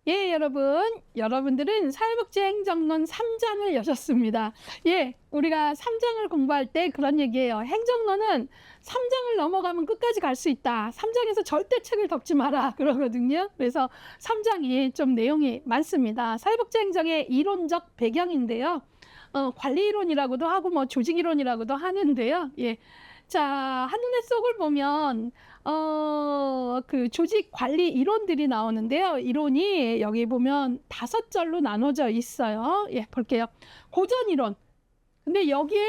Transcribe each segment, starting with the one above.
예, 여러분들은 사회복지행정론 3장을 여셨습니다. 예, 우리가 3장을 공부할 때 그런 얘기예요. 행정론은 3장을 넘어가면 끝까지 갈 수 있다. 3장에서 절대 책을 덮지 마라. 그러거든요. 그래서 3장이 좀 내용이 많습니다. 사회복지행정의 이론적 배경인데요. 관리이론이라고도 하고 뭐 조직이론이라고도 하는데요. 예. 자, 한눈에 쏙을 보면 그 조직 관리 이론들이 나오는데요. 이론이 여기 보면 5절로 나눠져 있어요. 예, 볼게요. 고전 이론. 근데 여기에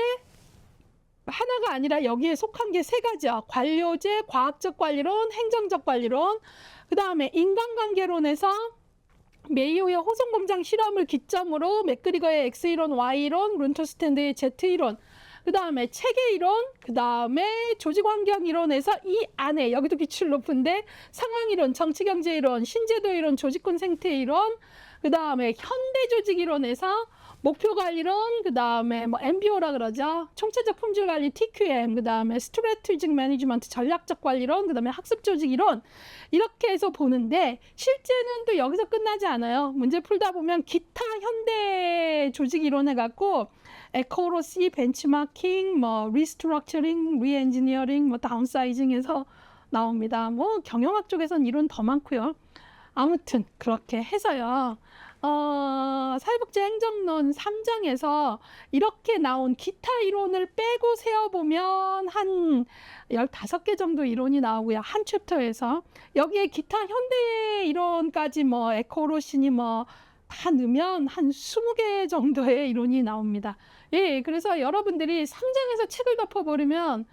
하나가 아니라 여기에 속한 게 3가지요. 관료제, 과학적 관리론, 행정적 관리론. 그 다음에 인간관계론에서 메이오의 호송공장 실험을 기점으로 맥그리거의 X이론, Y이론, 룬토스탠드의 Z이론, 그 다음에 체계이론, 그 다음에 조직환경이론에서 이 안에 여기도 기출 높은데 상황이론, 정치경제이론, 신제도이론, 조직군 생태이론, 그 다음에 현대조직이론에서 목표관리론, 그 다음에 뭐 MBO라 그러죠. 총체적 품질관리 TQM, 그 다음에 스트래티직 매니지먼트 전략적 관리론, 그 다음에 학습조직이론, 이렇게 해서 보는데 실제는 또 여기서 끝나지 않아요. 문제 풀다 보면 기타 현대 조직이론 해갖고 에코로시, 벤치마킹, 뭐 리스트럭처링, 리엔지니어링, 뭐 다운사이징에서 나옵니다. 뭐 경영학 쪽에서는 이론 더 많고요. 아무튼 그렇게 해서요. 사회복지행정론 3장에서 이렇게 나온 기타 이론을 빼고 세어보면 한 15개 정도 이론이 나오고요. 한 챕터에서. 여기에 기타 현대 이론까지 뭐 에코로시니 뭐 다 넣으면 한 20개 정도의 이론이 나옵니다. 예, 그래서 여러분들이 3장에서 책을 덮어버리면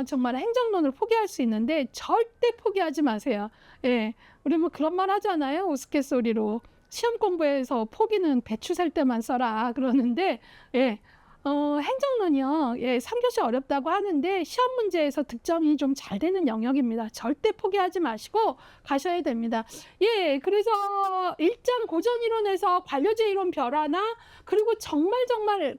정말 행정론을 포기할 수 있는데 절대 포기하지 마세요. 예, 우리 뭐 그런 말 하잖아요. 우스갯소리로. 시험 공부에서 포기는 배추 살 때만 써라 그러는데, 예, 행정론이요. 예, 3교시 어렵다고 하는데 시험 문제에서 득점이 좀 잘 되는 영역입니다. 절대 포기하지 마시고 가셔야 됩니다. 예, 그래서 1장 고전이론에서 관료제 이론 별하나, 그리고 정말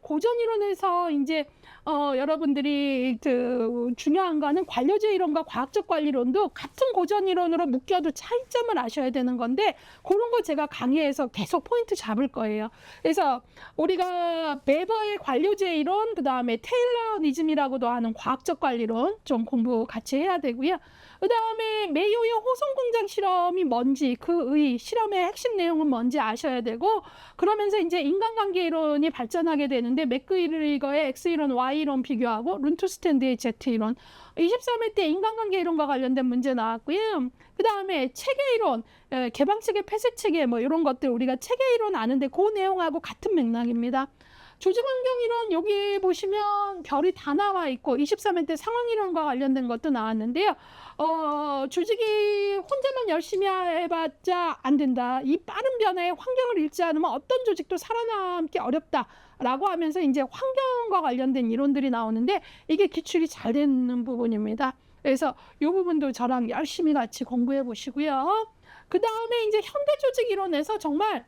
고전이론에서 이제 여러분들이 그 중요한 거는 관료제 이론과 과학적 관리론도 같은 고전 이론으로 묶여도 차이점을 아셔야 되는 건데, 그런 거 제가 강의에서 계속 포인트 잡을 거예요. 그래서 우리가 베버의 관료제 이론, 그 다음에 테일러니즘이라고도 하는 과학적 관리론 좀 공부 같이 해야 되고요. 그 다음에 메이오의 호송공장 실험이 뭔지, 그의 실험의 핵심 내용은 뭔지 아셔야 되고, 그러면서 이제 인간관계 이론이 발전하게 되는데 맥그리거의 X이론, Y이론 비교하고 룬투스탠드의 Z이론, 23회 때 인간관계 이론과 관련된 문제 나왔고요. 그 다음에 체계이론, 개방체계, 폐쇄체계 뭐 이런 것들 우리가 체계이론 아는데 그 내용하고 같은 맥락입니다. 조직환경이론 여기 보시면 별이 다 나와 있고 23회 때 상황이론과 관련된 것도 나왔는데요. 조직이 혼자만 열심히 해봤자 안 된다. 이 빠른 변화에 환경을 잃지 않으면 어떤 조직도 살아남기 어렵다라고 하면서 이제 환경과 관련된 이론들이 나오는데 이게 기출이 잘 되는 부분입니다. 그래서 이 부분도 저랑 열심히 같이 공부해 보시고요. 그 다음에 이제 현대조직 이론에서 정말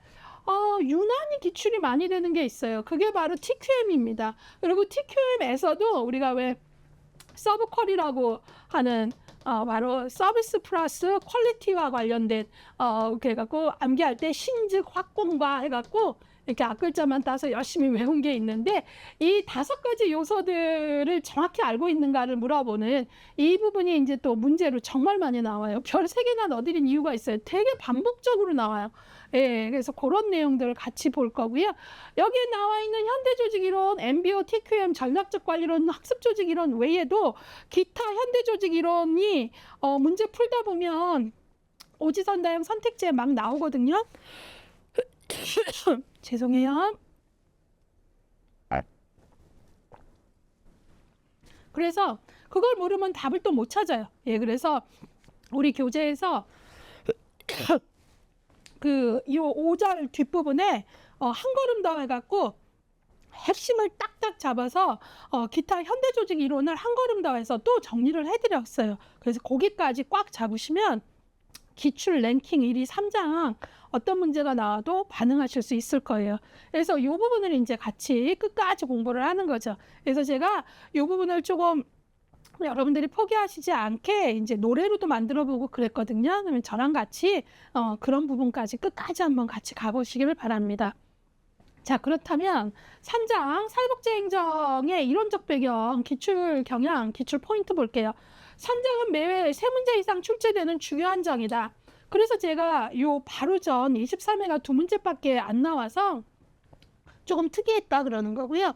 유난히 기출이 많이 되는 게 있어요. 그게 바로 TQM입니다. 그리고 TQM에서도 우리가 왜 서브퀄이라고 하는 바로 서비스 플러스 퀄리티와 관련된 그래갖고 암기할 때 신즉 확공과 해갖고 이렇게 앞글자만 따서 열심히 외운 게 있는데, 이 5가지 요소들을 정확히 알고 있는가를 물어보는 이 부분이 이제 또 문제로 정말 많이 나와요. 별 3개나 넣어드린 이유가 있어요. 되게 반복적으로 나와요. 예, 그래서 그런 내용들을 같이 볼 거고요. 여기에 나와 있는 현대조직이론, MBO, TQM, 전략적 관리론, 학습조직이론 외에도 기타 현대조직이론이 문제 풀다 보면 오지선다형 선택지에 막 나오거든요. 죄송해요. 그래서 그걸 모르면 답을 또 못 찾아요. 예, 그래서 우리 교재에서 이 5절 뒷부분에 한 걸음 더 해갖고 핵심을 딱딱 잡아서 기타 현대조직 이론을 한 걸음 더 해서 또 정리를 해드렸어요. 그래서 거기까지 꽉 잡으시면 기출 랭킹 1위 3장 어떤 문제가 나와도 반응하실 수 있을 거예요. 그래서 이 부분을 이제 같이 끝까지 공부를 하는 거죠. 그래서 제가 이 부분을 조금 여러분들이 포기하시지 않게 이제 노래로도 만들어 보고 그랬거든요. 그러면 저랑 같이 그런 부분까지 끝까지 한번 같이 가보시기를 바랍니다. 자, 그렇다면 3장 사회복지행정의 이론적 배경, 기출 경향, 기출 포인트 볼게요. 3장은 매회 3문제 이상 출제되는 중요한 장이다. 그래서 제가 요 바로 전 23회가 2문제밖에 안 나와서 조금 특이했다 그러는 거고요.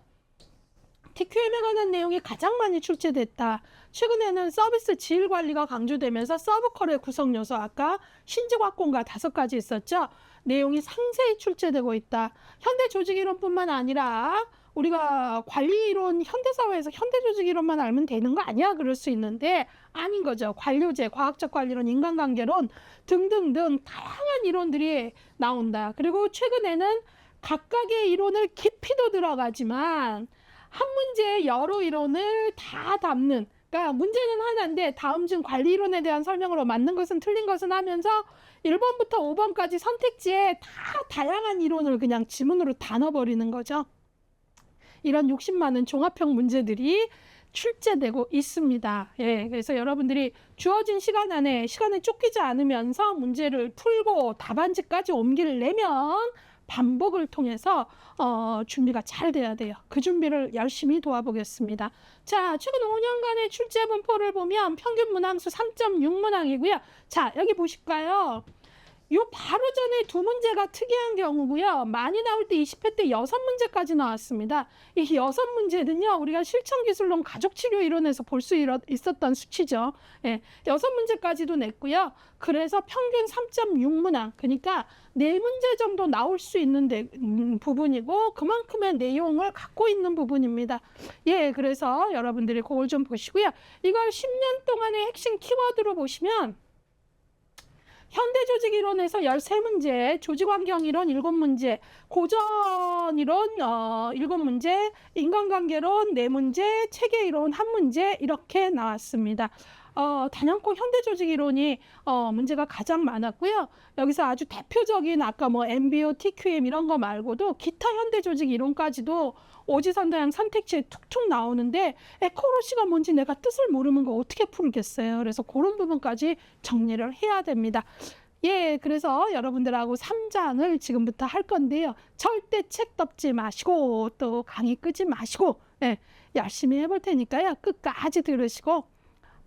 TQM에 관한 내용이 가장 많이 출제됐다. 최근에는 서비스 질 관리가 강조되면서 서브컬의 구성 요소, 아까 신직확공과 5가지 있었죠. 내용이 상세히 출제되고 있다. 현대 조직 이론뿐만 아니라 우리가 관리 이론, 현대사회에서 현대 조직 이론만 알면 되는 거 아니야? 그럴 수 있는데 아닌 거죠. 관료제, 과학적 관리론, 인간관계론 등등등 다양한 이론들이 나온다. 그리고 최근에는 각각의 이론을 깊이도 들어가지만 한 문제에 여러 이론을 다 담는, 그러니까 문제는 하나인데 다음 중 관리 이론에 대한 설명으로 맞는 것은 틀린 것은 하면서 1번부터 5번까지 선택지에 다 다양한 이론을 그냥 지문으로 다 넣어버리는 거죠. 이런 욕심 많은 종합형 문제들이 출제되고 있습니다. 예, 그래서 여러분들이 주어진 시간 안에 시간에 쫓기지 않으면서 문제를 풀고 답안지까지 옮기를 내면 반복을 통해서 준비가 잘 돼야 돼요. 그 준비를 열심히 도와보겠습니다. 자, 최근 5년간의 출제 분포를 보면 평균 문항수 3.6문항이고요. 자, 여기 보실까요? 요 바로 전에 2문제가 특이한 경우고요. 많이 나올 때 20회 때 6문제까지 나왔습니다. 이 6문제는요. 우리가 실천기술론 가족치료 이론에서 볼 수 있었던 수치죠. 예, 6문제까지도 냈고요. 그래서 평균 3.6문항, 그러니까 4문제 정도 나올 수 있는 부분이고 그만큼의 내용을 갖고 있는 부분입니다. 예, 그래서 여러분들이 그걸 좀 보시고요. 이걸 10년 동안의 핵심 키워드로 보시면 현대조직 이론에서 13문제, 조직환경 이론 7문제, 고전 이론 7문제, 인간관계론 4문제, 체계 이론 1문제 이렇게 나왔습니다. 단연코 현대조직 이론이 문제가 가장 많았고요. 여기서 아주 대표적인 아까 뭐 MBO, TQM 이런 거 말고도 기타 현대조직 이론까지도 오지선다형 선택지에 툭툭 나오는데 에코로시가 뭔지 내가 뜻을 모르는 거 어떻게 풀겠어요. 그래서 그런 부분까지 정리를 해야 됩니다. 예, 그래서 여러분들하고 3장을 지금부터 할 건데요. 절대 책 덮지 마시고 또 강의 끄지 마시고 열심히 해볼 테니까요. 끝까지 들으시고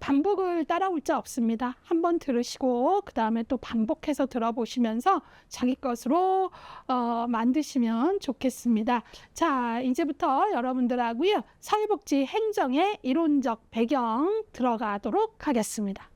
반복을 따라올 자 없습니다. 한번 들으시고 그 다음에 또 반복해서 들어보시면서 자기 것으로 만드시면 좋겠습니다. 자, 이제부터 여러분들하고요. 사회복지 행정의 이론적 배경 들어가도록 하겠습니다.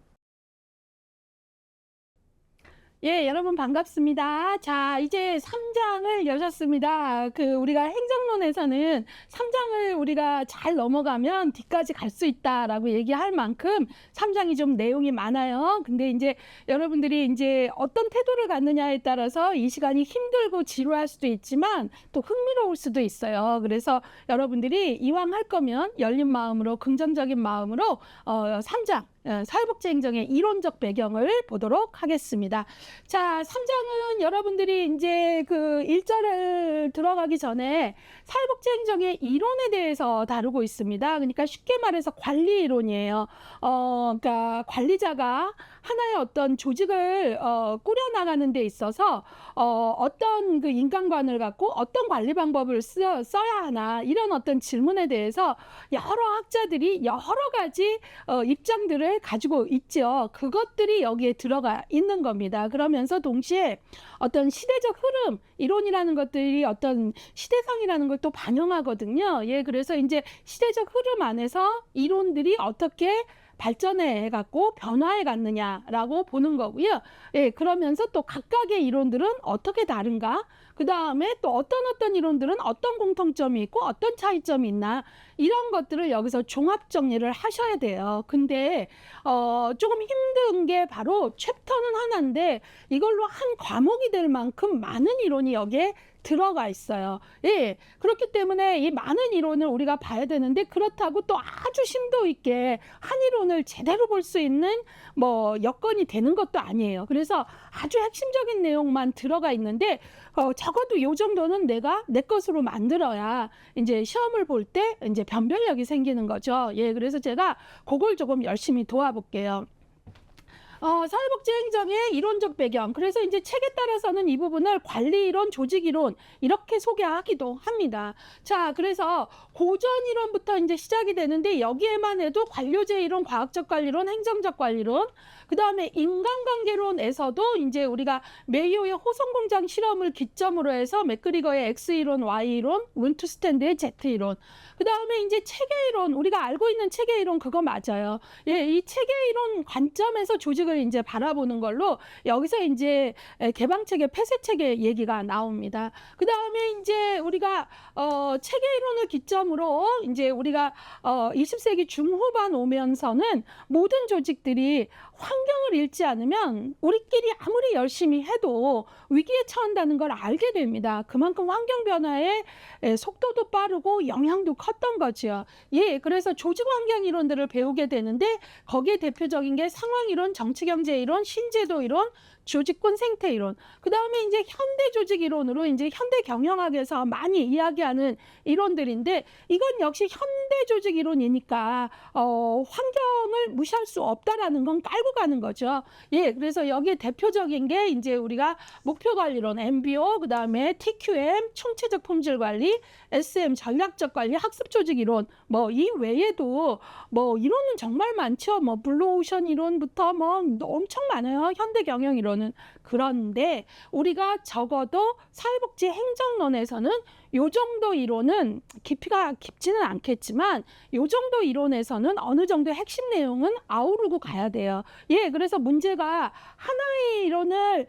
예, 여러분 반갑습니다. 자, 이제 3장을 여셨습니다. 우리가 행정론에서는 3장을 우리가 잘 넘어가면 뒤까지 갈 수 있다라고 얘기할 만큼 3장이 좀 내용이 많아요. 근데 이제 여러분들이 이제 어떤 태도를 갖느냐에 따라서 이 시간이 힘들고 지루할 수도 있지만 또 흥미로울 수도 있어요. 그래서 여러분들이 이왕 할 거면 열린 마음으로, 긍정적인 마음으로 3장 사회복지행정의 이론적 배경을 보도록 하겠습니다. 자, 3장은 여러분들이 이제 1절을 들어가기 전에 사회복지행정의 이론에 대해서 다루고 있습니다. 그러니까 쉽게 말해서 관리 이론이에요. 그러니까 관리자가 하나의 어떤 조직을 꾸려나가는 데 있어서 어떤 인간관을 갖고 어떤 관리 방법을 써야 하나 이런 어떤 질문에 대해서 여러 학자들이 여러 가지 입장들을 가지고 있죠. 그것들이 여기에 들어가 있는 겁니다. 그러면서 동시에 어떤 시대적 흐름, 이론이라는 것들이 어떤 시대상이라는 걸 또 반영하거든요. 예, 그래서 이제 시대적 흐름 안에서 이론들이 어떻게 발전해 갖고 변화해 갔느냐라고 보는 거고요. 예, 그러면서 또 각각의 이론들은 어떻게 다른가? 그 다음에 또 어떤 이론들은 어떤 공통점이 있고 어떤 차이점이 있나? 이런 것들을 여기서 종합 정리를 하셔야 돼요. 근데 조금 힘든 게 바로 챕터는 하나인데 이걸로 한 과목이 될 만큼 많은 이론이 여기에 들어가 있어요. 예, 그렇기 때문에 이 많은 이론을 우리가 봐야 되는데 그렇다고 또 아주 심도 있게 한 이론을 제대로 볼 수 있는 여건이 되는 것도 아니에요. 그래서 아주 핵심적인 내용만 들어가 있는데 적어도 요 정도는 내가 내 것으로 만들어야 이제 시험을 볼 때 이제 변별력이 생기는 거죠. 예, 그래서 제가 그걸 조금 열심히 도와볼게요. 사회복지행정의 이론적 배경. 그래서 이제 책에 따라서는 이 부분을 관리이론, 조직이론 이렇게 소개하기도 합니다. 자, 그래서 고전 이론부터 이제 시작이 되는데 여기에만 해도 관료제 이론, 과학적 관리론, 행정적 관리론, 그 다음에 인간관계론에서도 이제 우리가 메이오의 호성공장 실험을 기점으로 해서 맥그리거의 X이론, Y이론, 룬트스탠드의 Z이론, 그 다음에 이제 체계이론, 우리가 알고 있는 체계이론 그거 맞아요. 예, 이 체계이론 관점에서 조직을 이제 바라보는 걸로 여기서 이제 개방체계, 폐쇄체계 얘기가 나옵니다. 그 다음에 이제 우리가 체계이론을 기점으로 이제 우리가 20세기 중후반 오면서는 모든 조직들이 환경을 잃지 않으면 우리끼리 아무리 열심히 해도 위기에 처한다는 걸 알게 됩니다. 그만큼 환경 변화의 속도도 빠르고 영향도 컸던 거죠. 예, 그래서 조직 환경 이론들을 배우게 되는데 거기에 대표적인 게 상황 이론, 정치 경제 이론, 신제도 이론, 조직군 생태 이론. 그 다음에 이제 현대 조직 이론으로 이제 현대 경영학에서 많이 이야기하는 이론들인데 이건 역시 현대 조직 이론이니까 환경을 무시할 수 없다라는 건 깔고 가는 거죠. 예, 그래서 여기에 대표적인 게 이제 우리가 목표 관리론, MBO, 그 다음에 TQM, 총체적 품질 관리, SM 전략적 관리, 학습 조직 이론. 뭐 이 외에도 뭐 이론은 정말 많죠. 뭐 블루오션 이론부터 뭐 엄청 많아요. 현대 경영 이론. 그런데 우리가 적어도 사회복지 행정론에서는 요 정도 이론은 깊이가 깊지는 않겠지만 요 정도 이론에서는 어느 정도 핵심 내용은 아우르고 가야 돼요. 예, 그래서 문제가 하나의 이론을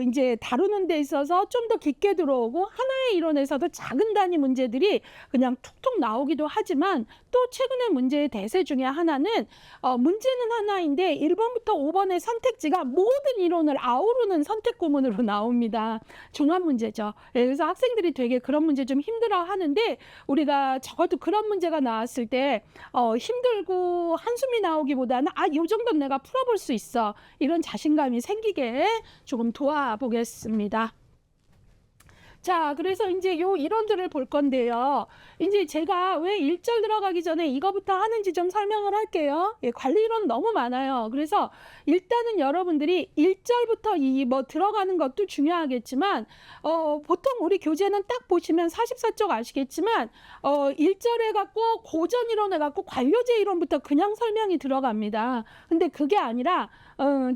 이제 다루는 데 있어서 좀 더 깊게 들어오고 하나의 이론에서도 작은 단위 문제들이 그냥 툭툭 나오기도 하지만 또 최근의 문제의 대세 중에 하나는 문제는 하나인데 1번부터 5번의 선택지가 모든 이론을 아우르는 선택 구문으로 나옵니다. 종합 문제죠. 예, 그래서 학생들이 되게 그런 문제 좀 힘들어 하는데 우리가 적어도 그런 문제가 나왔을 때 힘들고 한숨이 나오기보다는 이 정도는 내가 풀어볼 수 있어. 이런 자신감이 생기게 조금 도와보겠습니다. 자, 그래서 이제 요 이론들을 볼 건데요. 이제 제가 왜 1절 들어가기 전에 이거부터 하는지 좀 설명을 할게요. 예, 관리 이론 너무 많아요. 그래서 일단은 여러분들이 1절부터 뭐 들어가는 것도 중요하겠지만 보통 우리 교재는 딱 보시면 44쪽 아시겠지만 1절에 갖고 고전 이론에 갖고 관료제 이론부터 그냥 설명이 들어갑니다. 근데 그게 아니라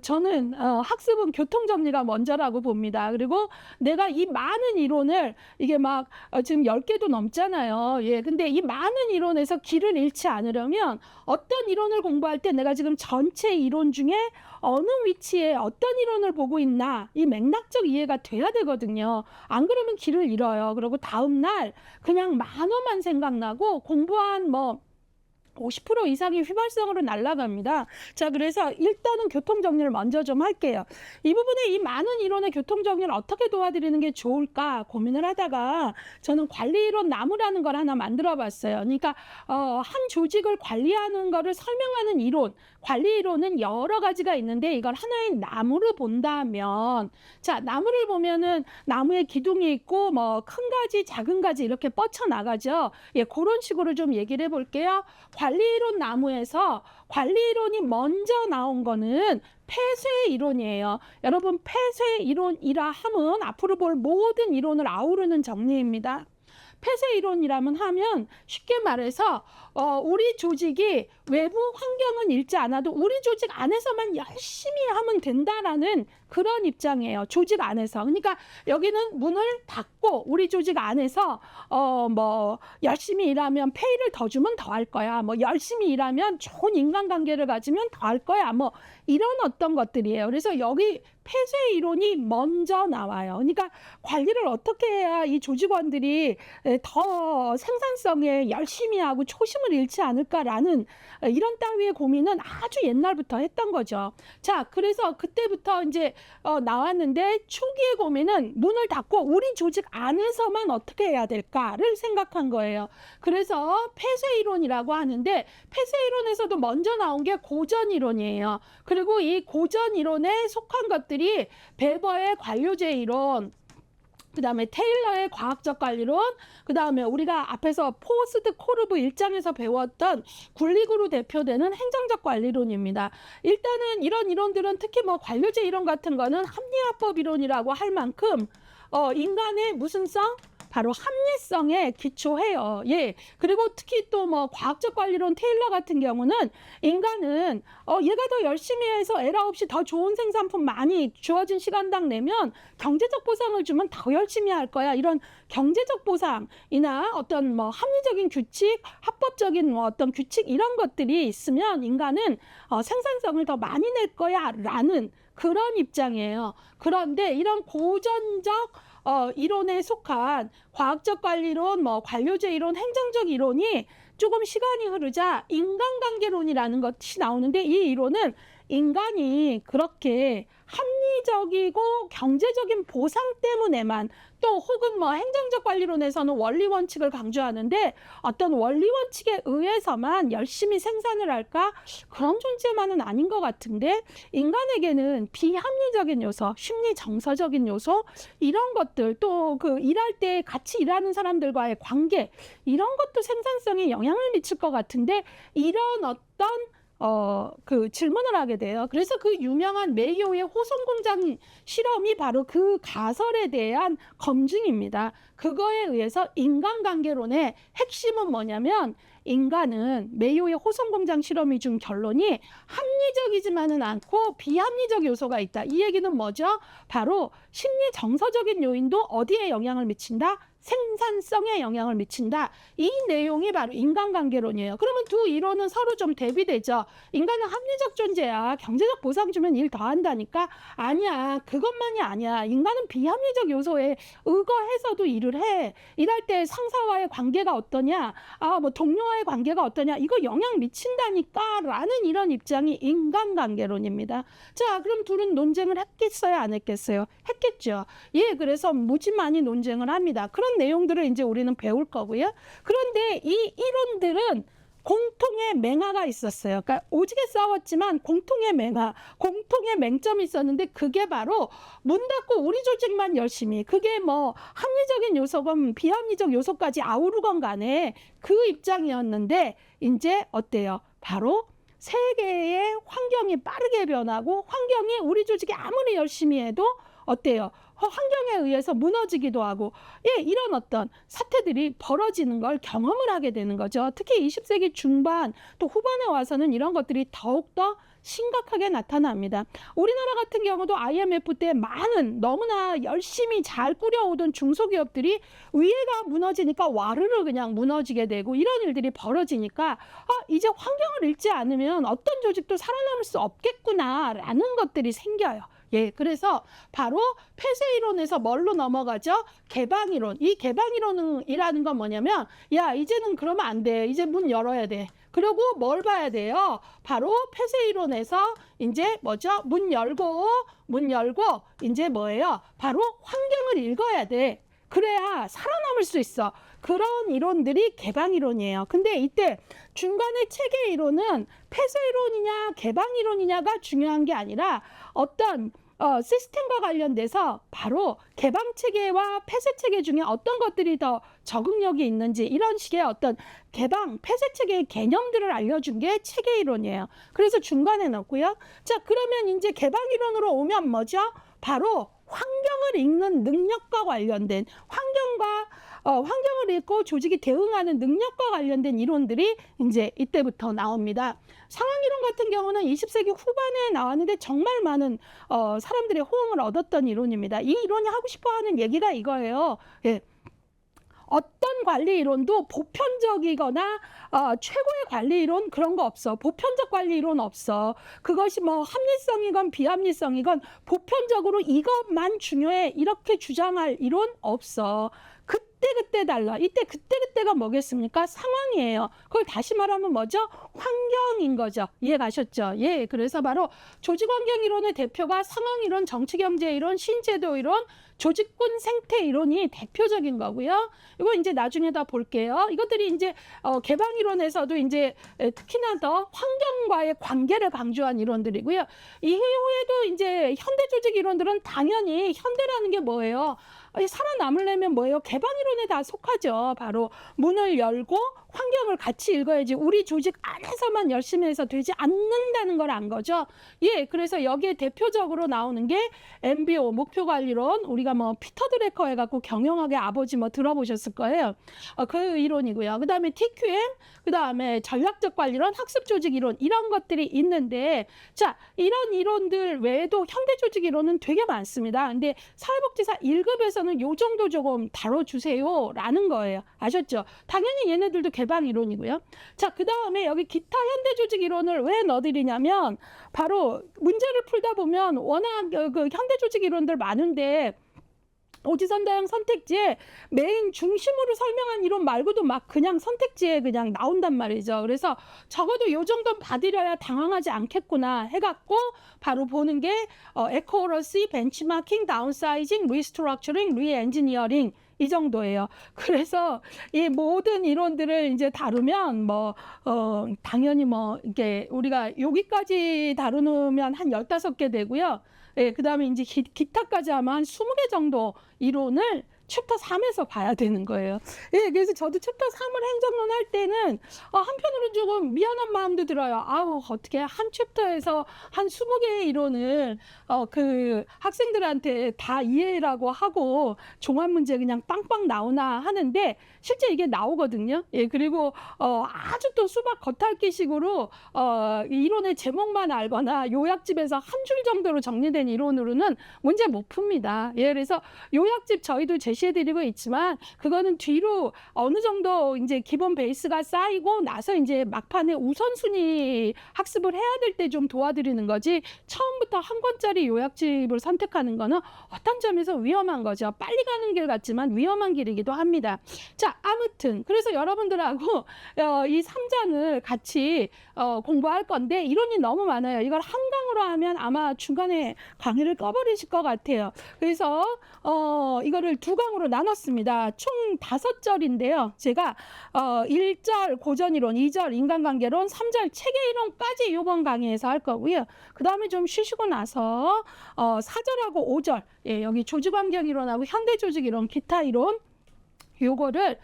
저는 학습은 교통 정리가 먼저라고 봅니다. 그리고 내가 이 많은 이론을 이게 막 지금 10개도 넘잖아요. 예, 근데 이 많은 이론에서 길을 잃지 않으려면 어떤 이론을 공부할 때 내가 지금 전체 이론 중에 어느 위치에 어떤 이론을 보고 있나 이 맥락적 이해가 돼야 되거든요. 안 그러면 길을 잃어요. 그리고 다음 날 그냥 만어만 생각나고 공부한 50% 이상이 휘발성으로 날아갑니다. 자, 그래서 일단은 교통정리를 먼저 좀 할게요. 이 부분에 이 많은 이론의 교통정리를 어떻게 도와드리는 게 좋을까 고민을 하다가 저는 관리이론 나무라는 걸 하나 만들어 봤어요. 그러니까 한 조직을 관리하는 거를 설명하는 이론, 관리이론은 여러 가지가 있는데 이걸 하나의 나무를 본다면 자, 나무를 보면은 나무에 기둥이 있고 뭐 큰 가지, 작은 가지 이렇게 뻗쳐나가죠. 예, 그런 식으로 좀 얘기를 해볼게요. 관리이론 나무에서 관리이론이 먼저 나온 거는 폐쇄 이론이에요. 여러분 폐쇄 이론이라 함은 앞으로 볼 모든 이론을 아우르는 정리입니다. 폐쇄 이론이라면 하면 쉽게 말해서 우리 조직이 외부 환경은 잃지 않아도 우리 조직 안에서만 열심히 하면 된다라는 그런 입장이에요. 조직 안에서. 그러니까 여기는 문을 닫고 우리 조직 안에서 뭐 열심히 일하면 페이를 더 주면 더 할 거야. 뭐 열심히 일하면 좋은 인간관계를 가지면 더 할 거야. 뭐 이런 어떤 것들이에요. 그래서 여기 폐쇄 이론이 먼저 나와요. 그러니까 관리를 어떻게 해야 이 조직원들이 더 생산성에 열심히 하고 초심을 잃지 않을까라는 이런 따위의 고민은 아주 옛날부터 했던 거죠. 자, 그래서 그때부터 이제 나왔는데 초기의 고민은 문을 닫고 우리 조직 안에서만 어떻게 해야 될까를 생각한 거예요. 그래서 폐쇄 이론이라고 하는데 폐쇄 이론에서도 먼저 나온 게 고전 이론이에요. 그리고 이 고전 이론에 속한 것들이 베버의 관료제 이론, 그다음에 테일러의 과학적 관리론, 그다음에 우리가 앞에서 포스트 코르브 1장에서 배웠던 굴릭으로 대표되는 행정적 관리론입니다. 일단은 이런 이론들은 특히 뭐 관료제 이론 같은 거는 합리화법 이론이라고 할 만큼 인간의 무슨 성? 바로 합리성에 기초해요. 예. 그리고 특히 또 뭐 과학적 관리론 테일러 같은 경우는 인간은 얘가 더 열심히 해서 에러 없이 더 좋은 생산품 많이 주어진 시간당 내면 경제적 보상을 주면 더 열심히 할 거야. 이런 경제적 보상이나 어떤 뭐 합리적인 규칙, 합법적인 뭐 어떤 규칙 이런 것들이 있으면 인간은 생산성을 더 많이 낼 거야라는 그런 입장이에요. 그런데 이런 고전적 이론에 속한 과학적 관리론, 뭐 관료제 이론, 행정적 이론이 조금 시간이 흐르자 인간관계론이라는 것이 나오는데, 이 이론은 인간이 그렇게 합리적이고 경제적인 보상 때문에만, 또 혹은 뭐 행정적 관리론에서는 원리 원칙을 강조하는데 어떤 원리 원칙에 의해서만 열심히 생산을 할까? 그런 존재만은 아닌 것 같은데, 인간에게는 비합리적인 요소, 심리 정서적인 요소 이런 것들, 또 그 일할 때 같이 일하는 사람들과의 관계 이런 것도 생산성에 영향을 미칠 것 같은데, 이런 어떤 그 질문을 하게 돼요. 그래서 그 유명한 메이오의 호송공장 실험이 바로 그 가설에 대한 검증입니다. 그거에 의해서 인간관계론의 핵심은 뭐냐면, 인간은 메이오의 호송공장 실험이 준 결론이 합리적이지만은 않고 비합리적 요소가 있다. 이 얘기는 뭐죠? 바로 심리 정서적인 요인도 어디에 영향을 미친다? 생산성에 영향을 미친다. 이 내용이 바로 인간관계론이에요. 그러면 두 이론은 서로 좀 대비되죠. 인간은 합리적 존재야. 경제적 보상 주면 일 더 한다니까? 아니야. 그것만이 아니야. 인간은 비합리적 요소에 의거해서도 일을 해. 일할 때 상사와의 관계가 어떠냐? 뭐 동료와의 관계가 어떠냐? 이거 영향 미친다니까? 라는 이런 입장이 인간관계론입니다. 자, 그럼 둘은 논쟁을 했겠어요? 안 했겠어요? 했겠죠. 예, 그래서 무지 많이 논쟁을 합니다. 그런 내용들을 이제 우리는 배울 거고요. 그런데 이 이론들은 공통의 맹아가 있었어요. 그러니까 오지게 싸웠지만 공통의 맹아, 공통의 맹점이 있었는데, 그게 바로 문 닫고 우리 조직만 열심히, 그게 뭐 합리적인 요소건 비합리적 요소까지 아우르건 간에 그 입장이었는데, 이제 어때요? 바로 세계의 환경이 빠르게 변하고, 환경이 우리 조직이 아무리 열심히 해도 어때요? 환경에 의해서 무너지기도 하고, 예, 이런 어떤 사태들이 벌어지는 걸 경험을 하게 되는 거죠. 특히 20세기 중반 또 후반에 와서는 이런 것들이 더욱더 심각하게 나타납니다. 우리나라 같은 경우도 IMF 때 많은, 너무나 열심히 잘 꾸려오던 중소기업들이 위에가 무너지니까 와르르 그냥 무너지게 되고, 이런 일들이 벌어지니까 이제 환경을 잃지 않으면 어떤 조직도 살아남을 수 없겠구나라는 것들이 생겨요. 예, 그래서 바로 폐쇄 이론에서 뭘로 넘어가죠? 개방 이론. 이 개방 이론이라는 건 뭐냐면, 야, 이제는 그러면 안 돼. 이제 문 열어야 돼. 그리고 뭘 봐야 돼요? 바로 폐쇄 이론에서 이제 뭐죠? 문 열고 이제 뭐예요? 바로 환경을 읽어야 돼. 그래야 살아남을 수 있어. 그런 이론들이 개방 이론이에요. 근데 이때 중간에 체계 이론은 폐쇄 이론이냐 개방 이론이냐가 중요한 게 아니라, 어떤 시스템과 관련돼서 바로 개방 체계와 폐쇄 체계 중에 어떤 것들이 더 적응력이 있는지, 이런 식의 어떤 개방, 폐쇄 체계의 개념들을 알려준 게 체계 이론이에요. 그래서 중간에 넣고요. 자, 그러면 이제 개방 이론으로 오면 뭐죠? 바로 환경을 읽는 능력과 관련된, 환경을 읽고 조직이 대응하는 능력과 관련된 이론들이 이제 이때부터 나옵니다. 상황 이론 같은 경우는 20세기 후반에 나왔는데 정말 많은 사람들의 호응을 얻었던 이론입니다. 이 이론이 하고 싶어하는 얘기가 이거예요. 예. 어떤 관리 이론도 보편적이거나 최고의 관리 이론 그런 거 없어. 보편적 관리 이론 없어. 그것이 뭐 합리성이건 비합리성이건 보편적으로 이것만 중요해 이렇게 주장할 이론 없어. 그때 달라. 이때 그때가 뭐겠습니까? 상황이에요. 그걸 다시 말하면 뭐죠? 환경인 거죠. 이해 가셨죠? 예. 그래서 바로 조직환경 이론의 대표가 상황 이론, 정치경제 이론, 신제도 이론, 조직군 생태 이론이 대표적인 거고요. 이거 이제 나중에 다 볼게요. 이것들이 이제 개방 이론에서도 이제 특히나 더 환경과의 관계를 강조한 이론들이고요. 이후에도 이제 현대 조직 이론들은 당연히 현대라는 게 뭐예요? 살아남으려면 뭐예요? 개방 이론에 다 속하죠. 바로 문을 열고 환경을 같이 읽어야지 우리 조직 안에서만 열심히 해서 되지 않는다는 걸 안 거죠. 예, 그래서 여기에 대표적으로 나오는 게 MBO, 목표관리론, 우리가 뭐 피터 드래커 해갖고 경영학의 아버지 뭐 들어보셨을 거예요. 그 이론이고요. 그 다음에 TQM, 그 다음에 전략적 관리론, 학습 조직 이론 이런 것들이 있는데, 자, 이런 이론들 외에도 현대 조직 이론은 되게 많습니다. 근데 사회복지사 1급에서는 요 정도 조금 다뤄주세요라는 거예요. 아셨죠? 당연히 얘네들도 개방 이론이고요. 자, 그 다음에 여기 기타 현대 조직 이론을 왜 넣어드리냐면, 바로 문제를 풀다 보면 워낙 그 현대 조직 이론들 많은데, 오지선 다양 선택지에 메인 중심으로 설명한 이론 말고도 막 그냥 선택지에 그냥 나온단 말이죠. 그래서 적어도 요 정도는 받으려야 당황하지 않겠구나 해갖고 바로 보는 게 에코러시, 벤치마킹, 다운사이징, 리스트럭처링, 리엔지니어링 이 정도예요. 그래서 이 모든 이론들을 이제 다루면 당연히 이게 우리가 여기까지 다루면 한 15개 되고요. 예, 그 다음에 이제 기타까지 하면 한 20개 정도 이론을 챕터 3에서 봐야 되는 거예요. 예, 그래서 저도 챕터 3을 행정론 할 때는 한편으로는 조금 미안한 마음도 들어요. 아우, 어떻게 한 챕터에서 한 20개의 이론을 그 학생들한테 다 이해라고 하고 종합 문제 그냥 빵빵 나오나 하는데 실제 이게 나오거든요. 예, 그리고 아주 또 수박 겉핥기식으로 이론의 제목만 알거나 요약집에서 한 줄 정도로 정리된 이론으로는 문제 못 풉니다. 예, 그래서 요약집 저희도 제시해드리고 있지만 그거는 뒤로 어느 정도 이제 기본 베이스가 쌓이고 나서 이제 막판에 우선순위 학습을 해야 될 때 좀 도와드리는 거지, 처음부터 한 권짜리 요약집을 선택하는 거는 어떤 점에서 위험한 거죠. 빨리 가는 길 같지만 위험한 길이기도 합니다. 자, 아무튼 그래서 여러분들하고 이 3장을 같이 공부할 건데 이론이 너무 많아요. 이걸 한 강으로 하면 아마 중간에 강의를 꺼버리실 것 같아요. 그래서 이거를 두 강으로 나눴습니다. 총 5절인데요. 제가 1절 고전이론, 2절 인간관계론, 3절 체계이론까지 이번 강의에서 할 거고요. 그 다음에 좀 쉬시고 나서 4절하고 5절, 예, 여기 조직환경이론하고 현대조직이론, 기타 이론 요거를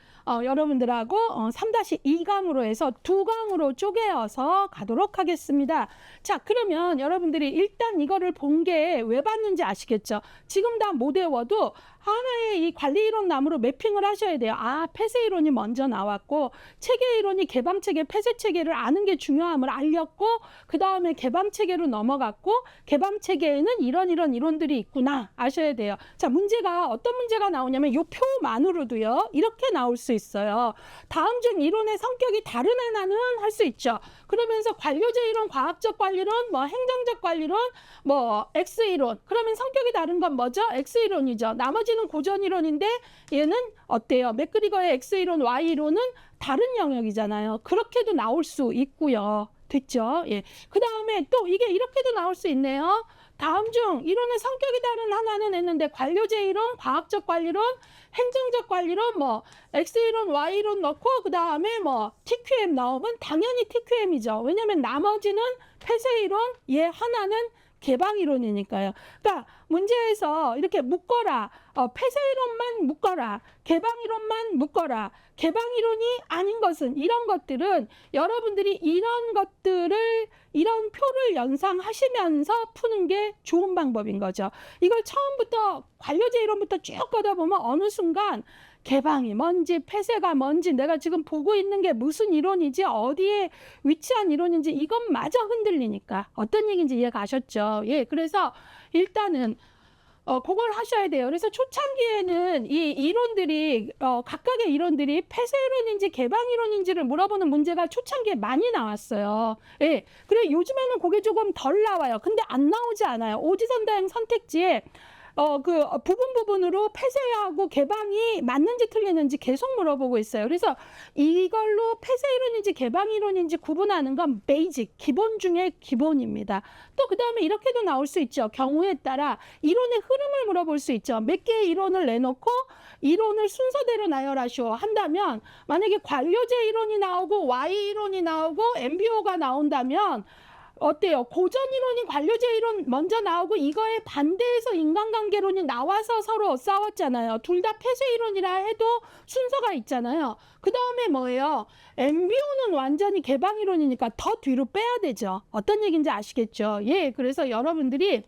여러분들하고 3-2강으로 해서 2강으로 쪼개어서 가도록 하겠습니다. 자, 그러면 여러분들이 일단 이거를 본 게 왜 봤는지 아시겠죠? 지금 다 못 외워도 하나의 이 관리 이론 나무로 매핑을 하셔야 돼요. 아, 폐쇄 이론이 먼저 나왔고 체계 이론이 개방 체계, 폐쇄 체계를 아는 게 중요함을 알렸고 그 다음에 개방 체계로 넘어갔고 개방 체계에는 이런 이론들이 있구나 아셔야 돼요. 자, 문제가 어떤 문제가 나오냐면 요 표만으로도요 이렇게 나올 수 있어요. 다음 중 이론의 성격이 다른 하나는 할 수 있죠. 그러면서 관료제 이론, 과학적 관리론, 행정적 관리론, X 이론. 그러면 성격이 다른 건 뭐죠? X 이론이죠. 나머지는 고전 이론인데 얘는 어때요? 맥그리거의 X 이론, Y 이론은 다른 영역이잖아요. 그렇게도 나올 수 있고요. 됐죠? 예. 그 다음에 또 이게 이렇게도 나올 수 있네요. 다음 중 이론의 성격이 다른 하나는 했는데 관료제 이론, 과학적 관리론, 행정적 관리론, X 이론, Y 이론 넣고 그 다음에 TQM 나오면 당연히 TQM이죠. 왜냐하면 나머지는 폐쇄 이론, 얘 하나는 개방 이론이니까요. 그러니까 문제에서 이렇게 묶어라. 폐쇄 이론만 묶어라. 개방 이론만 묶어라. 개방 이론이 아닌 것은, 이런 것들은 여러분들이 이런 것들을, 이런 표를 연상하시면서 푸는 게 좋은 방법인 거죠. 이걸 처음부터 관료제 이론부터 쭉 가다 보면 어느 순간 개방이 뭔지 폐쇄가 뭔지 내가 지금 보고 있는 게 무슨 이론이지 어디에 위치한 이론인지 이것마저 흔들리니까 어떤 얘기인지 이해 가셨죠? 예, 그래서 일단은 그걸 하셔야 돼요. 그래서 초창기에는 이 이론들이 각각의 이론들이 폐쇄 이론인지 개방 이론인지를 물어보는 문제가 초창기에 많이 나왔어요. 예, 그래 요즘에는 그게 조금 덜 나와요. 근데 안 나오지 않아요. 오지선 다양 선택지에 부분으로 폐쇄하고 개방이 맞는지 틀리는지 계속 물어보고 있어요. 그래서 이걸로 폐쇄 이론인지 개방 이론인지 구분하는 건 베이직, 기본 중에 기본입니다. 또 그다음에 이렇게도 나올 수 있죠. 경우에 따라 이론의 흐름을 물어볼 수 있죠. 몇 개의 이론을 내놓고 이론을 순서대로 나열하시오 한다면, 만약에 관료제 이론이 나오고 Y 이론이 나오고 MBO가 나온다면 어때요? 고전 이론이 관료제 이론 먼저 나오고 이거에 반대해서 인간관계론이 나와서 서로 싸웠잖아요. 둘 다 폐쇄 이론이라 해도 순서가 있잖아요. 그 다음에 뭐예요? MBO는 완전히 개방 이론이니까 더 뒤로 빼야 되죠. 어떤 얘기인지 아시겠죠? 예, 그래서 여러분들이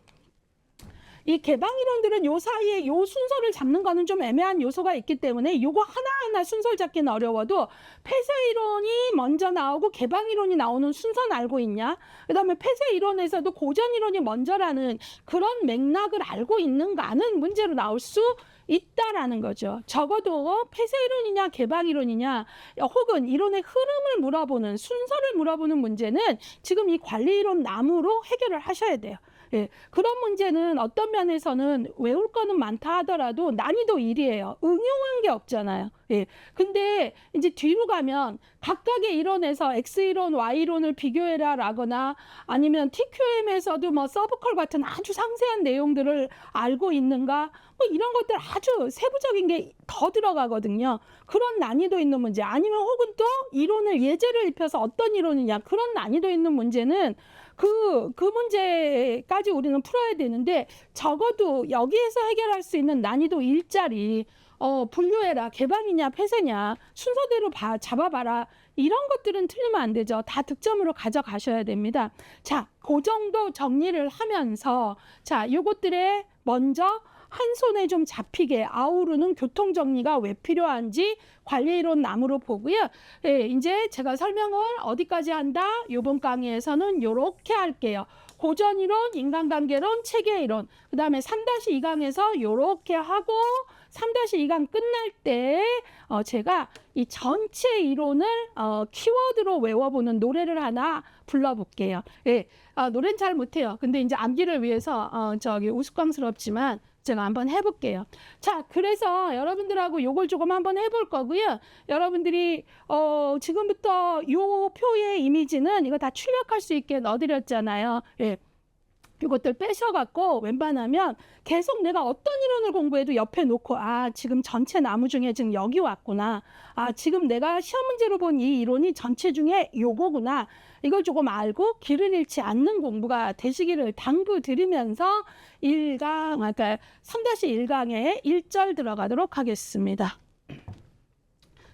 이 개방 이론들은 요 사이에 요 순서를 잡는 거는 좀 애매한 요소가 있기 때문에 요거 하나하나 순서를 잡기는 어려워도 폐쇄 이론이 먼저 나오고 개방 이론이 나오는 순서는 알고 있냐? 그 다음에 폐쇄 이론에서도 고전 이론이 먼저라는 그런 맥락을 알고 있는가는 문제로 나올 수 있다라는 거죠. 적어도 폐쇄 이론이냐 개방 이론이냐 혹은 이론의 흐름을 물어보는 순서를 물어보는 문제는 지금 이 관리 이론 나무로 해결을 하셔야 돼요. 예, 그런 문제는 어떤 면에서는 외울 거는 많다 하더라도 난이도 1이에요. 응용한 게 없잖아요. 예, 근데 이제 뒤로 가면 각각의 이론에서 X이론, Y이론을 비교해라 라거나 아니면 TQM에서도 뭐 서브컬 같은 아주 상세한 내용들을 알고 있는가 뭐 이런 것들 아주 세부적인 게 더 들어가거든요. 그런 난이도 있는 문제 아니면 혹은 또 이론을 예제를 입혀서 어떤 이론이냐 그런 난이도 있는 문제는 그 문제까지 우리는 풀어야 되는데 적어도 여기에서 해결할 수 있는 난이도 1짜리 분류해라. 개방이냐 폐쇄냐 순서대로 잡아봐라. 이런 것들은 틀리면 안 되죠. 다 득점으로 가져가셔야 됩니다. 자, 그 정도 정리를 하면서 자, 요것들에 먼저 한 손에 좀 잡히게 아우르는 교통 정리가 왜 필요한지 관리이론 나무로 보고요. 예, 이제 제가 설명을 어디까지 한다? 이번 강의에서는 이렇게 할게요. 고전이론, 인간관계론, 체계이론. 그 다음에 3-2강에서 이렇게 하고 3-2강 끝날 때 제가 이 전체 이론을 키워드로 외워보는 노래를 하나 불러볼게요. 예, 노래는 잘 못해요. 근데 이제 암기를 위해서 우스꽝스럽지만 제가 한번 해볼게요. 자, 그래서 여러분들하고 요걸 조금 한번 해볼 거고요. 여러분들이 지금부터 요 표의 이미지는 이거 다 출력할 수 있게 넣어드렸잖아요. 예. 이것들 빼셔갖고 웬만하면 계속 내가 어떤 이론을 공부해도 옆에 놓고 지금 전체 나무 중에 지금 여기 왔구나. 지금 내가 시험 문제로 본 이 이론이 전체 중에 요거구나. 이걸 조금 알고 길을 잃지 않는 공부가 되시기를 당부드리면서 3-1강에 1절 들어가도록 하겠습니다.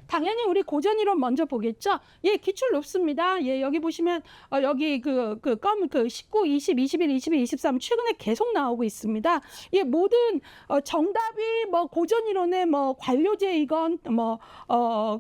당연히 우리 고전이론 먼저 보겠죠. 예, 기출 높습니다. 예, 여기 보시면 여기 19, 20, 21, 22, 23 최근에 계속 나오고 있습니다. 예, 모든 정답이 뭐 고전이론의 뭐 관료제이건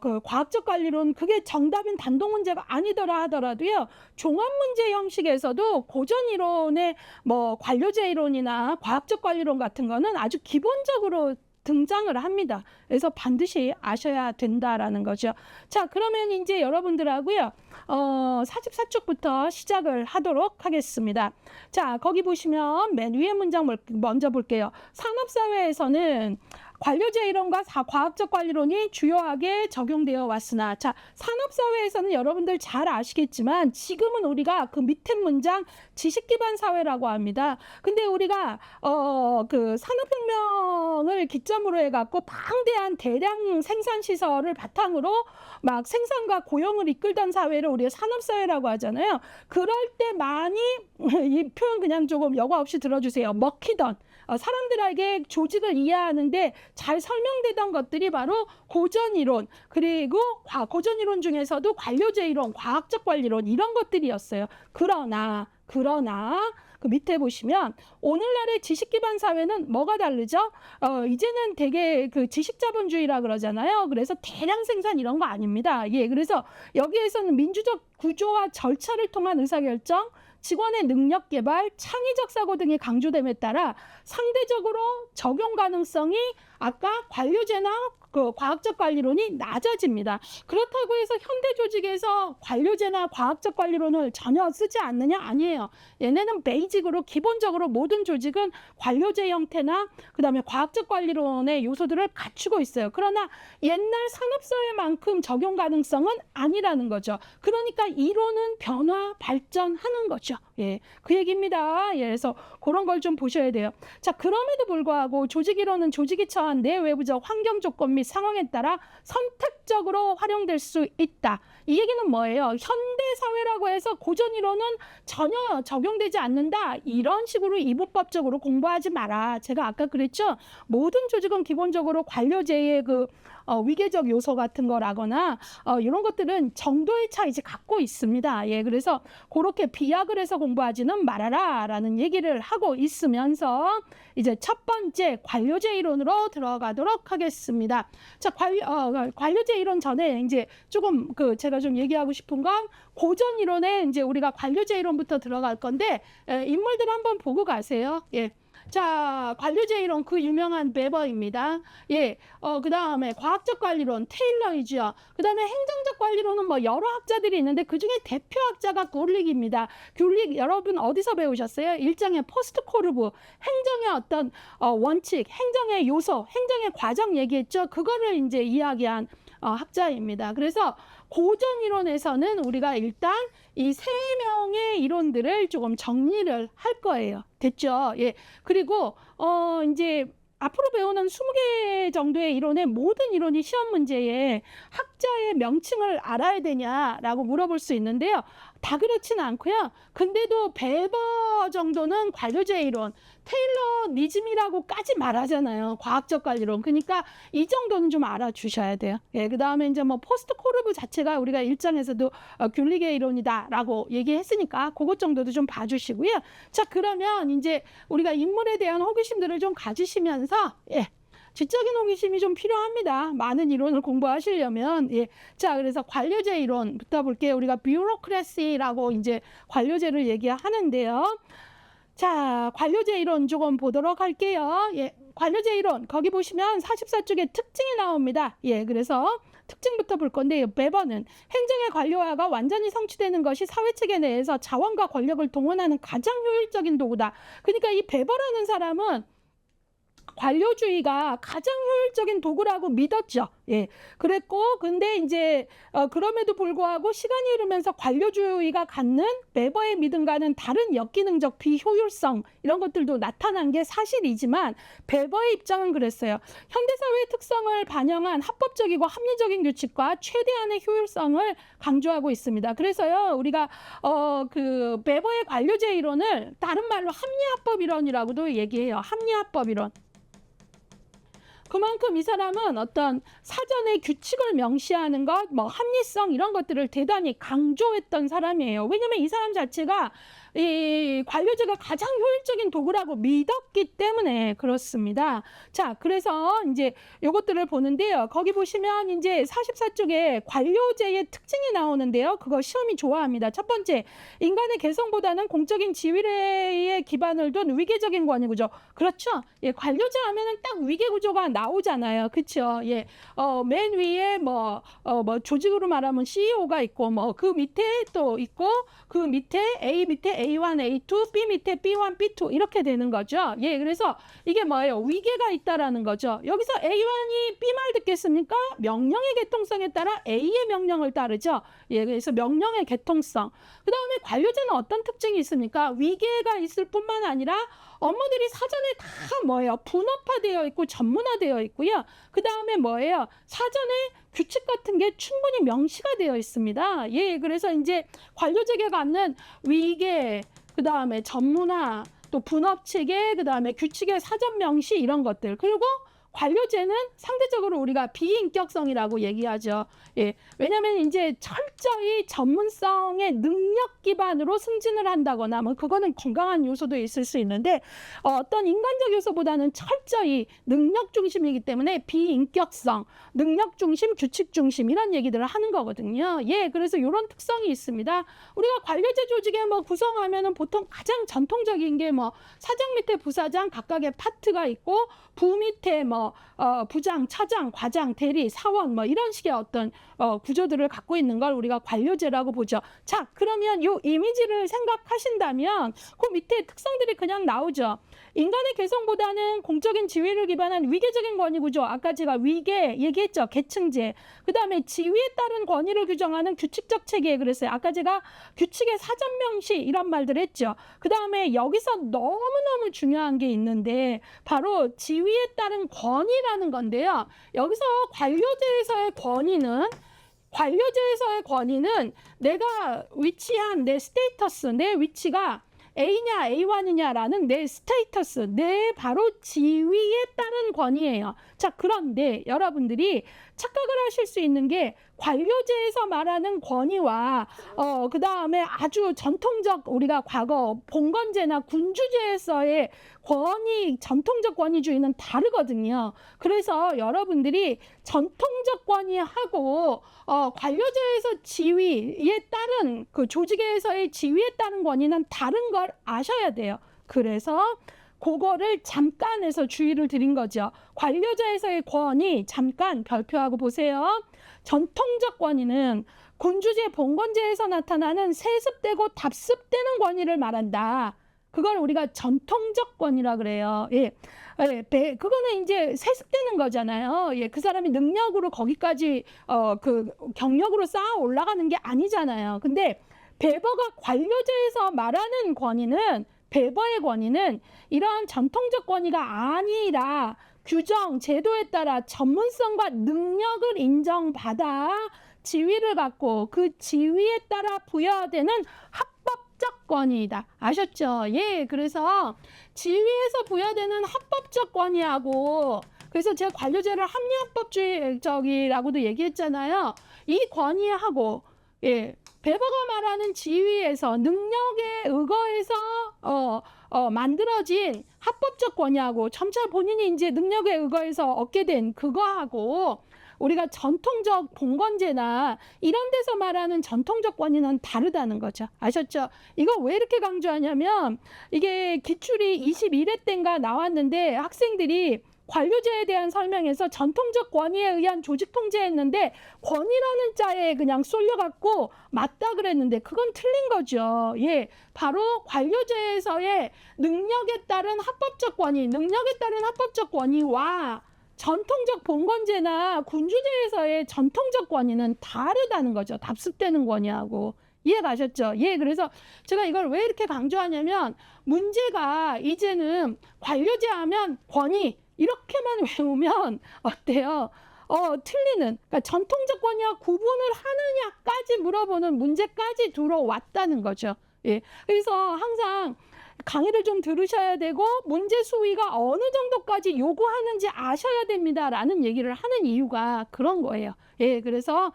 그 과학적 관리론 그게 정답인 단독 문제가 아니더라 하더라도요. 종합 문제 형식에서도 고전이론의 뭐 관료제 이론이나 과학적 관리론 같은 거는 아주 기본적으로 등장을 합니다. 그래서 반드시 아셔야 된다라는 거죠. 자, 그러면 이제 여러분들하고요. 44쪽부터 시작을 하도록 하겠습니다. 자, 거기 보시면 맨 위에 문장 먼저 볼게요. 산업사회에서는 관료제 이론과 과학적 관리론이 주요하게 적용되어 왔으나 자, 산업사회에서는 여러분들 잘 아시겠지만 지금은 우리가 그 밑에 문장 지식기반 사회라고 합니다. 근데 우리가 그 산업혁명을 기점으로 해갖고 방대한 대량 생산시설을 바탕으로 막 생산과 고용을 이끌던 사회를 우리가 산업사회라고 하잖아요. 그럴 때 많이 이 표현 그냥 조금 여과 없이 들어주세요. 먹히던 사람들에게 조직을 이해하는데 잘 설명되던 것들이 바로 고전이론 그리고 고전이론 중에서도 관료제 이론, 과학적 관리론 이런 것들이었어요. 그러나 그 밑에 보시면 오늘날의 지식기반 사회는 뭐가 다르죠? 이제는 되게 그 지식자본주의라 그러잖아요. 그래서 대량 생산 이런 거 아닙니다. 예, 그래서 여기에서는 민주적 구조와 절차를 통한 의사결정, 직원의 능력 개발, 창의적 사고 등이 강조됨에 따라 상대적으로 적용 가능성이 아까 관료제나 그 과학적 관리론이 낮아집니다. 그렇다고 해서 현대 조직에서 관료제나 과학적 관리론을 전혀 쓰지 않느냐? 아니에요. 얘네는 베이직으로 기본적으로 모든 조직은 관료제 형태나 그다음에 과학적 관리론의 요소들을 갖추고 있어요. 그러나 옛날 산업사회만큼 적용 가능성은 아니라는 거죠. 그러니까 이론은 변화, 발전하는 거죠. 예, 그 얘기입니다. 예, 그래서 그런 걸 좀 보셔야 돼요. 자, 그럼에도 불구하고 조직이론은 조직이 처한 내외부적 환경 조건 및 상황에 따라 선택적으로 활용될 수 있다. 이 얘기는 뭐예요? 현대 사회라고 해서 고전 이론은 전혀 적용되지 않는다. 이런 식으로 이분법적으로 공부하지 마라. 제가 아까 그랬죠? 모든 조직은 기본적으로 관료제의 그 위계적 요소 같은 거라거나 이런 것들은 정도의 차이지 갖고 있습니다. 예, 그래서 그렇게 비약을 해서 공부하지는 말아라 라는 얘기를 하고 있으면서 이제 첫 번째 관료제 이론으로 들어가도록 하겠습니다. 자, 관료제 이론 전에 이제 조금 제가 좀 얘기하고 싶은 건 고전 이론에 이제 우리가 관료제 이론부터 들어갈 건데 인물들 한번 보고 가세요. 예. 자, 관료제 이론 그 유명한 베버입니다. 예, 그 다음에 과학적 관리론 테일러이죠. 그 다음에 행정적 관리론은 뭐 여러 학자들이 있는데 그 중에 대표 학자가 굴릭입니다. 굴릭 여러분 어디서 배우셨어요? 일장의 포스트 코르브 행정의 어떤 원칙, 행정의 요소, 행정의 과정 얘기했죠. 그거를 이제 이야기한 학자입니다. 그래서 고전 이론에서는 우리가 일단 이 세 명의 이론들을 조금 정리를 할 거예요. 됐죠? 예. 그리고 이제 앞으로 배우는 20개 정도의 이론의 모든 이론이 시험 문제에 학자의 명칭을 알아야 되냐라고 물어볼 수 있는데요. 다 그렇지는 않고요. 근데도 베버 정도는 관료제 이론, 테일러니즘이라고까지 말하잖아요. 과학적 관리론. 그러니까 이 정도는 좀 알아주셔야 돼요. 예, 그 다음에 이제 뭐 포스트 코르브 자체가 우리가 일장에서도 귤릭의 이론이다라고 얘기했으니까 그것 정도도 좀 봐주시고요. 자, 그러면 이제 우리가 인물에 대한 호기심들을 좀 가지시면서 지적인 호기심이 좀 필요합니다. 많은 이론을 공부하시려면. 예. 자, 그래서 관료제 이론부터 볼게요. 우리가 뷰로크래시라고 이제 관료제를 얘기하는데요. 자, 관료제 이론 조금 보도록 할게요. 예. 관료제 이론 거기 보시면 44쪽에 특징이 나옵니다. 예. 그래서 특징부터 볼 건데 베버는 행정의 관료화가 완전히 성취되는 것이 사회체계 내에서 자원과 권력을 동원하는 가장 효율적인 도구다. 그러니까 이 베버라는 사람은 관료주의가 가장 효율적인 도구라고 믿었죠. 예, 그랬고, 근데 이제 그럼에도 불구하고 시간이 흐르면서 관료주의가 갖는 베버의 믿음과는 다른 역기능적 비효율성 이런 것들도 나타난 게 사실이지만 베버의 입장은 그랬어요. 현대사회의 특성을 반영한 합법적이고 합리적인 규칙과 최대한의 효율성을 강조하고 있습니다. 그래서요, 우리가 그 베버의 관료제 이론을 다른 말로 합리화법 이론이라고도 얘기해요. 합리화법 이론. 그만큼 이 사람은 어떤 사전의 규칙을 명시하는 것, 뭐 합리성 이런 것들을 대단히 강조했던 사람이에요. 왜냐면 이 사람 자체가 이 관료제가 가장 효율적인 도구라고 믿었기 때문에 그렇습니다. 자, 그래서 이제 요것들을 보는데요. 거기 보시면 이제 44쪽에 관료제의 특징이 나오는데요. 그거 시험이 좋아합니다. 첫 번째, 인간의 개성보다는 공적인 지위에 기반을 둔 위계적인 권위구조. 그렇죠? 예, 관료제 하면은 딱 위계구조가 나오잖아요. 그렇죠? 예, 맨 위에 뭐 조직으로 말하면 CEO가 있고 뭐 그 밑에 또 있고 그 밑에 A 밑에 A1, A2, B 밑에 B1, B2 이렇게 되는 거죠. 예, 그래서 이게 뭐예요? 위계가 있다라는 거죠. 여기서 A1이 B 말 듣겠습니까? 명령의 개통성에 따라 A의 명령을 따르죠. 예, 그래서 명령의 개통성. 그 다음에 관료제는 어떤 특징이 있습니까? 위계가 있을 뿐만 아니라 업무들이 사전에 다 뭐예요? 분업화되어 있고 전문화되어 있고요. 그 다음에 뭐예요? 사전에 규칙 같은 게 충분히 명시가 되어 있습니다. 예, 그래서 이제 관료제가 갖는 위계, 그 다음에 전문화, 또 분업 체계, 그 다음에 규칙의 사전 명시 이런 것들. 그리고 관료제는 상대적으로 우리가 비인격성이라고 얘기하죠. 예, 왜냐하면 이제 철저히 전문성의 능력 기반으로 승진을 한다거나 뭐 그거는 건강한 요소도 있을 수 있는데 어떤 인간적 요소보다는 철저히 능력 중심이기 때문에 비인격성, 능력 중심, 규칙 중심 이런 얘기들을 하는 거거든요. 예, 그래서 이런 특성이 있습니다. 우리가 관료제 조직에 뭐 구성하면은 보통 가장 전통적인 게 뭐 사장 밑에 부사장 각각의 파트가 있고 부 밑에 뭐 부장, 차장, 과장, 대리, 사원 뭐 이런 식의 어떤 구조들을 갖고 있는 걸 우리가 관료제라고 보죠. 자, 그러면 요 이미지를 생각하신다면 그 밑에 특성들이 그냥 나오죠. 인간의 개성보다는 공적인 지위를 기반한 위계적인 권위 구조. 아까 제가 위계 얘기했죠. 계층제. 그 다음에 지위에 따른 권위를 규정하는 규칙적 체계 그랬어요. 아까 제가 규칙의 사전 명시 이런 말들 했죠. 그 다음에 여기서 너무너무 중요한 게 있는데 바로 지위에 따른 권위라는 건데요. 여기서 관료제에서의 권위는 내가 위치한 내 스테이터스, 내 위치가 A냐 A1이냐라는 내 스테이터스, 내 바로 지위에 따른 권위예요. 자, 그런데 여러분들이 착각을 하실 수 있는 게 관료제에서 말하는 권위와 그 다음에 아주 전통적 우리가 과거 봉건제나 군주제에서의 전통적 권위주의는 다르거든요. 그래서 여러분들이 전통적 권위하고 관료제에서 지위에 따른 그 조직에서의 지위에 따른 권위는 다른 걸 아셔야 돼요. 그래서 그거를 잠깐 해서 주의를 드린 거죠. 관료제에서의 권위 잠깐 별표하고 보세요. 전통적 권위는 군주제, 봉건제에서 나타나는 세습되고 답습되는 권위를 말한다. 그걸 우리가 전통적 권위라 그래요. 예. 그거는 이제 세습되는 거잖아요. 예. 그 사람이 능력으로 거기까지 그 경력으로 쌓아 올라가는 게 아니잖아요. 근데 베버가 관료제에서 말하는 권위는 베버의 권위는 이러한 전통적 권위가 아니라 규정, 제도에 따라 전문성과 능력을 인정받아 지위를 갖고 그 지위에 따라 부여되는 합법적 권위이다. 아셨죠? 예, 그래서 지위에서 부여되는 합법적 권위하고 그래서 제가 관료제를 합리합법주의적이라고도 얘기했잖아요. 이 권위하고 예, 베버가 말하는 지위에서 능력에 의거해서 만들어진 합법적 권위하고 점차 본인이 이제 능력에 의거해서 얻게 된 그거하고 우리가 전통적 봉건제나 이런 데서 말하는 전통적 권위는 다르다는 거죠. 아셨죠? 이거 왜 이렇게 강조하냐면 이게 기출이 21회 때인가 나왔는데 학생들이 관료제에 대한 설명에서 전통적 권위에 의한 조직 통제했는데 권위라는 자에 그냥 쏠려갖고 맞다 그랬는데 그건 틀린 거죠. 예, 바로 관료제에서의 능력에 따른 합법적 권위와 전통적 봉건제나 군주제에서의 전통적 권위는 다르다는 거죠. 답습되는 권위하고. 이해가셨죠? 예, 그래서 제가 이걸 왜 이렇게 강조하냐면 문제가 이제는 관료제 하면 권위 이렇게만 외우면 어때요? 틀리는 그러니까 전통적 권위와 구분을 하느냐까지 물어보는 문제까지 들어왔다는 거죠. 예, 그래서 항상 강의를 좀 들으셔야 되고 문제 수위가 어느 정도까지 요구하는지 아셔야 됩니다라는 얘기를 하는 이유가 그런 거예요. 예, 그래서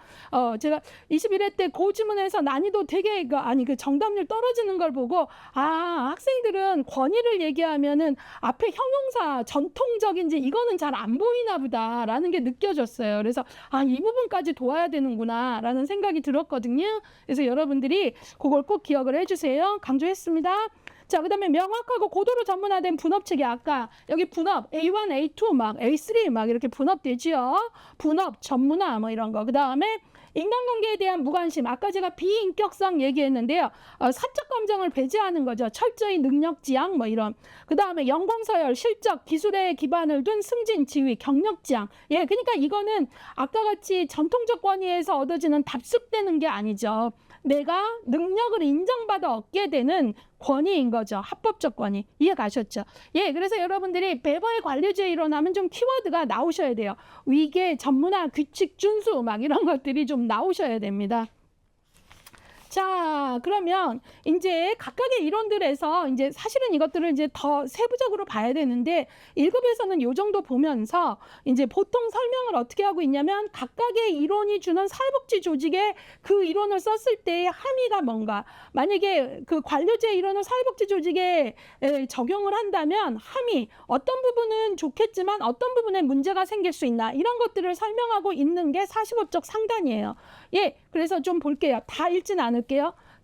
제가 21회 때 고지문에서 난이도 되게 그 정답률 떨어지는 걸 보고 학생들은 권위를 얘기하면은 앞에 형용사 전통적인지 이거는 잘 안 보이나 보다라는 게 느껴졌어요. 그래서 이 부분까지 도와야 되는구나라는 생각이 들었거든요. 그래서 여러분들이 그걸 꼭 기억을 해주세요. 강조했습니다. 자, 그 다음에 명확하고 고도로 전문화된 분업체계. 아까 여기 분업 A1, A2, 막 A3 막 이렇게 분업되지요. 분업, 전문화 뭐 이런 거. 그 다음에 인간관계에 대한 무관심. 아까 제가 비인격성 얘기했는데요. 사적 감정을 배제하는 거죠. 철저히 능력 지향 뭐 이런. 그 다음에 영광서열, 실적, 기술에 기반을 둔 승진, 지위, 경력 지향. 예, 그러니까 이거는 아까 같이 전통적 권위에서 얻어지는 답습되는 게 아니죠. 내가 능력을 인정받아 얻게 되는 권위인 거죠. 합법적 권위. 이해 가셨죠? 예, 그래서 여러분들이 베버의 관료제에 일어나면 좀 키워드가 나오셔야 돼요. 위계, 전문화, 규칙, 준수 막 이런 것들이 좀 나오셔야 됩니다. 자, 그러면 이제 각각의 이론들에서 이제 사실은 이것들을 이제 더 세부적으로 봐야 되는데 1급에서는 요 정도 보면서 이제 보통 설명을 어떻게 하고 있냐면 각각의 이론이 주는 사회복지 조직에 그 이론을 썼을 때의 함의가 뭔가 만약에 그 관료제 이론을 사회복지 조직에 적용을 한다면 함의 어떤 부분은 좋겠지만 어떤 부분에 문제가 생길 수 있나 이런 것들을 설명하고 있는 게 45쪽 상단이에요. 예, 그래서 좀 볼게요. 다 읽진 않을게요.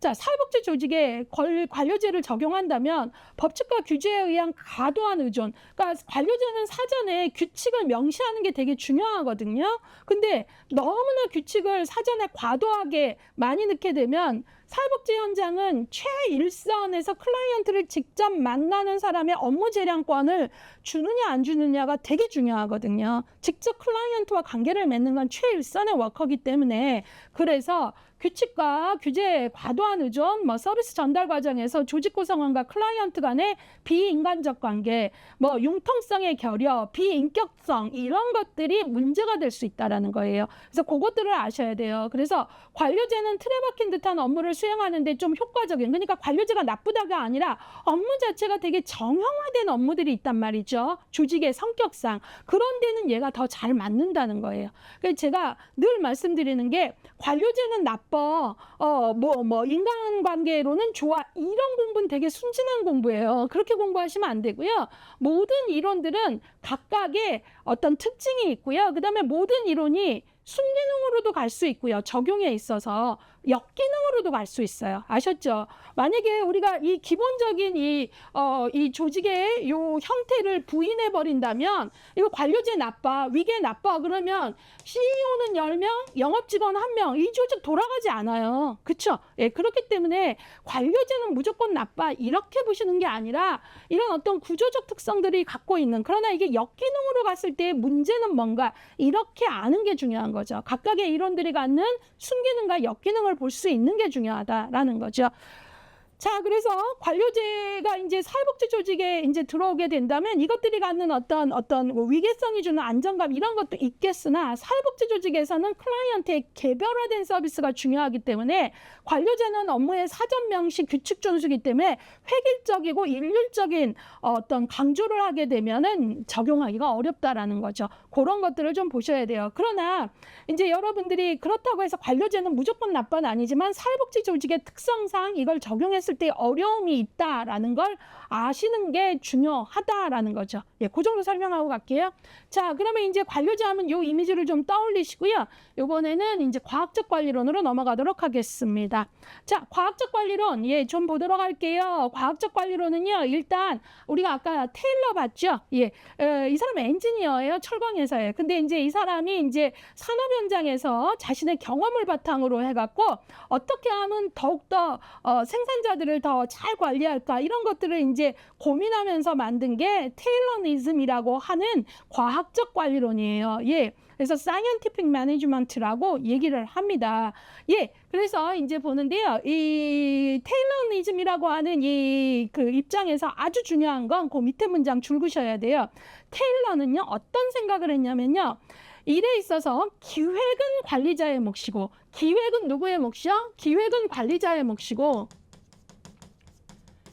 자, 사회복지 조직에 관료제를 적용한다면 법칙과 규제에 의한 과도한 의존. 그러니까 관료제는 사전에 규칙을 명시하는 게 되게 중요하거든요. 근데 너무나 규칙을 사전에 과도하게 많이 넣게 되면 사회복지 현장은 최일선에서 클라이언트를 직접 만나는 사람의 업무 재량권을 주느냐 안 주느냐가 되게 중요하거든요. 직접 클라이언트와 관계를 맺는 건 최일선의 워커이기 때문에, 그래서 규칙과 규제에 과도한 의존, 서비스 전달 과정에서 조직 구성원과 클라이언트 간의 비인간적 관계, 융통성의 결여, 비인격성, 이런 것들이 문제가 될 수 있다라는 거예요. 그래서 그것들을 아셔야 돼요. 그래서 관료제는 틀에 박힌 듯한 업무를 수행하는데 좀 효과적인, 그러니까 관료제가 나쁘다가 아니라 업무 자체가 되게 정형화된 업무들이 있단 말이죠. 조직의 성격상. 그런 데는 얘가 더 잘 맞는다는 거예요. 그래서 제가 늘 말씀드리는 게, 관료제는 나빠, 인간관계로는 좋아, 이런 공부는 되게 순진한 공부예요. 그렇게 공부하시면 안 되고요. 모든 이론들은 각각의 어떤 특징이 있고요. 그 다음에 모든 이론이 순기능으로도 갈 수 있고요. 적용에 있어서 역기능으로도 갈 수 있어요. 아셨죠? 만약에 우리가 이 기본적인 이 조직의 요 형태를 부인해 버린다면, 이거 관료제 나빠, 위계 나빠, 그러면 CEO는 10명, 영업직원 1명, 이 조직 돌아가지 않아요. 그렇죠? 예, 그렇기 때문에 관료제는 무조건 나빠, 이렇게 보시는 게 아니라 이런 어떤 구조적 특성들이 갖고 있는, 그러나 이게 역기능으로 갔을 때 문제는 뭔가, 이렇게 아는 게 중요한 거죠. 각각의 이론들이 갖는 순기능과 역기능을 볼 수 있는 게 중요하다라는 거죠. 자, 그래서 관료제가 이제 사회복지 조직에 이제 들어오게 된다면 이것들이 갖는 어떤 위계성이 주는 안정감, 이런 것도 있겠으나, 사회복지 조직에서는 클라이언트의 개별화된 서비스가 중요하기 때문에 관료제는 업무의 사전 명시 규칙 준수이기 때문에 획일적이고 일률적인 어떤 강조를 하게 되면은 적용하기가 어렵다라는 거죠. 그런 것들을 좀 보셔야 돼요. 그러나 이제 여러분들이 그렇다고 해서 관료제는 무조건 나빠는 아니지만, 사회복지 조직의 특성상 이걸 적용했을 때 어려움이 있다라는 걸 아시는 게 중요하다라는 거죠. 예, 그 정도 설명하고 갈게요. 자, 그러면 이제 관료제 하면 요 이미지를 좀 떠올리시고요. 이번에는 이제 과학적 관리론으로 넘어가도록 하겠습니다. 자, 과학적 관리론, 예, 좀 보도록 할게요. 과학적 관리론은요, 일단 우리가 아까 테일러 봤죠? 예, 이 사람은 엔지니어예요. 철강회사에. 근데 이제 이 사람이 이제 산업 현장에서 자신의 경험을 바탕으로 해갖고 어떻게 하면 더욱더 생산자들을 더 잘 관리할까, 이런 것들을 이제 고민하면서 만든 게 테일러니즘이라고 하는 과학적 관리론이에요. 예. 그래서 scientific management라고 얘기를 합니다. 예. 그래서 이제 보는데요. 이 테일러니즘이라고 하는 그 입장에서 아주 중요한 건 그 밑에 문장 줄그셔야 돼요. 테일러는요, 어떤 생각을 했냐면요, 일에 있어서 기획은 관리자의 몫이고, 기획은 누구의 몫이요? 기획은 관리자의 몫이고,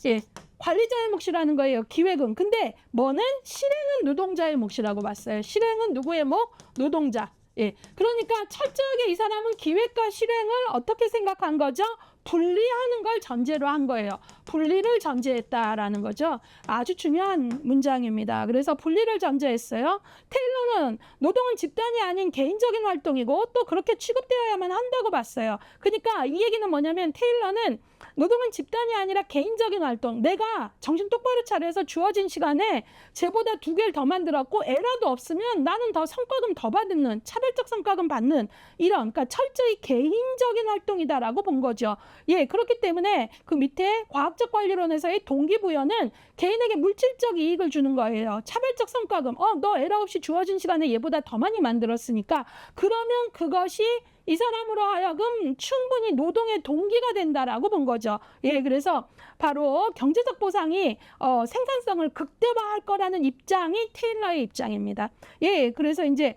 예, 관리자의 몫이라는 거예요. 기획은. 근데 뭐는 실행은 노동자의 몫이라고 봤어요. 실행은 누구의 몫? 노동자. 예, 그러니까 철저하게 이 사람은 기획과 실행을 어떻게 생각한 거죠? 분리하는 걸 전제로 한 거예요. 분리를 전제했다라는 거죠. 아주 중요한 문장입니다. 그래서 분리를 전제했어요. 테일러는 노동은 집단이 아닌 개인적인 활동이고 또 그렇게 취급되어야만 한다고 봤어요. 그러니까 이 얘기는 뭐냐면, 테일러는 노동은 집단이 아니라 개인적인 활동, 내가 정신 똑바로 차려서 주어진 시간에 쟤보다 2개를 더 만들었고 애라도 없으면 나는 더 성과금 더 받는, 차별적 성과금 받는, 이런, 그러니까 철저히 개인적인 활동이다라고 본 거죠. 예, 그렇기 때문에 그 밑에 과학적 관리론에서의 동기부여는 개인에게 물질적 이익을 주는 거예요. 차별적 성과금, 너 애라 없이 주어진 시간에 얘보다 더 많이 만들었으니까, 그러면 그것이 이 사람으로 하여금 충분히 노동의 동기가 된다라고 본 거죠. 예, 그래서 바로 경제적 보상이 생산성을 극대화할 거라는 입장이 테일러의 입장입니다. 예, 그래서 이제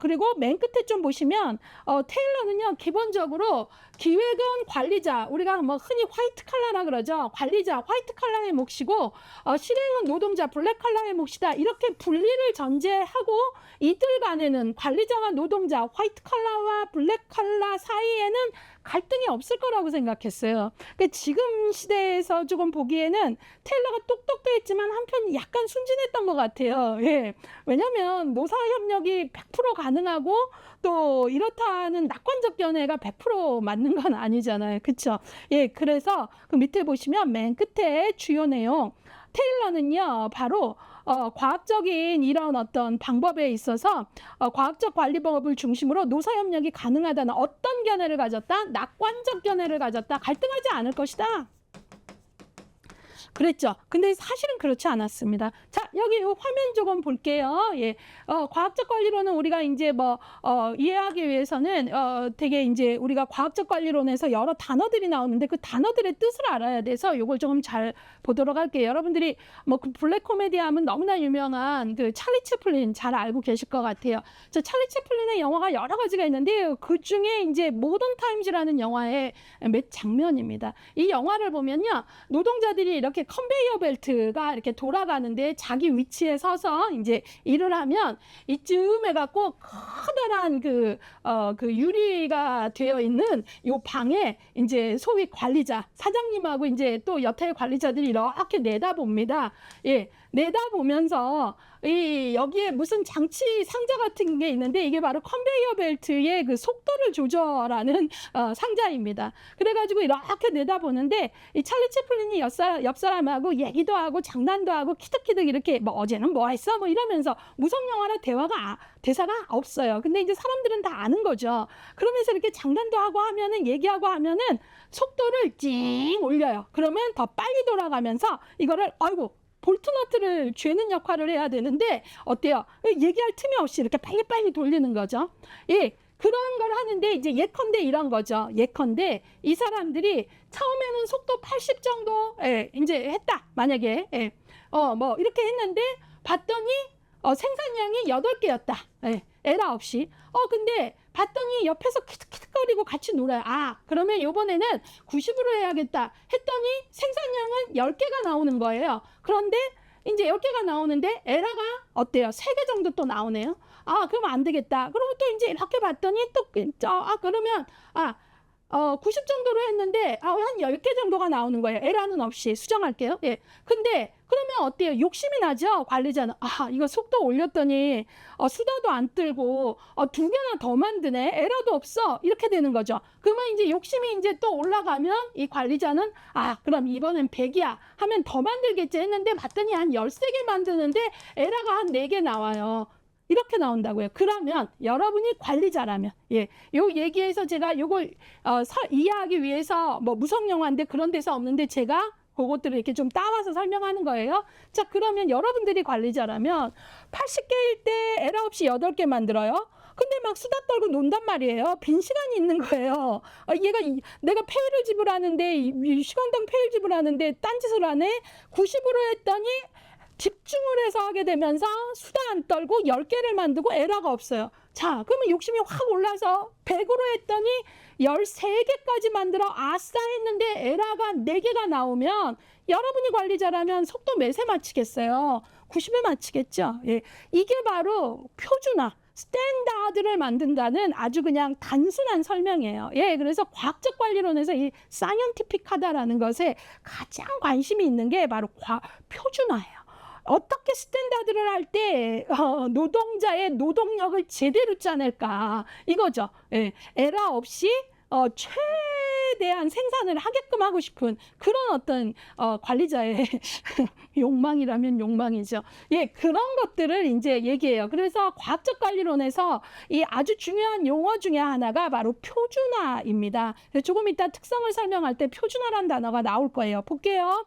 그리고 맨 끝에 좀 보시면 테일러는요, 기본적으로 기획은 관리자, 우리가 뭐 흔히 화이트 칼라라 그러죠. 관리자, 화이트 칼라의 몫이고 실행은 노동자, 블랙 칼라의 몫이다. 이렇게 분리를 전제하고 이들 간에는 관리자와 노동자, 화이트 칼라와 블랙 블랙 컬러 사이에는 갈등이 없을 거라고 생각했어요. 그러니까 지금 시대에서 조금 보기에는 테일러가 똑똑도 했지만 한편 약간 순진했던 것 같아요. 예. 왜냐하면 노사협력이 100% 가능하고 또 이렇다는 낙관적 견해가 100% 맞는 건 아니잖아요. 그렇죠? 예. 그래서 그 밑에 보시면 맨 끝에 주요 내용 테일러는요, 바로 과학적인 이런 어떤 방법에 있어서 과학적 관리법을 중심으로 노사협력이 가능하다는 어떤 견해를 가졌다? 낙관적 견해를 가졌다. 갈등하지 않을 것이다. 그랬죠. 근데 사실은 그렇지 않았습니다. 자, 여기 이 화면 조금 볼게요. 예. 과학적 관리론은 우리가 이제 이해하기 위해서는 되게 이제 우리가 과학적 관리론에서 여러 단어들이 나오는데 그 단어들의 뜻을 알아야 돼서 이걸 조금 잘 보도록 할게요. 여러분들이 그 블랙 코미디 하면 너무나 유명한 그 찰리 채플린 잘 알고 계실 것 같아요. 저 찰리 채플린의 영화가 여러 가지가 있는데 그 중에 이제 모던 타임즈라는 영화의 몇 장면입니다. 이 영화를 보면요. 노동자들이 이렇게 컨베이어 벨트가 이렇게 돌아가는데 자기 위치에 서서 이제 일을 하면 이쯤 해갖고 커다란 그 유리가 되어 있는 요 방에 이제 소위 관리자, 사장님하고 이제 또 여타의 관리자들이 이렇게 내다봅니다. 예. 내다보면서 여기에 무슨 장치 상자 같은 게 있는데 이게 바로 컨베이어 벨트의 그 속도를 조절하는 상자입니다. 그래가지고 이렇게 내다보는데 이 찰리 채플린이 옆 사람하고 얘기도 하고 장난도 하고 키득키득 이렇게 어제는 뭐 했어? 이러면서 무성 영화라 대사가 없어요. 근데 이제 사람들은 다 아는 거죠. 그러면서 이렇게 장난도 하고 하면은 얘기하고 하면은 속도를 찡 올려요. 그러면 더 빨리 돌아가면서 이거를 아이고 볼트너트를 죄는 역할을 해야 되는데 어때요? 얘기할 틈이 없이 이렇게 빨리빨리 돌리는 거죠. 예, 그런 걸 하는데 이제 예컨대 이런 거죠. 예컨대 이 사람들이 처음에는 속도 80 정도 이제 했다. 만약에 이렇게 했는데 봤더니 생산량이 8개였다. 에러 없이. 근데 봤더니 옆에서 키득키득거리고 같이 놀아요. 그러면 이번에는 90으로 해야겠다 했더니 생산량은 10개가 나오는 거예요. 그런데 이제 10개가 나오는데 에러가 어때요? 3개 정도 또 나오네요. 그러면 안 되겠다. 그러면 또 이제 이렇게 봤더니 또 그러면 90 정도로 했는데 한 10개 정도가 나오는 거예요. 에러는 없이 수정할게요. 예. 근데 그러면 어때요? 욕심이 나죠? 관리자는 이거 속도 올렸더니 수다도 안 떨고 2개나 더 만드네. 에러도 없어. 이렇게 되는 거죠. 그러면 이제 욕심이 이제 또 올라가면 이 관리자는 그럼 이번엔 100이야 하면 더 만들겠지 했는데 봤더니 한 13개 만드는데 에러가 한 4개 나와요. 이렇게 나온다고요. 그러면 여러분이 관리자라면 요 얘기에서 제가 요걸 이해하기 위해서 무성 영화인데 그런 데서 없는데 제가 그것들을 이렇게 좀 따와서 설명하는 거예요. 자, 그러면 여러분들이 관리자라면 80개일 때 에러 없이 8개 만들어요. 근데 막 수다 떨고 논단 말이에요. 빈 시간이 있는 거예요. 내가 페이를 지불하는데 시간당 페이를 지불하는데 딴짓을 하네. 90으로 했더니 집중을 해서 하게 되면서 수다 안 떨고 10개를 만들고 에러가 없어요. 자, 그러면 욕심이 확 올라서 100으로 했더니 13개까지 만들어 아싸 했는데 에러가 4개가 나오면 여러분이 관리자라면 속도 몇에 맞추겠어요? 90에 맞추겠죠. 이게 바로 표준화, 스탠다드를 만든다는 아주 그냥 단순한 설명이에요. 그래서 과학적 관리론에서 이 사이언티픽하다라는 것에 가장 관심이 있는 게 바로 표준화예요. 어떻게 스탠다드를 할 때 노동자의 노동력을 제대로 짜낼까 이거죠. 에러 없이 최대한 생산을 하게끔 하고 싶은 그런 어떤 관리자의 욕망이라면 욕망이죠. 그런 것들을 이제 얘기해요. 그래서 과학적 관리론에서 이 아주 중요한 용어 중에 하나가 바로 표준화입니다. 조금 이따 특성을 설명할 때 표준화라는 단어가 나올 거예요. 볼게요.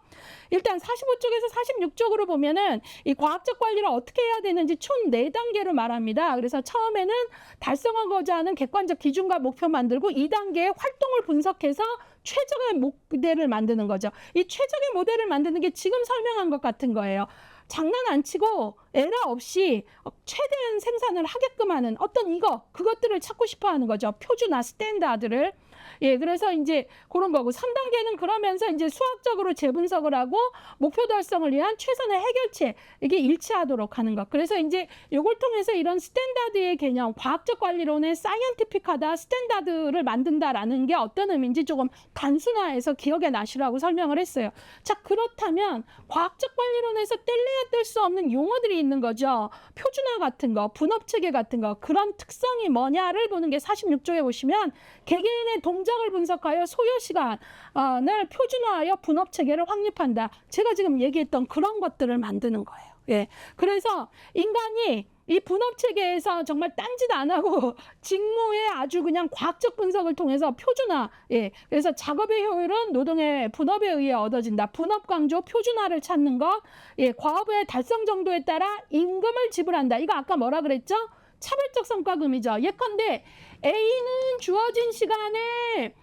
일단 45쪽에서 46쪽으로 보면은 이 과학적 관리를 어떻게 해야 되는지 총 4단계로 말합니다. 그래서 처음에는 달성하고자 하는 객관적 기준과 목표 만들고 2단계의 활동을 분석해서 최적의 모델을 만드는 거죠. 이 최적의 모델을 만드는 게 지금 설명한 것 같은 거예요. 장난 안 치고 에러 없이 최대한 생산을 하게끔 하는 어떤 그것들을 찾고 싶어 하는 거죠. 표준화, 스탠다드를. 예, 그래서 이제 그런 거고 3단계는 그러면서 이제 수학적으로 재분석을 하고 목표 달성을 위한 최선의 해결책 이게 일치하도록 하는 것. 그래서 이제 요걸 통해서 이런 스탠다드의 개념, 과학적 관리론의 사이언티픽하다, 스탠다드를 만든다라는 게 어떤 의미인지 조금 단순화해서 기억에 나시라고 설명을 했어요. 자, 그렇다면 과학적 관리론에서 뗄래야 뗄 수 없는 용어들이 있는 거죠. 표준화 같은 거, 분업체계 같은 거, 그런 특성이 뭐냐를 보는 게 46쪽에 보시면 개개인의 동작을 분석하여 소요 시간을 표준화하여 분업체계를 확립한다. 제가 지금 얘기했던 그런 것들을 만드는 거예요. 예. 그래서 인간이 이 분업체계에서 정말 딴짓 안 하고 직무에 아주 그냥 과학적 분석을 통해서 표준화, 예. 그래서 작업의 효율은 노동의 분업에 의해 얻어진다. 분업 강조, 표준화를 찾는 것, 예. 과업의 달성 정도에 따라 임금을 지불한다. 이거 아까 뭐라 그랬죠? 차별적 성과금이죠. 예컨대 A는 주어진 시간에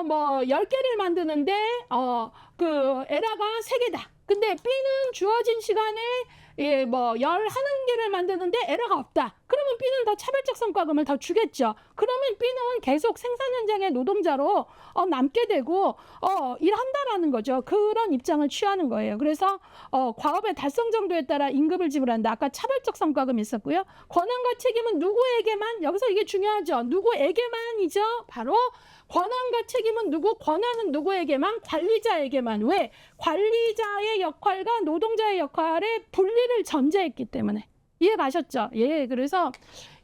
뭐 10개를 만드는데 그 에라가 3개다. 근데 B는 주어진 시간에 예, 뭐 11개를 만드는데 에러가 없다. 그러면 B는 더 차별적 성과금을 더 주겠죠. 그러면 B는 계속 생산 현장의 노동자로 남게 되고 일한다라는 거죠. 그런 입장을 취하는 거예요. 그래서 과업의 달성 정도에 따라 임금을 지불한다. 아까 차별적 성과금이 있었고요. 권한과 책임은 누구에게만, 여기서 이게 중요하죠. 누구에게만이죠. 바로 권한과 책임은 누구? 권한은 누구에게만? 관리자에게만. 왜? 관리자의 역할과 노동자의 역할의 분리를 전제했기 때문에. 이해 가셨죠? 예, 그래서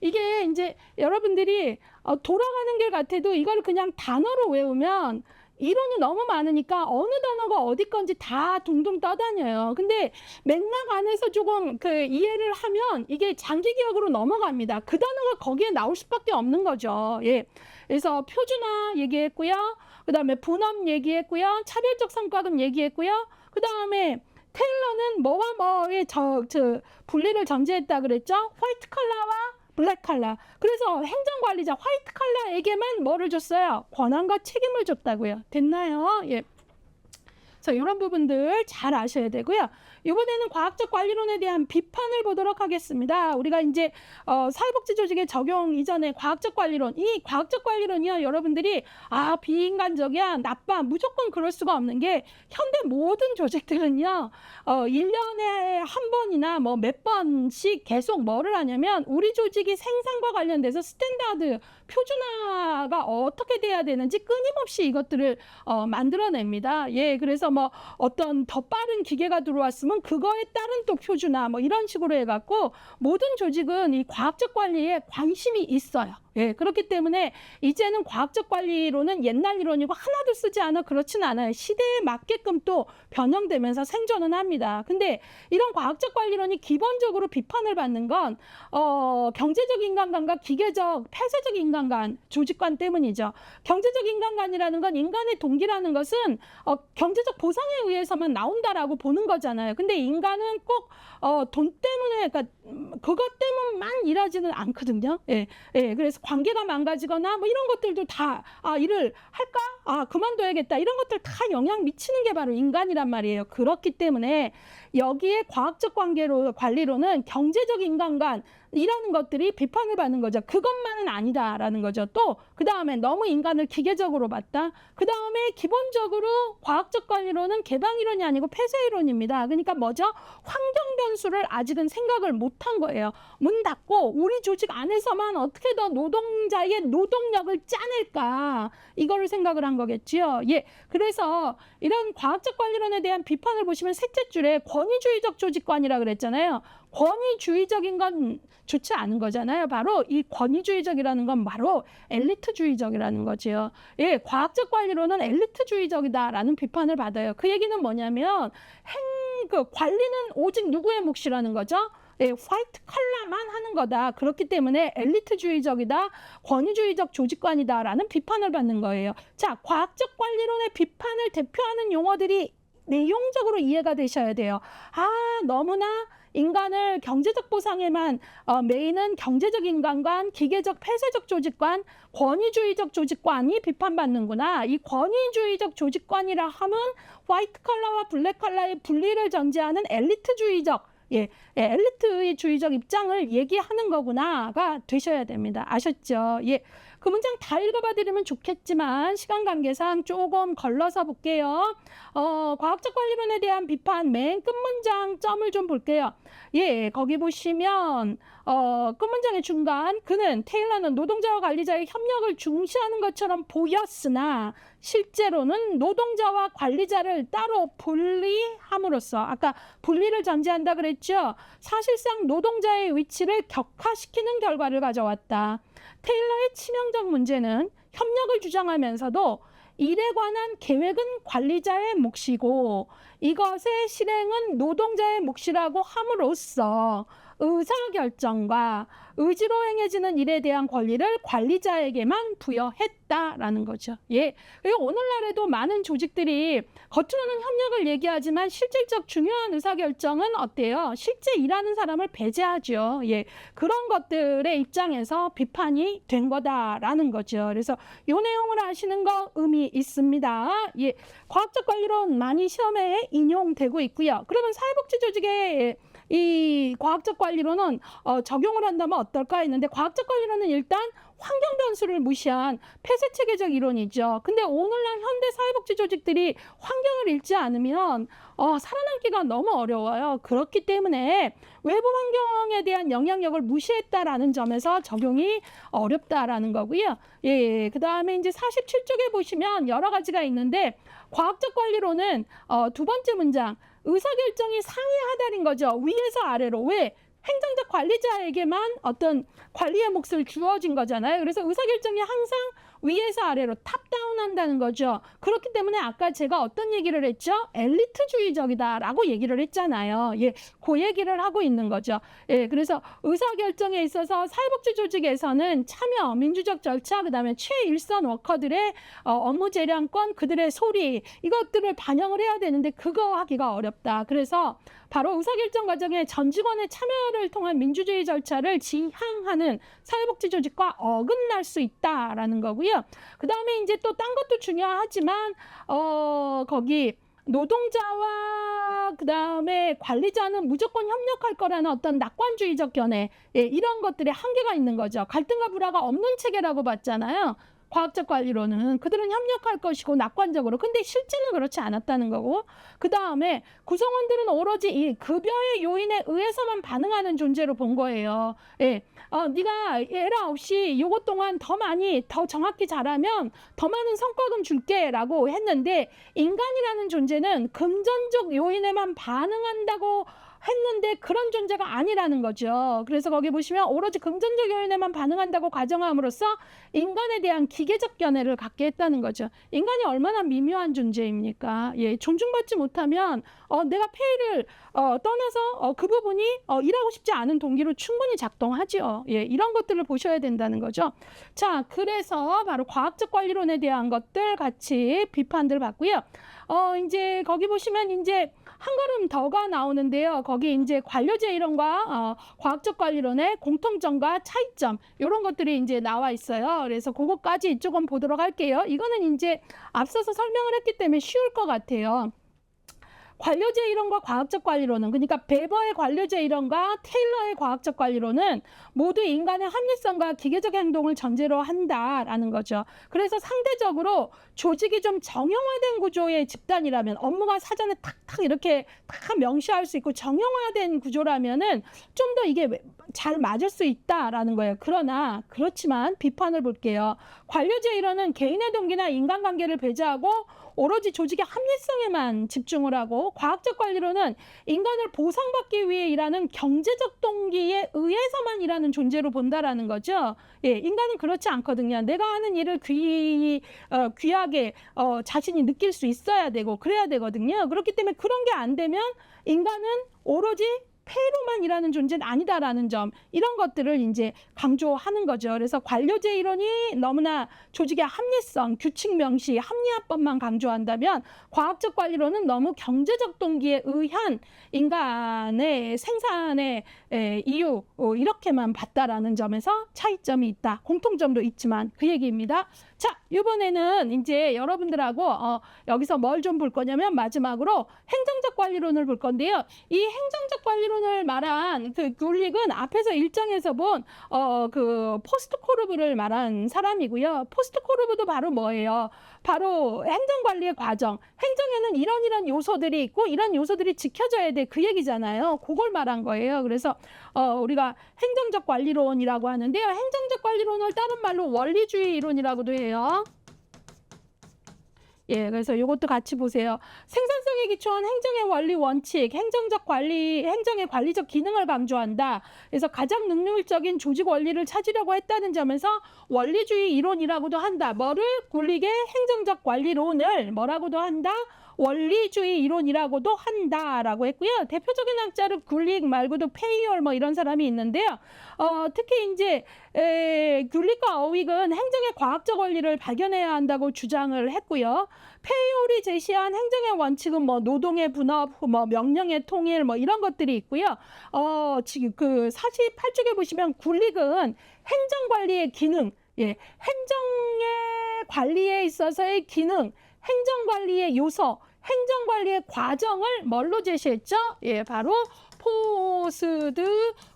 이게 이제 여러분들이 돌아가는 길 같아도 이걸 그냥 단어로 외우면 이론이 너무 많으니까 어느 단어가 어디 건지 다 둥둥 떠다녀요. 근데 맥락 안에서 조금 그 이해를 하면 이게 장기 기억으로 넘어갑니다. 그 단어가 거기에 나올 수밖에 없는 거죠. 예. 그래서 표준화 얘기했고요. 그 다음에 분업 얘기했고요. 차별적 성과금 얘기했고요. 그 다음에 테일러는 뭐와 뭐의 분리를 전제했다 그랬죠. 화이트 컬러와 블랙 컬러. 그래서 행정관리자 화이트 컬러에게만 뭐를 줬어요? 권한과 책임을 줬다고요. 됐나요? 예. 그래서 이런 부분들 잘 아셔야 되고요. 이번에는 과학적 관리론에 대한 비판을 보도록 하겠습니다. 우리가 이제 사회복지 조직의 적용 이전에 과학적 관리론, 이 과학적 관리론이요, 여러분들이 비인간적이야, 나빠, 무조건 그럴 수가 없는 게 현대 모든 조직들은요, 1년에 한 번이나 뭐 몇 번씩 계속 뭐를 하냐면 우리 조직이 생산과 관련돼서 스탠다드, 표준화가 어떻게 돼야 되는지 끊임없이 이것들을 만들어냅니다. 예, 그래서 뭐 어떤 더 빠른 기계가 들어왔으면 그거에 따른 또 표준화 뭐 이런 식으로 해갖고 모든 조직은 이 과학적 관리에 관심이 있어요. 예, 그렇기 때문에 이제는 과학적 관리론은 옛날 이론이고 하나도 쓰지 않아 그렇진 않아요. 시대에 맞게끔 또 변형되면서 생존은 합니다. 근데 이런 과학적 관리론이 기본적으로 비판을 받는 건 경제적 인간관과 기계적 폐쇄적 인간관, 조직관 때문이죠. 경제적 인간관이라는 건 인간의 동기라는 것은 경제적 보상에 의해서만 나온다라고 보는 거잖아요. 근데 인간은 꼭 돈 때문에, 그러니까 그것 때문만 일하지는 않거든요. 예, 예, 그래서 관계가 망가지거나 뭐 이런 것들도 다 일을 할까? 그만둬야겠다. 이런 것들 다 영향 미치는 게 바로 인간이란 말이에요. 그렇기 때문에 여기에 과학적 관리로는 경제적 인간관이라는 것들이 비판을 받는 거죠. 그것만은 아니다라는 거죠. 또 그 다음에 너무 인간을 기계적으로 봤다. 그 다음에 기본적으로 과학적 관리로는 개방이론이 아니고 폐쇄이론입니다. 그러니까 뭐죠? 환경 변수를 아직은 생각을 못한 거예요. 문 닫고 우리 조직 안에서만 어떻게 더 노동자의 노동력을 짜낼까, 이거를 생각을 한 거겠지요. 예, 그래서 이런 과학적 관리론에 대한 비판을 보시면 셋째 줄에 권위주의적 조직관이라 그랬잖아요. 권위주의적인 건 좋지 않은 거잖아요. 바로 이 권위주의적이라는 건 바로 엘리트주의적이라는 거지요. 예, 과학적 관리론은 엘리트주의적이다라는 비판을 받아요. 그 얘기는 뭐냐면 관리는 오직 누구의 몫이라는 거죠? 예, 화이트 컬러만 하는 거다. 그렇기 때문에 엘리트주의적이다, 권위주의적 조직관이다라는 비판을 받는 거예요. 자, 과학적 관리론의 비판을 대표하는 용어들이 내용적으로 이해가 되셔야 돼요. 너무나 인간을 경제적 보상에만 메인은 경제적 인간관, 기계적 폐쇄적 조직관, 권위주의적 조직관이 비판받는구나. 이 권위주의적 조직관이라 하면 화이트 컬러와 블랙 컬러의 분리를 전제하는 엘리트주의적, 엘리트주의적 입장을 얘기하는 거구나가 되셔야 됩니다. 아셨죠? 예. 그 문장 다 읽어봐 드리면 좋겠지만 시간 관계상 조금 걸러서 볼게요. 과학적 관리론에 대한 비판 맨 끝 문장 점을 좀 볼게요. 예, 거기 보시면 끝 문장의 중간 그는 테일러는 노동자와 관리자의 협력을 중시하는 것처럼 보였으나 실제로는 노동자와 관리자를 따로 분리함으로써 아까 분리를 전제한다 그랬죠. 사실상 노동자의 위치를 격화시키는 결과를 가져왔다. 테일러의 치명적 문제는 협력을 주장하면서도 일에 관한 계획은 관리자의 몫이고 이것의 실행은 노동자의 몫이라고 함으로써 의사결정과 의지로 행해지는 일에 대한 권리를 관리자에게만 부여했다라는 거죠. 예. 그리고 오늘날에도 많은 조직들이 겉으로는 협력을 얘기하지만 실질적 중요한 의사결정은 어때요? 실제 일하는 사람을 배제하죠. 예. 그런 것들의 입장에서 비판이 된 거다라는 거죠. 그래서 이 내용을 아시는 거 의미 있습니다. 예. 과학적 관리론 많이 시험에 인용되고 있고요. 그러면 사회복지 조직에 이 과학적 관리론은 적용을 한다면 어떨까 했는데 과학적 관리론은 일단 환경 변수를 무시한 폐쇄 체계적 이론이죠. 근데 오늘날 현대 사회복지 조직들이 환경을 읽지 않으면 살아남기가 너무 어려워요. 그렇기 때문에 외부 환경에 대한 영향력을 무시했다라는 점에서 적용이 어렵다라는 거고요. 예, 그 다음에 이제 47쪽에 보시면 여러 가지가 있는데 과학적 관리론은 두 번째 문장 의사결정이 상위 하달인 거죠. 위에서 아래로. 왜? 행정적 관리자에게만 어떤 관리의 몫을 주어진 거잖아요. 그래서 의사결정이 항상 위에서 아래로 탑다운 한다는 거죠. 그렇기 때문에 아까 제가 어떤 얘기를 했죠? 엘리트주의적이다라고 얘기를 했잖아요. 예, 그 얘기를 하고 있는 거죠. 예, 그래서 의사결정에 있어서 사회복지 조직에서는 참여, 민주적 절차, 그다음에 최일선 워커들의 업무 재량권, 그들의 소리 이것들을 반영을 해야 되는데 그거 하기가 어렵다. 그래서 바로 의사결정 과정에 전 직원의 참여를 통한 민주주의 절차를 지향하는 사회복지 조직과 어긋날 수 있다라는 거고요. 그 다음에 이제 또 딴 것도 중요하지만 거기 노동자와 그 다음에 관리자는 무조건 협력할 거라는 어떤 낙관주의적 견해, 예, 이런 것들에 한계가 있는 거죠. 갈등과 불화가 없는 체계라고 봤잖아요. 과학적 관리로는 그들은 협력할 것이고 낙관적으로. 근데 실제는 그렇지 않았다는 거고. 그 다음에 구성원들은 오로지 이 급여의 요인에 의해서만 반응하는 존재로 본 거예요. 예. 네가 에라 없이 요것 동안 더 많이 더 정확히 잘하면 더 많은 성과금 줄게라고 했는데 인간이라는 존재는 금전적 요인에만 반응한다고 했는데 그런 존재가 아니라는 거죠. 그래서 거기 보시면 오로지 금전적 요인에만 반응한다고 가정함으로써 인간에 대한 기계적 견해를 갖게 했다는 거죠. 인간이 얼마나 미묘한 존재입니까? 예, 존중받지 못하면 내가 페이를 떠나서 그 부분이 일하고 싶지 않은 동기로 충분히 작동하죠. 예, 이런 것들을 보셔야 된다는 거죠. 자, 그래서 바로 과학적 관리론에 대한 것들 같이 비판들 받고요. 이제 거기 보시면 이제 한 걸음 더가 나오는데요. 거기 이제 관료제 이론과 과학적 관리론의 공통점과 차이점 이런 것들이 이제 나와 있어요. 그래서 그것까지 조금 보도록 할게요. 이거는 이제 앞서서 설명을 했기 때문에 쉬울 것 같아요. 관료제 이론과 과학적 관리론은 그러니까 베버의 관료제 이론과 테일러의 과학적 관리론은 모두 인간의 합리성과 기계적 행동을 전제로 한다라는 거죠. 그래서 상대적으로 조직이 좀 정형화된 구조의 집단이라면 업무가 사전에 탁탁 이렇게 탁 명시할 수 있고 정형화된 구조라면은 좀 더 이게 잘 맞을 수 있다라는 거예요. 그러나 그렇지만 비판을 볼게요. 관료제 이론은 개인의 동기나 인간관계를 배제하고 오로지 조직의 합리성에만 집중을 하고 과학적 관리로는 인간을 보상받기 위해 일하는 경제적 동기에 의해서만 일하는 존재로 본다라는 거죠. 예, 인간은 그렇지 않거든요. 내가 하는 일을 귀하게 자신이 느낄 수 있어야 되고 그래야 되거든요. 그렇기 때문에 그런 게 안 되면 인간은 오로지 폐로만 일하는 존재는 아니다라는 점 이런 것들을 이제 강조하는 거죠. 그래서 관료제 이론이 너무나 조직의 합리성, 규칙 명시, 합리화법만 강조한다면 과학적 관리론은 너무 경제적 동기에 의한 인간의 생산의 이유 이렇게만 봤다라는 점에서 차이점이 있다. 공통점도 있지만 그 얘기입니다. 자, 이번에는 이제 여러분들하고 여기서 뭘 좀 볼 거냐면 마지막으로 행정적 관리론을 볼 건데요. 이 행정적 관리론을 말한 그 굴릭은 앞에서 1장에서 본 그 포스트 코르브를 말한 사람이고요. 포스트 코르브도 바로 뭐예요? 바로 행정관리의 과정. 행정에는 이런 요소들이 있고 이런 요소들이 지켜져야 돼. 그 얘기잖아요. 그걸 말한 거예요. 그래서 우리가 행정적 관리론이라고 하는데요. 행정적 관리론을 다른 말로 원리주의 이론이라고도 해요. 예, 그래서 이것도 같이 보세요. 생산성에 기초한 행정의 원리 원칙, 행정의 관리적 기능을 강조한다. 그래서 가장 능률적인 조직 원리를 찾으려고 했다는 점에서 원리주의 이론이라고도 한다. 뭐를? 굴릭의 행정적 관리론을 뭐라고도 한다? 원리주의 이론이라고도 한다라고 했고요. 대표적인 학자로 굴릭 말고도 페이얼 뭐 이런 사람이 있는데요. 특히 이제 굴릭과 어윅은 행정의 과학적 원리를 발견해야 한다고 주장을 했고요. 페이얼이 제시한 행정의 원칙은 뭐 노동의 분업, 뭐 명령의 통일 뭐 이런 것들이 있고요. 지금 그 48쪽에 보시면 굴릭은 행정관리의 기능, 예, 행정의 관리에 있어서의 기능, 행정관리의 요소, 행정관리의 과정을 뭘로 제시했죠? 예, 바로 포스트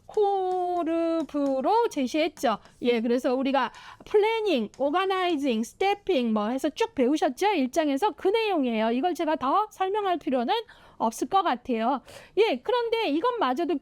코르브로 제시했죠. 예, 그래서 우리가 플래닝, 오가나이징, 스태핑 뭐 해서 쭉 배우셨죠? 1장에서 그 내용이에요. 이걸 제가 더 설명할 필요는 없을 것 같아요. 예, 그런데 이것마저도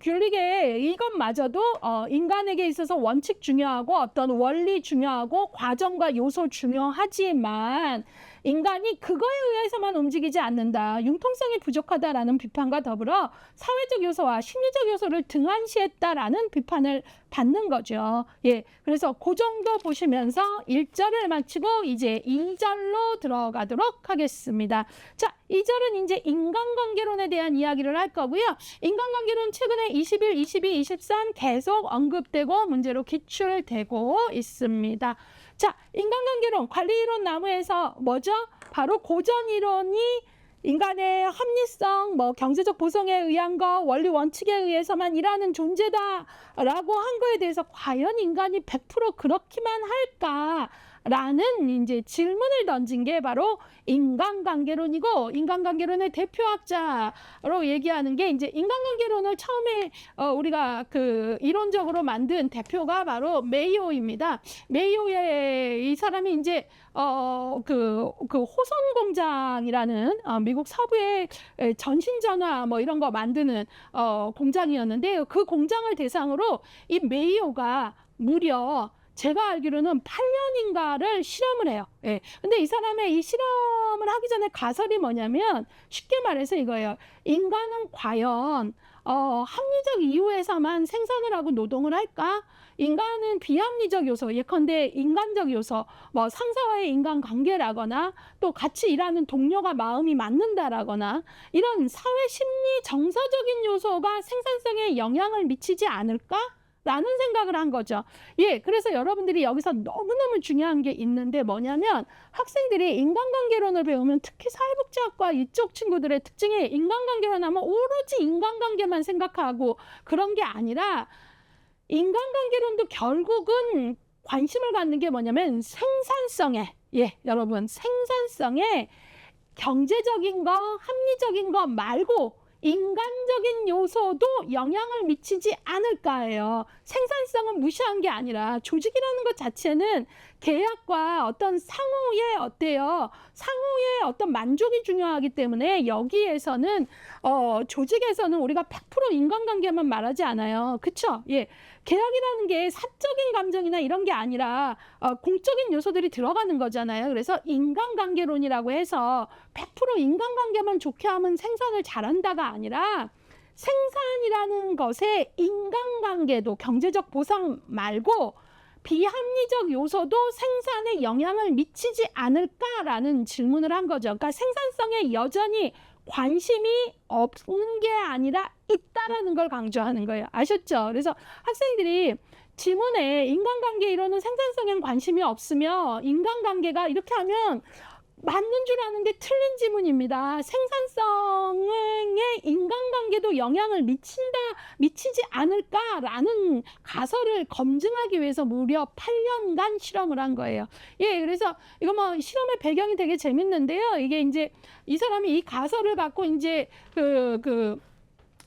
인간에게 있어서 원칙 중요하고 어떤 원리 중요하고 과정과 요소 중요하지만 인간이 그거에 의해서만 움직이지 않는다. 융통성이 부족하다라는 비판과 더불어 사회적 요소와 심리적 요소를 등한시했다라는 비판을 받는 거죠. 예, 그래서 그 정도 보시면서 1절을 마치고 이제 2절로 들어가도록 하겠습니다. 자, 2절은 이제 인간관계론에 대한 이야기를 할 거고요. 인간관계론 최근에 21, 22, 23 계속 언급되고 문제로 기출되고 있습니다. 자, 인간관계론, 관리이론 나무에서 뭐죠? 바로 고전이론이 인간의 합리성, 뭐 경제적 보상에 의한 거, 원리 원칙에 의해서만 일하는 존재다라고 한 거에 대해서 과연 인간이 100% 그렇기만 할까? 라는 이제 질문을 던진 게 바로 인간관계론이고, 인간관계론의 대표학자로 얘기하는 게 이제 인간관계론을 처음에 우리가 그 이론적으로 만든 대표가 바로 메이오입니다. 메이오의 이 사람이 이제 그 호선 공장이라는 미국 서부의 전신전화 뭐 이런 거 만드는 공장이었는데요. 그 공장을 대상으로 이 메이오가 무려 제가 알기로는 8년인가를 실험을 해요. 예. 근데 이 사람의 이 실험을 하기 전에 가설이 뭐냐면 쉽게 말해서 이거예요. 인간은 과연 합리적 이유에서만 생산을 하고 노동을 할까? 인간은 비합리적 요소, 예컨대 인간적 요소, 뭐 상사와의 인간관계라거나 또 같이 일하는 동료가 마음이 맞는다라거나 이런 사회 심리 정서적인 요소가 생산성에 영향을 미치지 않을까? 라는 생각을 한 거죠. 예, 그래서 여러분들이 여기서 너무너무 중요한 게 있는데 뭐냐면 학생들이 인간관계론을 배우면 특히 사회복지학과 이쪽 친구들의 특징이 인간관계론 하면 오로지 인간관계만 생각하고 그런 게 아니라 인간관계론도 결국은 관심을 갖는 게 뭐냐면 생산성에, 예, 여러분 생산성에 경제적인 거, 합리적인 거 말고 인간적인 요소도 영향을 미치지 않을까예요. 생산성은 무시한 게 아니라 조직이라는 것 자체는 계약과 어떤 상호의 어때요? 상호의 어떤 만족이 중요하기 때문에 여기에서는 조직에서는 우리가 100% 인간관계만 말하지 않아요. 그쵸? 예. 계약이라는 게 사적인 감정이나 이런 게 아니라 공적인 요소들이 들어가는 거잖아요. 그래서 인간관계론이라고 해서 100% 인간관계만 좋게 하면 생산을 잘한다가 아니라 생산이라는 것에 인간관계도 경제적 보상 말고 비합리적 요소도 생산에 영향을 미치지 않을까라는 질문을 한 거죠. 그러니까 생산성에 여전히 관심이 없는 게 아니라 있다라는 걸 강조하는 거예요. 아셨죠? 그래서 학생들이 지문에 인간관계 이론은 생산성엔 관심이 없으며 인간관계가 이렇게 하면 맞는 줄 아는데 틀린 지문입니다. 생산성의 인간관계 인간관계도 영향을 미치지 않을까라는 가설을 검증하기 위해서 무려 8년간 실험을 한 거예요. 예, 그래서 이거 뭐 실험의 배경이 되게 재밌는데요. 이게 이제 이 사람이 이 가설을 갖고 이제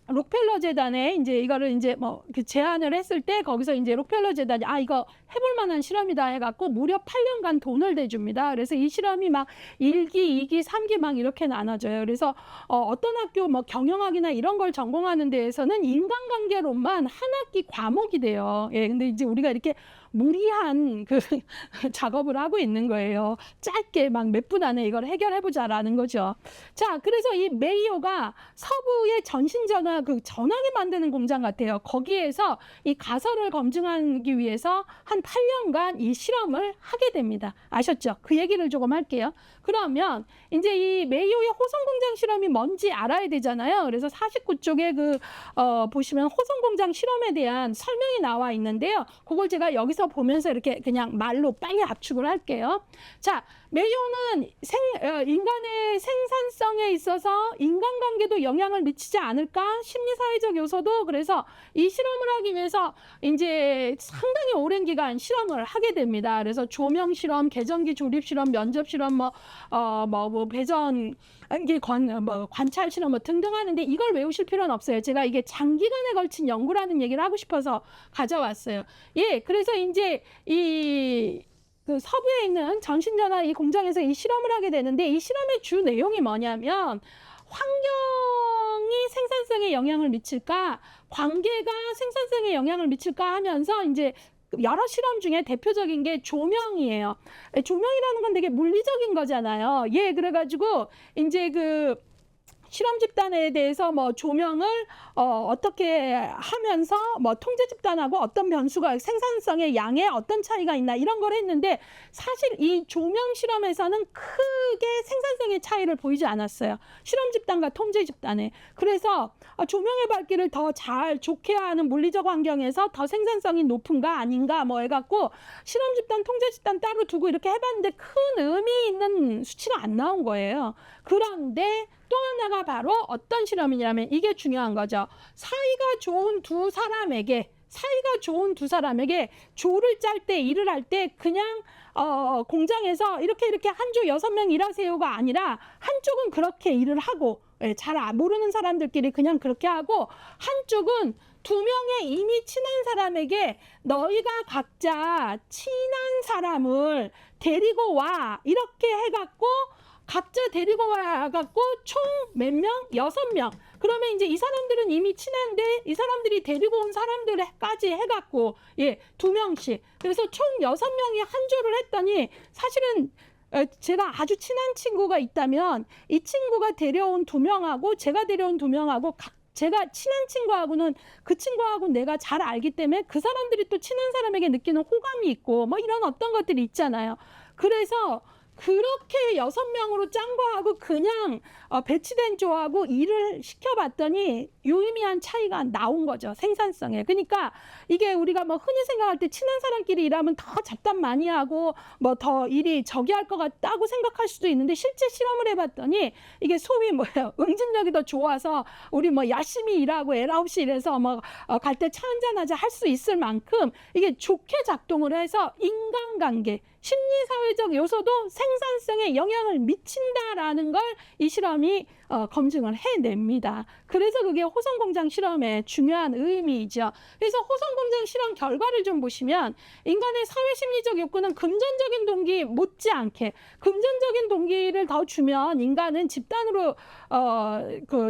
록펠러 재단에 이제 이거를 이제 뭐 제안을 했을 때 거기서 이제 록펠러 재단이 이거 해볼 만한 실험이다 해갖고 무려 8년간 돈을 대줍니다. 그래서 이 실험이 막 1기, 2기, 3기 막 이렇게 나눠져요. 그래서 어떤 학교 뭐 경영학이나 이런 걸 전공하는 데에서는 인간관계론만 한 학기 과목이 돼요. 예, 근데 이제 우리가 이렇게 무리한 작업을 하고 있는 거예요. 짧게 막 몇 분 안에 이걸 해결해보자라는 거죠. 자, 그래서 이 메이오가 서부의 전신전화 전화기 만드는 공장 같아요. 거기에서 이 가설을 검증하기 위해서 한 8년간 이 실험을 하게 됩니다. 아셨죠? 그 얘기를 조금 할게요. 그러면 이제 이 메이오의 호성공장 실험이 뭔지 알아야 되잖아요. 그래서 49쪽에 보시면 호성공장 실험에 대한 설명이 나와 있는데요. 그걸 제가 여기서 보면서 이렇게 그냥 말로 빨리 압축을 할게요. 자, 메이오는 인간의 생산성에 있어서 인간관계도 영향을 미치지 않을까? 심리사회적 요소도. 그래서 이 실험을 하기 위해서 이제 상당히 오랜 기간 실험을 하게 됩니다. 그래서 조명 실험, 계전기 조립 실험, 면접 실험, 배전 관찰 실험 등등 하는데 이걸 외우실 필요는 없어요. 제가 이게 장기간에 걸친 연구라는 얘기를 하고 싶어서 가져왔어요. 예, 그래서 이제 서부에 있는 전신전화 이 공장에서 이 실험을 하게 되는데 이 실험의 주 내용이 뭐냐면 환경이 생산성에 영향을 미칠까, 관계가 생산성에 영향을 미칠까 하면서 이제 여러 실험 중에 대표적인 게 조명이에요. 조명이라는 건 되게 물리적인 거잖아요. 예, 그래가지고 이제 실험 집단에 대해서 뭐 조명을 어떻게 하면서 뭐 통제 집단하고 어떤 변수가 생산성의 양에 어떤 차이가 있나 이런 걸 했는데 사실 이 조명 실험에서는 크게 생산성의 차이를 보이지 않았어요. 실험 집단과 통제 집단에. 그래서 조명의 밝기를 더 좋게 하는 물리적 환경에서 더 생산성이 높은가 아닌가 뭐 해갖고 실험 집단, 통제 집단 따로 두고 이렇게 해봤는데 큰 의미 있는 수치가 안 나온 거예요. 그런데 또 하나가 바로 어떤 실험이냐면 이게 중요한 거죠. 사이가 좋은 두 사람에게 조를 짤 때 일을 할 때 그냥 공장에서 이렇게 한 조 6명 일하세요가 아니라 한쪽은 그렇게 일을 하고 잘 모르는 사람들끼리 그냥 그렇게 하고 한쪽은 2명의 이미 친한 사람에게 너희가 각자 친한 사람을 데리고 와 이렇게 해갖고 각자 데리고 와갖고 총 몇 명? 6명. 그러면 이제 이 사람들은 이미 친한데 이 사람들이 데리고 온 사람들까지 해갖고 2명씩. 그래서 총 6명이 한 조를 했더니 사실은 제가 아주 친한 친구가 있다면 이 친구가 데려온 2명하고 제가 데려온 2명하고 제가 친한 친구하고는 그 친구하고 내가 잘 알기 때문에 그 사람들이 또 친한 사람에게 느끼는 호감이 있고 뭐 이런 어떤 것들이 있잖아요. 그래서 그렇게 6명으로 짠 거하고 그냥 배치된 조하고 일을 시켜봤더니 유의미한 차이가 나온 거죠. 생산성에. 그러니까 이게 우리가 뭐 흔히 생각할 때 친한 사람끼리 일하면 더 잡담 많이 하고 뭐 더 일이 저기 할 것 같다고 생각할 수도 있는데 실제 실험을 해봤더니 이게 소위 응집력이 더 좋아서 우리 뭐 열심히 일하고 애 9시 일해서 뭐 갈 때 차 한잔하자 할 수 있을 만큼 이게 좋게 작동을 해서 인간관계 심리사회적 요소도 생산성에 영향을 미친다라는 걸 이 실험이 검증을 해냅니다. 그래서 그게 호성공장 실험의 중요한 의미이죠. 그래서 호성공장 실험 결과를 좀 보시면 인간의 사회심리적 욕구는 금전적인 동기 못지않게 금전적인 동기를 더 주면 인간은 집단으로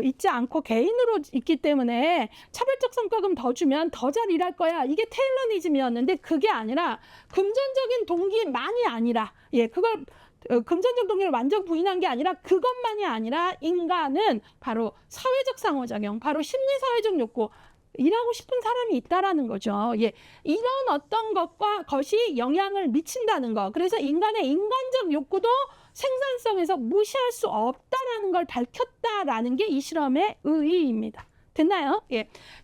있지 않고 개인으로 있기 때문에 차별적 성과금 더 주면 더 잘 일할 거야. 이게 테일러니즘이었는데 그게 아니라 금전적인 동기만이 아니라 그걸 금전적 동기를 완전 부인한 게 아니라 그것만이 아니라 인간은 바로 사회적 상호작용, 바로 심리사회적 욕구, 일하고 싶은 사람이 있다라는 거죠. 이런 어떤 것이 영향을 미친다는 거. 그래서 인간의 인간적 욕구도 생산성에서 무시할 수 없다라는 걸 밝혔다라는 게 이 실험의 의의입니다. 됐나요?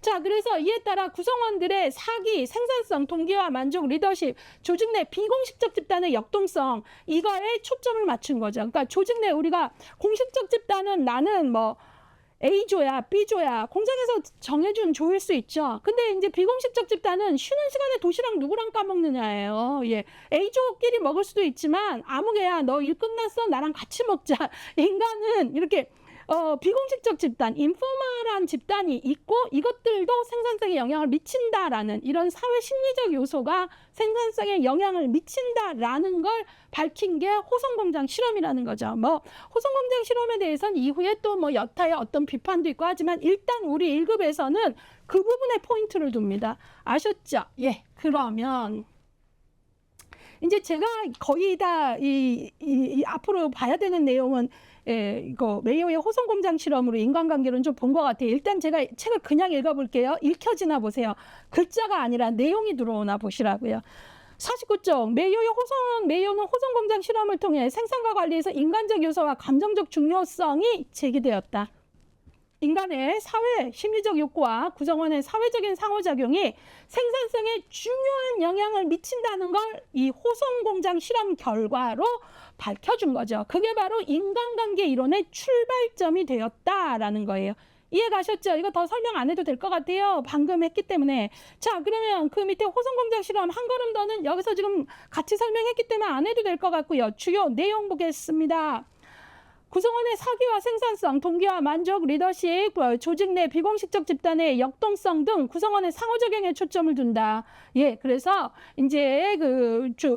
자, 그래서 이에 따라 구성원들의 사기, 생산성, 동기와 만족, 리더십, 조직 내 비공식적 집단의 역동성 이거에 초점을 맞춘 거죠. 그러니까 조직 내 우리가 공식적 집단은 나는 뭐 A조야, B조야 공장에서 정해준 조일 수 있죠. 근데 이제 비공식적 집단은 쉬는 시간에 도시락 누구랑 까먹느냐예요. 예, A조끼리 먹을 수도 있지만 아무 개야 너 일 끝났어 나랑 같이 먹자. 인간은 이렇게 비공식적 집단, 인포멀한 집단이 있고 이것들도 생산성에 영향을 미친다라는 이런 사회 심리적 요소가 생산성에 영향을 미친다라는 걸 밝힌 게 호성공장 실험이라는 거죠. 뭐 호성공장 실험에 대해서는 이후에 또 뭐 여타의 어떤 비판도 있고 하지만 일단 우리 1급에서는 그 부분에 포인트를 둡니다. 아셨죠? 예. 그러면 이제 제가 거의 다 앞으로 봐야 되는 내용은 이거 메이어의 호성공장 실험으로 인간관계론 좀 본 것 같아요. 일단 제가 책을 그냥 읽어볼게요. 읽혀지나 보세요. 글자가 아니라 내용이 들어오나 보시라고요. 49쪽 메이어는 호성공장 실험을 통해 생산과 관리에서 인간적 요소와 감정적 중요성이 제기되었다. 인간의 사회 심리적 욕구와 구성원의 사회적인 상호작용이 생산성에 중요한 영향을 미친다는 걸 이 호성공장 실험 결과로 밝혀준 거죠. 그게 바로 인간관계 이론의 출발점이 되었다라는 거예요. 이해 가셨죠? 이거 더 설명 안 해도 될 것 같아요. 방금 했기 때문에. 자, 그러면 그 밑에 호성공장 실험 한 걸음 더는 여기서 지금 같이 설명했기 때문에 안 해도 될 것 같고요. 주요 내용 보겠습니다. 구성원의 사기와 생산성, 동기와 만족, 리더십, 조직 내 비공식적 집단의 역동성 등 구성원의 상호작용에 초점을 둔다. 예, 그래서 이제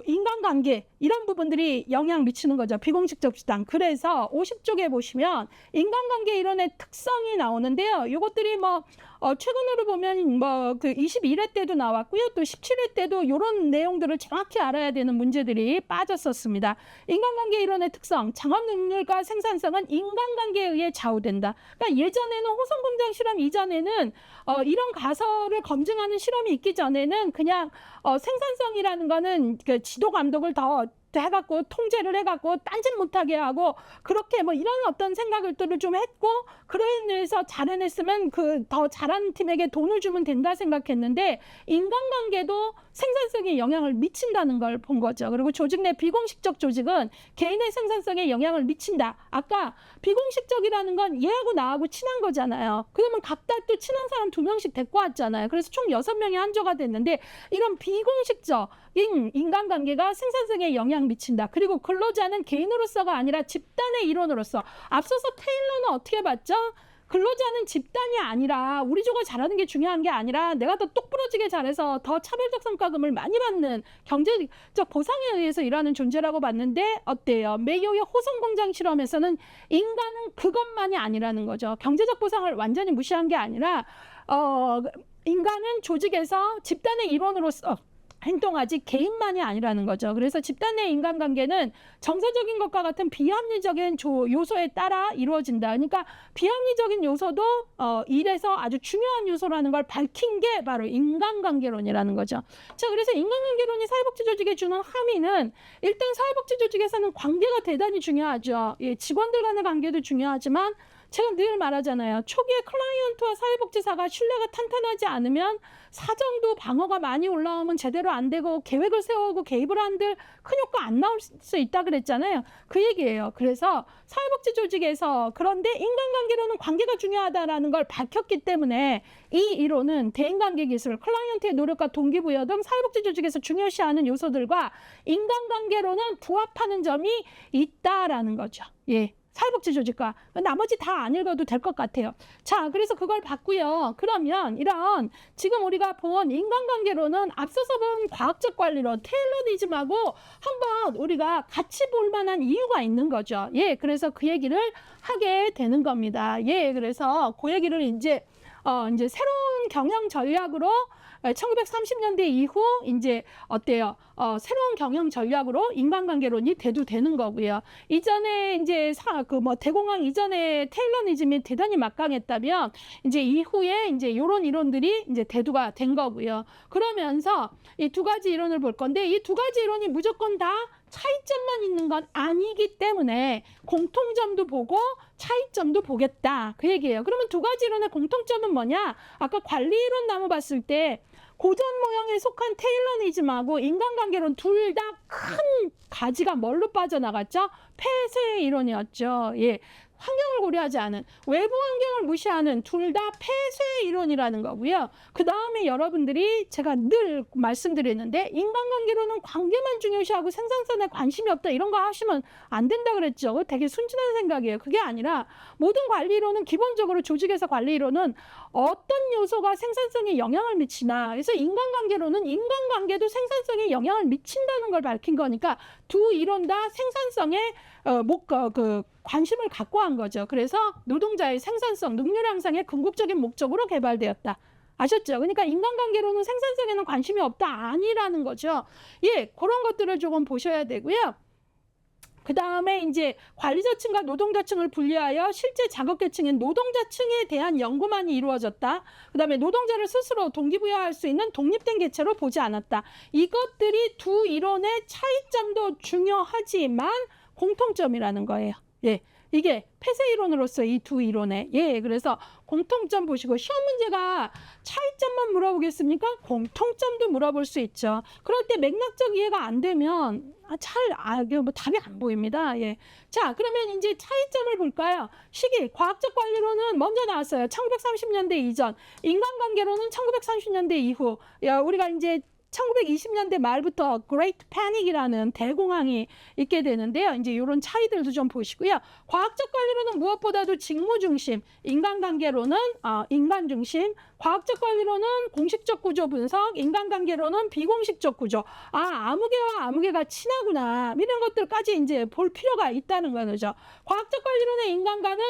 인간관계 이런 부분들이 영향 미치는 거죠. 비공식적 집단. 그래서 50쪽에 보시면 인간관계 이론의 특성이 나오는데요. 이것들이 뭐 최근으로 보면 뭐 그 21회 때도 나왔고요. 또 17회 때도 이런 내용들을 정확히 알아야 되는 문제들이 빠졌었습니다. 인간관계 이론의 특성, 창업 능률과 생산성은 인간관계에 의해 좌우된다. 그러니까 예전에는 호성공장 실험 이전에는 이런 가설을 검증하는 실험이 있기 전에는 그냥 생산성이라는 거는 그 지도 감독을 더 해갖고 통제를 해갖고 딴짓 못하게 하고 그렇게 뭐 이런 어떤 생각들을 좀 했고 그래서 잘해냈으면 그 더 잘하는 팀에게 돈을 주면 된다 생각했는데 인간관계도 생산성에 영향을 미친다는 걸 본 거죠. 그리고 조직 내 비공식적 조직은 개인의 생산성에 영향을 미친다. 아까 비공식적이라는 건 얘하고 나하고 친한 거잖아요. 그러면 각각 또 친한 사람 2명씩 데리고 왔잖아요. 그래서 총 6명이 한조가 됐는데 이런 비공식적인 인간관계가 생산성에 영향을 미친다. 그리고 근로자는 개인으로서가 아니라 집단의 일원으로서 앞서서 테일러는 어떻게 봤죠? 근로자는 집단이 아니라 우리 조가 잘하는 게 중요한 게 아니라 내가 더 똑부러지게 잘해서 더 차별적 성과금을 많이 받는 경제적 보상에 의해서 일하는 존재라고 봤는데 어때요? 메이어의 호성공장 실험에서는 인간은 그것만이 아니라는 거죠. 경제적 보상을 완전히 무시한 게 아니라 인간은 조직에서 집단의 일원으로서 행동하지 개인만이 아니라는 거죠. 그래서 집단 내 인간관계는 정서적인 것과 같은 비합리적인 요소에 따라 이루어진다. 그러니까 비합리적인 요소도 일에서 아주 중요한 요소라는 걸 밝힌 게 바로 인간관계론이라는 거죠. 자, 그래서 인간관계론이 사회복지 조직에 주는 함의는 일단 사회복지 조직에서는 관계가 대단히 중요하죠. 예, 직원들 간의 관계도 중요하지만 제가 늘 말하잖아요. 초기에 클라이언트와 사회복지사가 신뢰가 탄탄하지 않으면 사정도 방어가 많이 올라오면 제대로 안 되고 계획을 세우고 개입을 한들 큰 효과 안 나올 수 있다 그랬잖아요. 그 얘기예요. 그래서 사회복지 조직에서 그런데 인간관계로는 관계가 중요하다라는 걸 밝혔기 때문에 이 이론은 대인관계 기술, 클라이언트의 노력과 동기부여 등 사회복지 조직에서 중요시하는 요소들과 인간관계로는 부합하는 점이 있다라는 거죠. 예. 사회복지 조직과 나머지 다 안 읽어도 될 것 같아요. 자, 그래서 그걸 봤고요. 그러면 이런 지금 우리가 본 인간관계로는 앞서서 본 과학적 관리론 테일러니즘하고 한번 우리가 같이 볼 만한 이유가 있는 거죠. 예, 그래서 그 얘기를 하게 되는 겁니다. 예, 그래서 그 얘기를 이제 새로운 경영 전략으로 1930년대 이후 이제 어때요? 새로운 경영 전략으로 인간관계론이 대두되는 거고요. 이전에 이제 대공황 이전에 테일러니즘이 대단히 막강했다면 이제 이후에 이제 이런 이론들이 이제 대두가 된 거고요. 그러면서 이 두 가지 이론을 볼 건데 이 두 가지 이론이 무조건 다 차이점만 있는 건 아니기 때문에 공통점도 보고 차이점도 보겠다. 그 얘기예요. 그러면 두 가지 이론의 공통점은 뭐냐? 아까 관리 이론 나눠 봤을 때 고전 모형에 속한 테일러니즘하고 인간관계론 둘 다 큰 가지가 뭘로 빠져나갔죠? 폐쇄 이론이었죠. 예. 환경을 고려하지 않은, 외부 환경을 무시하는, 둘 다 폐쇄 이론이라는 거고요. 그 다음에 여러분들이 제가 늘 말씀드리는데 인간관계로는 관계만 중요시하고 생산성에 관심이 없다 이런 거 하시면 안 된다 그랬죠. 되게 순진한 생각이에요. 그게 아니라 모든 관리 이론은 기본적으로 조직에서 관리 이론은 어떤 요소가 생산성에 영향을 미치나, 그래서 인간관계로는 인간관계도 생산성에 영향을 미친다는 걸 밝힌 거니까 두 이론 다 생산성에 관심을 갖고 한 거죠. 그래서 노동자의 생산성, 능률 향상의 궁극적인 목적으로 개발되었다. 아셨죠? 그러니까 인간관계로는 생산성에는 관심이 없다 아니라는 거죠. 예, 그런 것들을 조금 보셔야 되고요. 그 다음에 이제 관리자층과 노동자층을 분리하여 실제 작업계층인 노동자층에 대한 연구만이 이루어졌다. 그 다음에 노동자를 스스로 동기부여할 수 있는 독립된 개체로 보지 않았다. 이것들이 두 이론의 차이점도 중요하지만 공통점이라는 거예요. 예, 이게 폐쇄 이론으로서 이 두 이론의, 예, 그래서 공통점 보시고 시험 문제가 차이점만 물어보겠습니까? 공통점도 물어볼 수 있죠. 그럴 때 맥락적 이해가 안 되면 답이 안 보입니다. 예. 자, 그러면 이제 차이점을 볼까요? 시기, 과학적 관리로는 먼저 나왔어요. 1930년대 이전, 인간관계로는 1930년대 이후. 야, 우리가 이제 1920년대 말부터 Great Panic이라는 대공황이 있게 되는데요. 이제 이런 차이들도 좀 보시고요. 과학적 관리로는 무엇보다도 직무 중심, 인간관계로는 인간 중심, 과학적 관리로는 공식적 구조 분석, 인간관계로는 비공식적 구조. 아무개와 아무개가 친하구나. 이런 것들까지 이제 볼 필요가 있다는 거죠. 과학적 관리로는 인간관은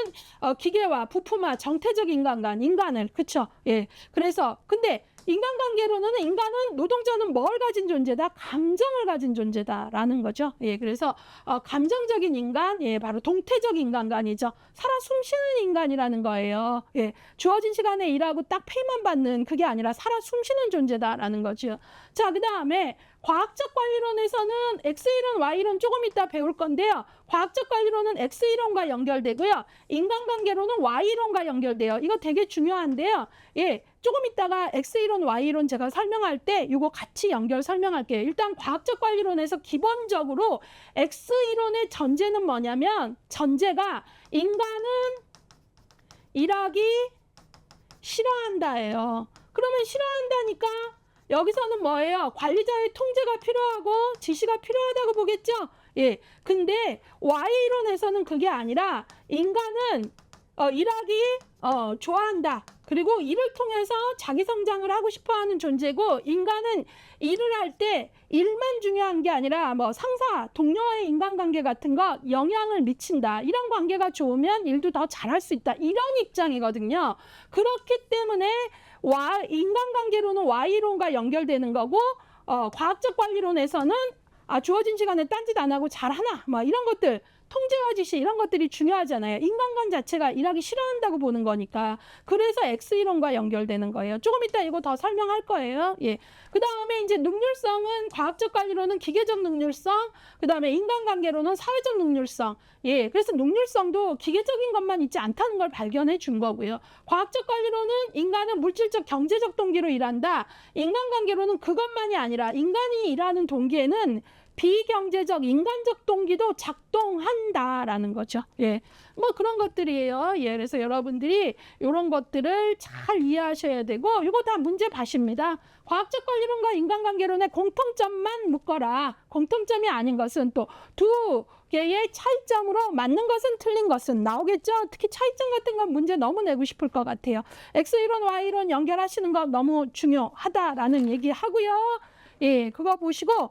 기계와 부품화, 정태적 인간관, 인간을, 그쵸? 예. 그래서 근데 인간관계로는 인간은, 노동자는 뭘 가진 존재다? 감정을 가진 존재다라는 거죠. 예, 그래서 감정적인 인간, 예, 바로 동태적 인간관이죠. 살아 숨쉬는 인간이라는 거예요. 예, 주어진 시간에 일하고 딱 페이만 받는 그게 아니라 살아 숨쉬는 존재다라는 거죠. 자, 그 다음에 과학적 관리론에서는 X이론, Y이론 조금 이따 배울 건데요. 과학적 관리론은 X이론과 연결되고요. 인간관계로는 Y이론과 연결돼요. 이거 되게 중요한데요. 예, 조금 이따가 X이론, Y이론 제가 설명할 때 이거 같이 연결 설명할게요. 일단 과학적 관리론에서 기본적으로 X이론의 전제는 뭐냐면, 전제가 인간은 일하기 싫어한다예요. 그러면 싫어한다니까 여기서는 뭐예요? 관리자의 통제가 필요하고 지시가 필요하다고 보겠죠? 예. 근데 Y이론에서는 그게 아니라 인간은 일하기 좋아한다. 그리고 일을 통해서 자기 성장을 하고 싶어하는 존재고, 인간은 일을 할 때 일만 중요한 게 아니라 뭐 상사, 동료와의 인간관계 같은 거 영향을 미친다. 이런 관계가 좋으면 일도 더 잘할 수 있다. 이런 입장이거든요. 그렇기 때문에 인간관계로는 Y이론과 연결되는 거고, 과학적 관리론에서는 주어진 시간에 딴짓 안 하고 잘하나? 뭐 이런 것들, 통제와 지시 이런 것들이 중요하잖아요. 인간관 자체가 일하기 싫어한다고 보는 거니까. 그래서 X이론과 연결되는 거예요. 조금 이따 이거 더 설명할 거예요. 예. 그 다음에 이제 능률성은 과학적 관리로는 기계적 능률성, 그 다음에 인간관계로는 사회적 능률성. 예. 그래서 능률성도 기계적인 것만 있지 않다는 걸 발견해 준 거고요. 과학적 관리로는 인간은 물질적 경제적 동기로 일한다. 인간관계로는 그것만이 아니라 인간이 일하는 동기에는 비경제적 인간적 동기도 작동한다라는 거죠. 예, 뭐 그런 것들이에요. 예, 그래서 여러분들이 이런 것들을 잘 이해하셔야 되고, 이거 다 문제 봐십니다. 과학적 관리론과 인간관계론의 공통점만 묶어라. 공통점이 아닌 것은 또 두 개의 차이점으로 맞는 것은 틀린 것은 나오겠죠. 특히 차이점 같은 건 문제 너무 내고 싶을 것 같아요. X이론, Y이론 연결하시는 거 너무 중요하다라는 얘기 하고요. 예, 그거 보시고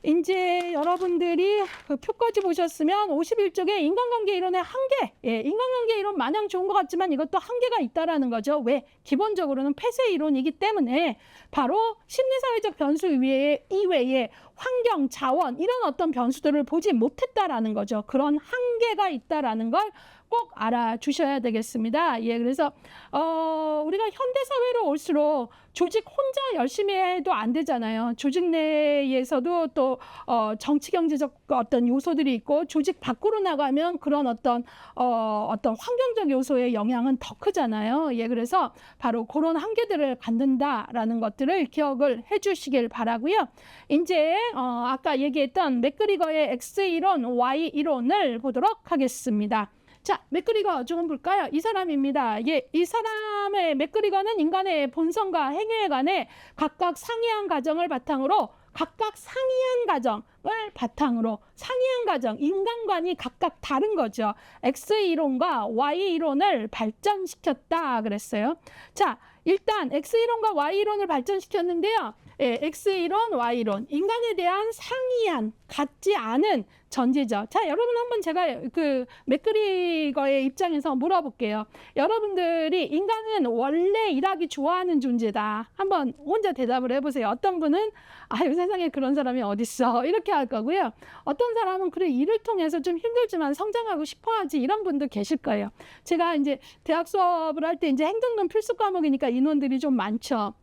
이제 여러분들이 그 표까지 보셨으면 51쪽에 인간관계 이론의 한계, 예, 인간관계 이론 마냥 좋은 것 같지만 이것도 한계가 있다라는 거죠. 왜? 기본적으로는 폐쇄 이론이기 때문에 바로 심리사회적 변수 이외에 환경, 자원 이런 어떤 변수들을 보지 못했다라는 거죠. 그런 한계가 있다라는 걸 꼭 알아주셔야 되겠습니다. 예, 그래서 우리가 현대사회로 올수록 조직 혼자 열심히 해도 안 되잖아요. 조직 내에서도 또 정치 경제적 어떤 요소들이 있고, 조직 밖으로 나가면 그런 어떤 환경적 요소의 영향은 더 크잖아요. 예, 그래서 바로 그런 한계들을 갖는다라는 것들을 기억을 해주시길 바라고요. 이제 아까 얘기했던 맥그리거의 X이론, Y이론을 보도록 하겠습니다. 자, 맥그리거 조금 볼까요? 이 사람입니다. 예, 이 사람의 맥그리거는 인간의 본성과 행위에 관해 각각 상이한 가정을 바탕으로 상이한 가정, 인간관이 각각 다른 거죠. X이론과 Y이론을 발전시켰다 그랬어요. 자, 일단 X이론과 Y이론을 발전시켰는데요. 예, X이론, Y이론, 인간에 대한 상이한, 같지 않은 전제죠. 자, 여러분 한번 제가 그 맥그리거의 입장에서 물어볼게요. 여러분들이 인간은 원래 일하기 좋아하는 존재다. 한번 혼자 대답을 해보세요. 어떤 분은 아유 세상에 그런 사람이 어딨어 이렇게 할 거고요. 어떤 사람은 그래 일을 통해서 좀 힘들지만 성장하고 싶어하지 이런 분도 계실 거예요. 제가 이제 대학 수업을 할 때 이제 행정론 필수 과목이니까 인원들이 좀 많죠.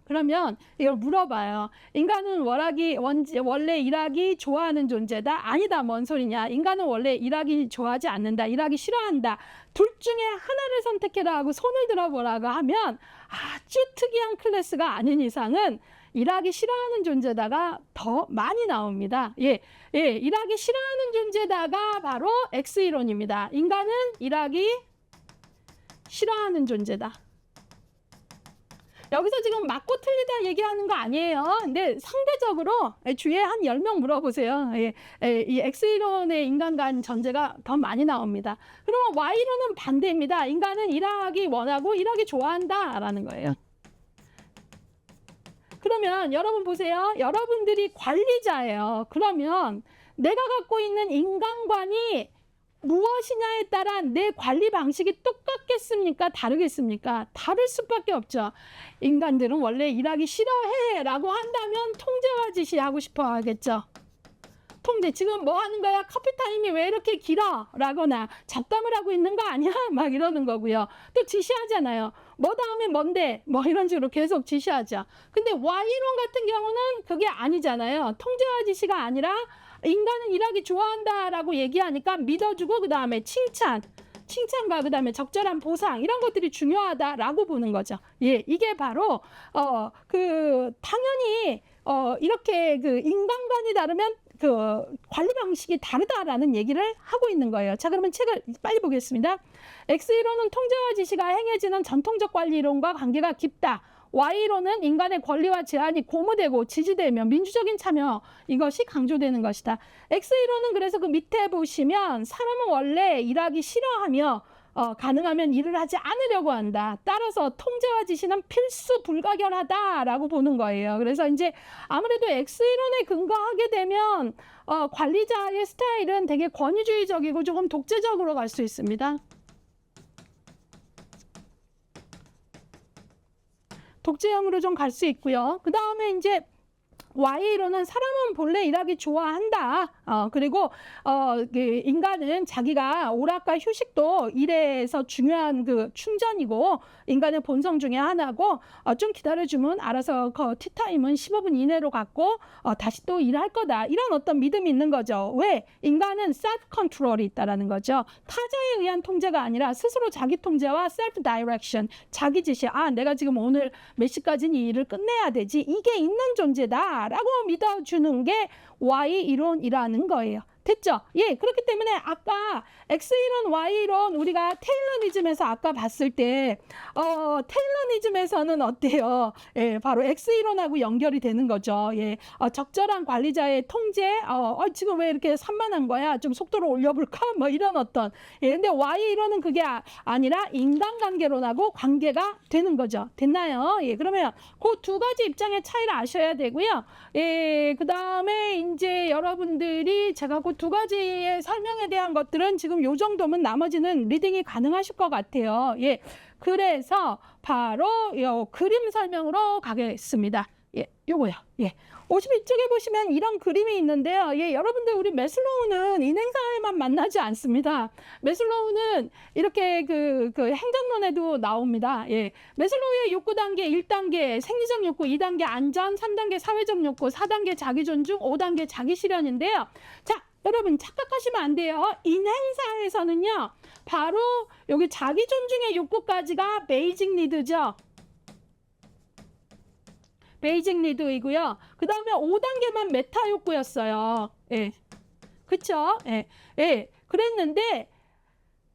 그러면 이걸 물어봐요. 인간은 원래 일하기 좋아하는 존재다? 아니다. 뭔 소리냐? 인간은 원래 일하기 좋아하지 않는다. 일하기 싫어한다. 둘 중에 하나를 선택해라 하고 손을 들어보라고 하면 아주 특이한 클래스가 아닌 이상은 일하기 싫어하는 존재다가 더 많이 나옵니다. 예, 일하기 싫어하는 존재다가 바로 X이론입니다. 인간은 일하기 싫어하는 존재다. 여기서 지금 맞고 틀리다 얘기하는 거 아니에요. 근데 상대적으로 주위에 한 10명 물어보세요. 이 X이론의 인간관 전제가 더 많이 나옵니다. 그러면 Y이론은 반대입니다. 인간은 일하기 원하고 일하기 좋아한다라는 거예요. 그러면 여러분 보세요. 여러분들이 관리자예요. 그러면 내가 갖고 있는 인간관이 무엇이냐에 따라 내 관리 방식이 똑같겠습니까? 다르겠습니까? 다를 수밖에 없죠. 인간들은 원래 일하기 싫어해 라고 한다면 통제와 지시하고 싶어 하겠죠. 통제, 지금 뭐 하는 거야? 커피 타임이 왜 이렇게 길어? 라거나 잡담을 하고 있는 거 아니야? 막 이러는 거고요. 또 지시하잖아요. 뭐 다음에 뭔데? 뭐 이런 식으로 계속 지시하죠. 근데 Y론 같은 경우는 그게 아니잖아요. 통제와 지시가 아니라 인간은 일하기 좋아한다라고 얘기하니까 믿어주고 그 다음에 칭찬과 그 다음에 적절한 보상 이런 것들이 중요하다라고 보는 거죠. 예, 이게 바로 당연히 이렇게 그 인간관이 다르면 그 관리 방식이 다르다라는 얘기를 하고 있는 거예요. 자, 그러면 책을 빨리 보겠습니다. X이론은 통제와 지시가 행해지는 전통적 관리 이론과 관계가 깊다. Y로는 인간의 권리와 제한이 고무되고 지지되며 민주적인 참여 이것이 강조되는 것이다. X이론은 그래서 그 밑에 보시면 사람은 원래 일하기 싫어하며 가능하면 일을 하지 않으려고 한다. 따라서 통제와 지시는 필수 불가결하다라고 보는 거예요. 그래서 이제 아무래도 X이론에 근거하게 되면 관리자의 스타일은 되게 권위주의적이고 조금 독재적으로 갈 수 있습니다. 독재형으로 좀 갈 수 있고요. 그 다음에 이제 Y로는 사람은 본래 일하기 좋아한다. 그리고 인간은 자기가 오락과 휴식도 일에서 중요한 그 충전이고 인간의 본성 중에 하나고 좀 기다려주면 알아서 티타임은 15분 이내로 갖고 다시 또 일할 거다. 이런 어떤 믿음이 있는 거죠. 왜? 인간은 self control이 있다라는 거죠. 타자에 의한 통제가 아니라 스스로 자기 통제와 self direction, 자기 지시. 내가 지금 오늘 몇 시까지는 이 일을 끝내야 되지. 이게 있는 존재다. 라고 믿어주는 게 Y이론이라는 거예요. 됐죠? 예, 그렇기 때문에 아까 X이론, Y이론 우리가 테일러니즘에서 아까 봤을 때 테일러니즘에서는 어때요? 예, 바로 X이론하고 연결이 되는 거죠. 예, 적절한 관리자의 통제, 지금 왜 이렇게 산만한 거야? 좀 속도를 올려볼까? 뭐 이런 어떤. 예, 근데 Y이론은 그게 아니라 인간관계론하고 관계가 되는 거죠. 됐나요? 예, 그러면 그 두 가지 입장의 차이를 아셔야 되고요. 예, 그 다음에 이제 여러분들이 제가 그 두 가지의 설명에 대한 것들은 지금 요 정도면 나머지는 리딩이 가능하실 것 같아요. 예, 그래서 바로 요 그림 설명으로 가겠습니다. 예, 요거요. 예. 52쪽에 보시면 이런 그림이 있는데요. 예, 여러분들 우리 매슬로우는 인행사에만 만나지 않습니다. 매슬로우는 이렇게 그 행정론에도 나옵니다. 예. 매슬로우의 욕구 단계 1단계 생리적 욕구, 2단계 안전, 3단계 사회적 욕구, 4단계 자기 존중, 5단계 자기 실현인데요. 자, 여러분 착각하시면 안 돼요. 인행사에서는요. 바로 여기 자기 존중의 욕구까지가 베이직 니드죠. 베이직 니드이고요. 그 다음에 5단계만 메타 욕구였어요. 예. 그쵸? 예. 예. 그랬는데,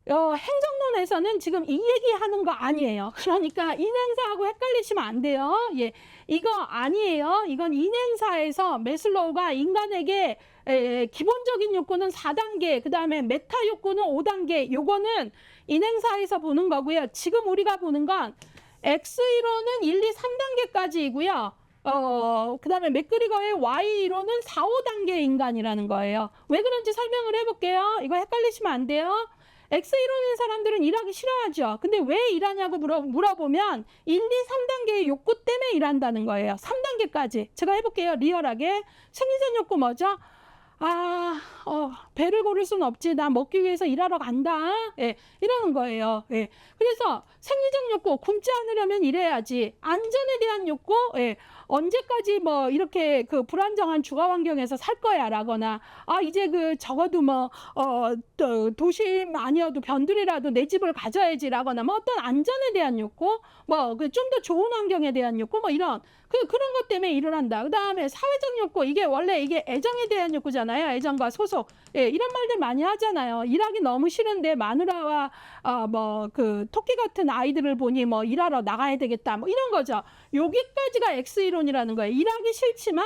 행정론에서는 지금 이 얘기하는 거 아니에요. 그러니까 인행사하고 헷갈리시면 안 돼요. 예, 이거 아니에요. 이건 인행사에서 매슬로우가 인간에게 기본적인 욕구는 4단계, 그 다음에 메타 욕구는 5단계, 요거는 인행사에서 보는 거고요. 지금 우리가 보는 건 X1호는 1, 2, 3단계까지이고요. 그 다음에 맥그리거의 Y1호는 4, 5단계 인간이라는 거예요. 왜 그런지 설명을 해볼게요. 이거 헷갈리시면 안 돼요. X1호인 사람들은 일하기 싫어하죠. 근데 왜 일하냐고 물어보면 1, 2, 3단계의 욕구 때문에 일한다는 거예요. 3단계까지. 제가 해볼게요. 리얼하게. 생리적 욕구 뭐죠? 배를 고를 수는 없지. 나 먹기 위해서 일하러 간다. 예, 이러는 거예요. 예. 그래서 생리적 욕구, 굶지 않으려면 일해야지. 안전에 대한 욕구, 예. 언제까지 뭐 이렇게 그 불안정한 주거 환경에서 살 거야 라거나, 이제 그 적어도 뭐, 도시 아니어도 변두리라도 내 집을 가져야지 라거나, 뭐 어떤 안전에 대한 욕구, 뭐 그 좀 더 좋은 환경에 대한 욕구, 뭐 이런. 그런 것 때문에 일을 한다. 그 다음에 사회적 욕구, 이게 원래 이게 애정에 대한 욕구잖아요. 애정과 소속. 예, 이런 말들 많이 하잖아요. 일하기 너무 싫은데 마누라와 뭐 그 토끼 같은 아이들을 보니 뭐 일하러 나가야 되겠다. 뭐 이런 거죠. 여기까지가 X이론이라는 거예요. 일하기 싫지만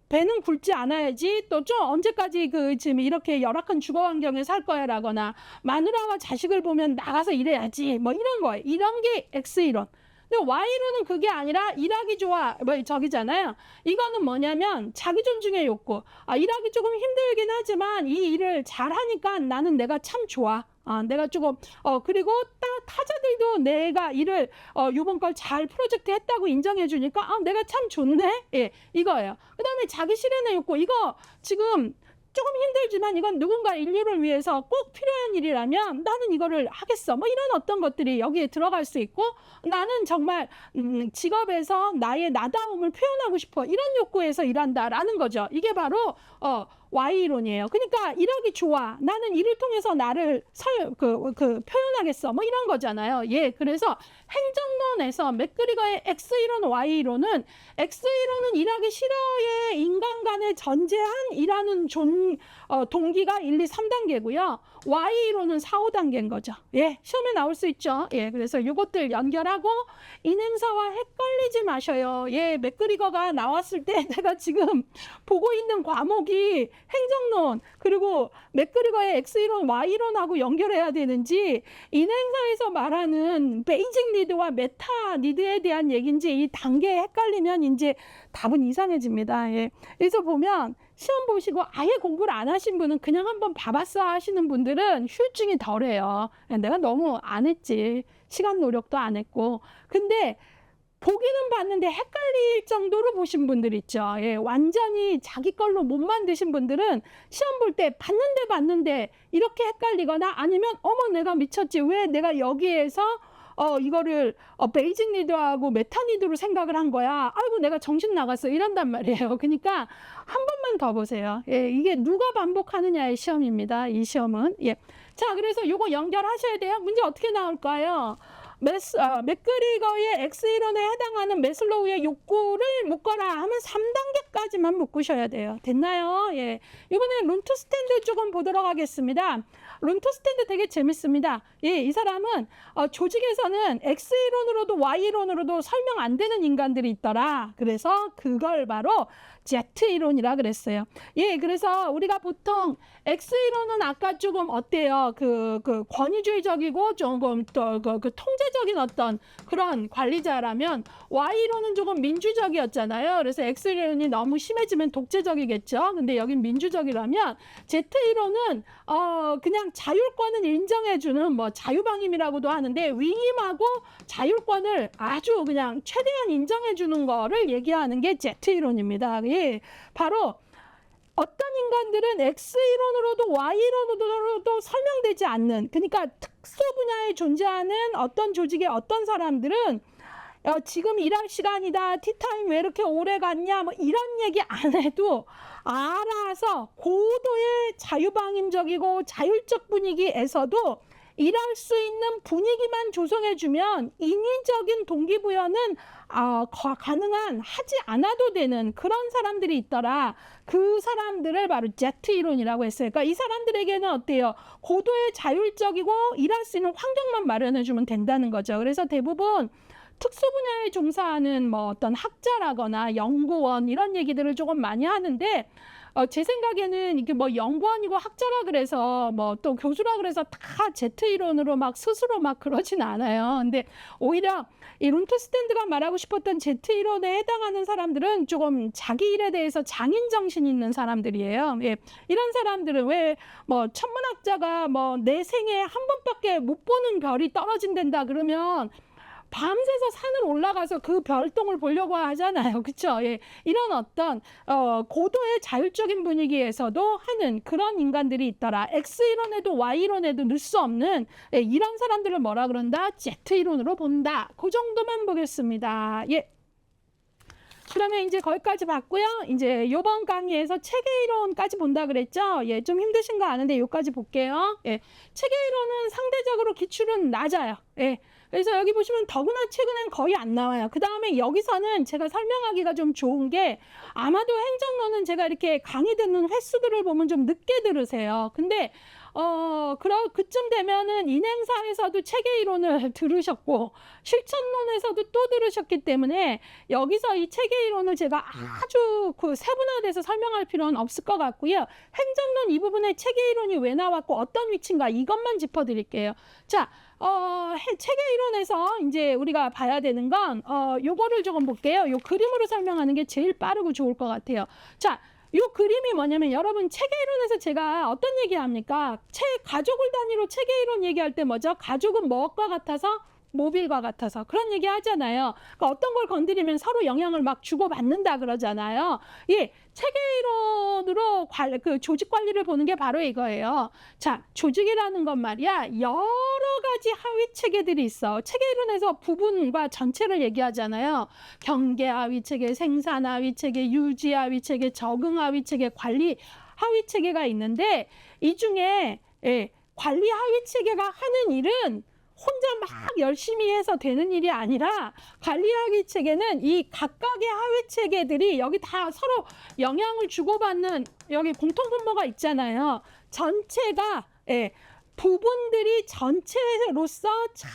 배는 굶지 않아야지. 또 좀 언제까지 그 지금 이렇게 열악한 주거 환경에 살 거야라거나, 마누라와 자식을 보면 나가서 일해야지. 뭐 이런 거예요. 이런 게 X이론. 근데 Y로는 그게 아니라 일하기 좋아, 뭐 저기잖아요. 이거는 뭐냐면 자기 존중의 욕구. 일하기 조금 힘들긴 하지만 이 일을 잘하니까 나는 내가 참 좋아. 내가 조금 그리고 타자들도 내가 일을 요번 걸 잘 프로젝트 했다고 인정해 주니까 내가 참 좋네. 예, 이거예요. 그다음에 자기 실현의 욕구. 이거 지금 조금 힘들지만 이건 누군가 인류를 위해서 꼭 필요한 일이라면 나는 이거를 하겠어. 뭐 이런 어떤 것들이 여기에 들어갈 수 있고, 나는 정말 직업에서 나의 나다움을 표현하고 싶어. 이런 욕구에서 일한다라는 거죠. 이게 바로 Y이론이에요. 그러니까 일하기 좋아. 나는 일을 통해서 나를 표현하겠어. 뭐 이런 거잖아요. 예, 그래서 행정론에서 맥그리거의 X이론, Y이론은, X이론은 일하기 싫어의 인간 간의 전제한 일하는 동기가 1, 2, 3단계고요. Y이론은 4, 5단계인 거죠. 예, 시험에 나올 수 있죠. 예, 그래서 이것들 연결하고 인행사와 헷갈리지 마셔요. 예, 맥그리거가 나왔을 때 내가 지금 보고 있는 과목이 행정론, 그리고 맥그리거의 X이론, Y이론하고 연결해야 되는지, 인행사에서 말하는 베이직 니드와 메타 니드에 대한 얘기인지, 이 단계에 헷갈리면 이제 답은 이상해집니다. 예. 그래서 보면 시험 보시고 아예 공부를 안 하신 분은 그냥 한번 봐봤어 하시는 분들은 후유증이 덜해요. 내가 너무 안 했지. 시간 노력도 안 했고. 근데 보기는 봤는데 헷갈릴 정도로 보신 분들 있죠. 예, 완전히 자기 걸로 못 만드신 분들은 시험 볼 때 봤는데 이렇게 헷갈리거나, 아니면 어머 내가 미쳤지. 왜 내가 여기에서 이거를 베이직 니드하고 메타 니드로 생각을 한 거야. 아이고 내가 정신 나갔어. 이런단 말이에요. 그러니까 한 번만 더 보세요. 예, 이게 누가 반복하느냐의 시험입니다. 이 시험은. 예. 자, 그래서 요거 연결하셔야 돼요. 문제 어떻게 나올까요? 맥그리거의 X이론에 해당하는 매슬로우의 욕구를 묶어라 하면 3단계까지만 묶으셔야 돼요. 됐나요? 예. 이번에 룬트 스탠드 조금 보도록 하겠습니다. 룬트 스탠드 되게 재밌습니다. 예, 이 사람은 조직에서는 X이론으로도 Y이론으로도 설명 안 되는 인간들이 있더라. 그래서 그걸 바로 Z이론이라 그랬어요. 예, 그래서 우리가 보통 X이론은 아까 조금 어때요? 그 권위주의적이고 조금 또 그 통제적인 어떤 그런 관리자라면, Y이론은 조금 민주적이었잖아요. 그래서 X이론이 너무 심해지면 독재적이겠죠. 근데 여긴 민주적이라면, Z이론은 그냥 자율권을 인정해주는, 뭐 자유방임이라고도 하는데, 위임하고 자율권을 아주 그냥 최대한 인정해주는 거를 얘기하는 게 Z이론입니다. 예, 바로 어떤 인간들은 X이론으로도 Y이론으로도 설명되지 않는, 그러니까 특수 분야에 존재하는 어떤 조직의 어떤 사람들은 지금 일할 시간이다, 티타임 왜 이렇게 오래 갔냐, 뭐 이런 얘기 안 해도 알아서 고도의 자유방임적이고 자율적 분위기에서도 일할 수 있는 분위기만 조성해주면 인위적인 동기부여는 가능한, 하지 않아도 되는 그런 사람들이 있더라. 그 사람들을 바로 제트 이론이라고 했어요. 그러니까 이 사람들에게는 어때요? 고도의 자율적이고 일할 수 있는 환경만 마련해주면 된다는 거죠. 그래서 대부분 특수 분야에 종사하는 뭐 어떤 학자라거나 연구원 이런 얘기들을 조금 많이 하는데, 제 생각에는 이게 뭐 연구원이고 학자라 그래서 뭐 또 교수라 그래서 다 제트 이론으로 막 스스로 막 그러진 않아요. 근데 오히려 이 룬트스탠드가 말하고 싶었던 제트 이론에 해당하는 사람들은 조금 자기 일에 대해서 장인 정신 있는 사람들이에요. 예. 이런 사람들은 왜 뭐 천문학자가 뭐 내 생에 한 번밖에 못 보는 별이 떨어진단다 그러면 밤새서 산을 올라가서 그 별똥을 보려고 하잖아요. 그렇죠? 예. 이런 어떤 고도의 자율적인 분위기에서도 하는 그런 인간들이 있더라. X이론에도 Y이론에도 넣을 수 없는, 예, 이런 사람들을 뭐라 그런다? Z이론으로 본다. 그 정도만 보겠습니다. 예. 그러면 이제 거기까지 봤고요. 이제 요번 강의에서 체계이론까지 본다 그랬죠? 예, 좀 힘드신 거 아는데 여기까지 볼게요. 예, 체계이론은 상대적으로 기출은 낮아요. 예. 그래서 여기 보시면 더구나 최근엔 거의 안 나와요. 그 다음에 여기서는 제가 설명하기가 좀 좋은 게, 아마도 행정론은 제가 이렇게 강의 듣는 횟수들을 보면 좀 늦게 들으세요. 근데 그쯤 되면은 인행사에서도 체계이론을 들으셨고 실천론에서도 또 들으셨기 때문에 여기서 이 체계이론을 제가 아주 그 세분화돼서 설명할 필요는 없을 것 같고요. 행정론 이 부분에 체계이론이 왜 나왔고 어떤 위치인가 이것만 짚어드릴게요. 자, 체계이론에서 이제 우리가 봐야 되는 건 요거를 조금 볼게요. 요 그림으로 설명하는 게 제일 빠르고 좋을 것 같아요. 자, 이 그림이 뭐냐면, 여러분 체계이론에서 제가 어떤 얘기 합니까? 가족을 단위로 체계이론 얘기할 때 뭐죠? 가족은 무엇과 같아서? 모빌과 같아서. 그런 얘기 하잖아요. 그러니까 어떤 걸 건드리면 서로 영향을 막 주고받는다 그러잖아요. 예, 체계이론으로 그 조직 관리를 보는 게 바로 이거예요. 자, 조직이라는 건 말이야, 여러 가지 하위 체계들이 있어. 체계이론에서 부분과 전체를 얘기하잖아요. 경계 하위 체계, 생산 하위 체계, 유지 하위 체계, 적응 하위 체계, 관리 하위 체계가 있는데, 이 중에 관리 하위 체계가 하는 일은 혼자 막 열심히 해서 되는 일이 아니라, 관리하기 체계는 이 각각의 하위 체계들이 여기 다 서로 영향을 주고받는 여기 공통분모가 있잖아요. 전체가, 부분들이 전체로서 잘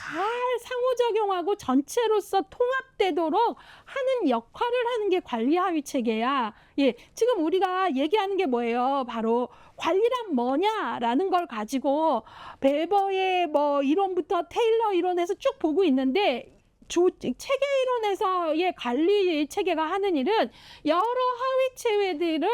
상호작용하고 전체로서 통합되도록 하는 역할을 하는 게 관리 하위 체계야. 예, 지금 우리가 얘기하는 게 뭐예요? 바로 관리란 뭐냐라는 걸 가지고 베버의 뭐 이론부터 테일러 이론에서 쭉 보고 있는데, 체계 이론에서의 관리 체계가 하는 일은 여러 하위 체계들을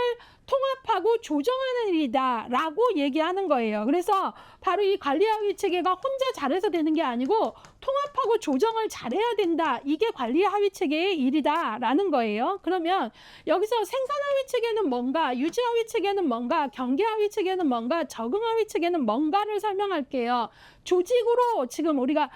통합하고 조정하는 일이다 라고 얘기하는 거예요. 그래서 바로 이 관리 하위 체계가 혼자 잘해서 되는 게 아니고 통합하고 조정을 잘해야 된다. 이게 관리 하위 체계의 일이다 라는 거예요. 그러면 여기서 생산 하위 체계는 뭔가, 유지 하위 체계는 뭔가, 경계 하위 체계는 뭔가, 적응 하위 체계는 뭔가를 설명할게요. 조직으로 지금 우리가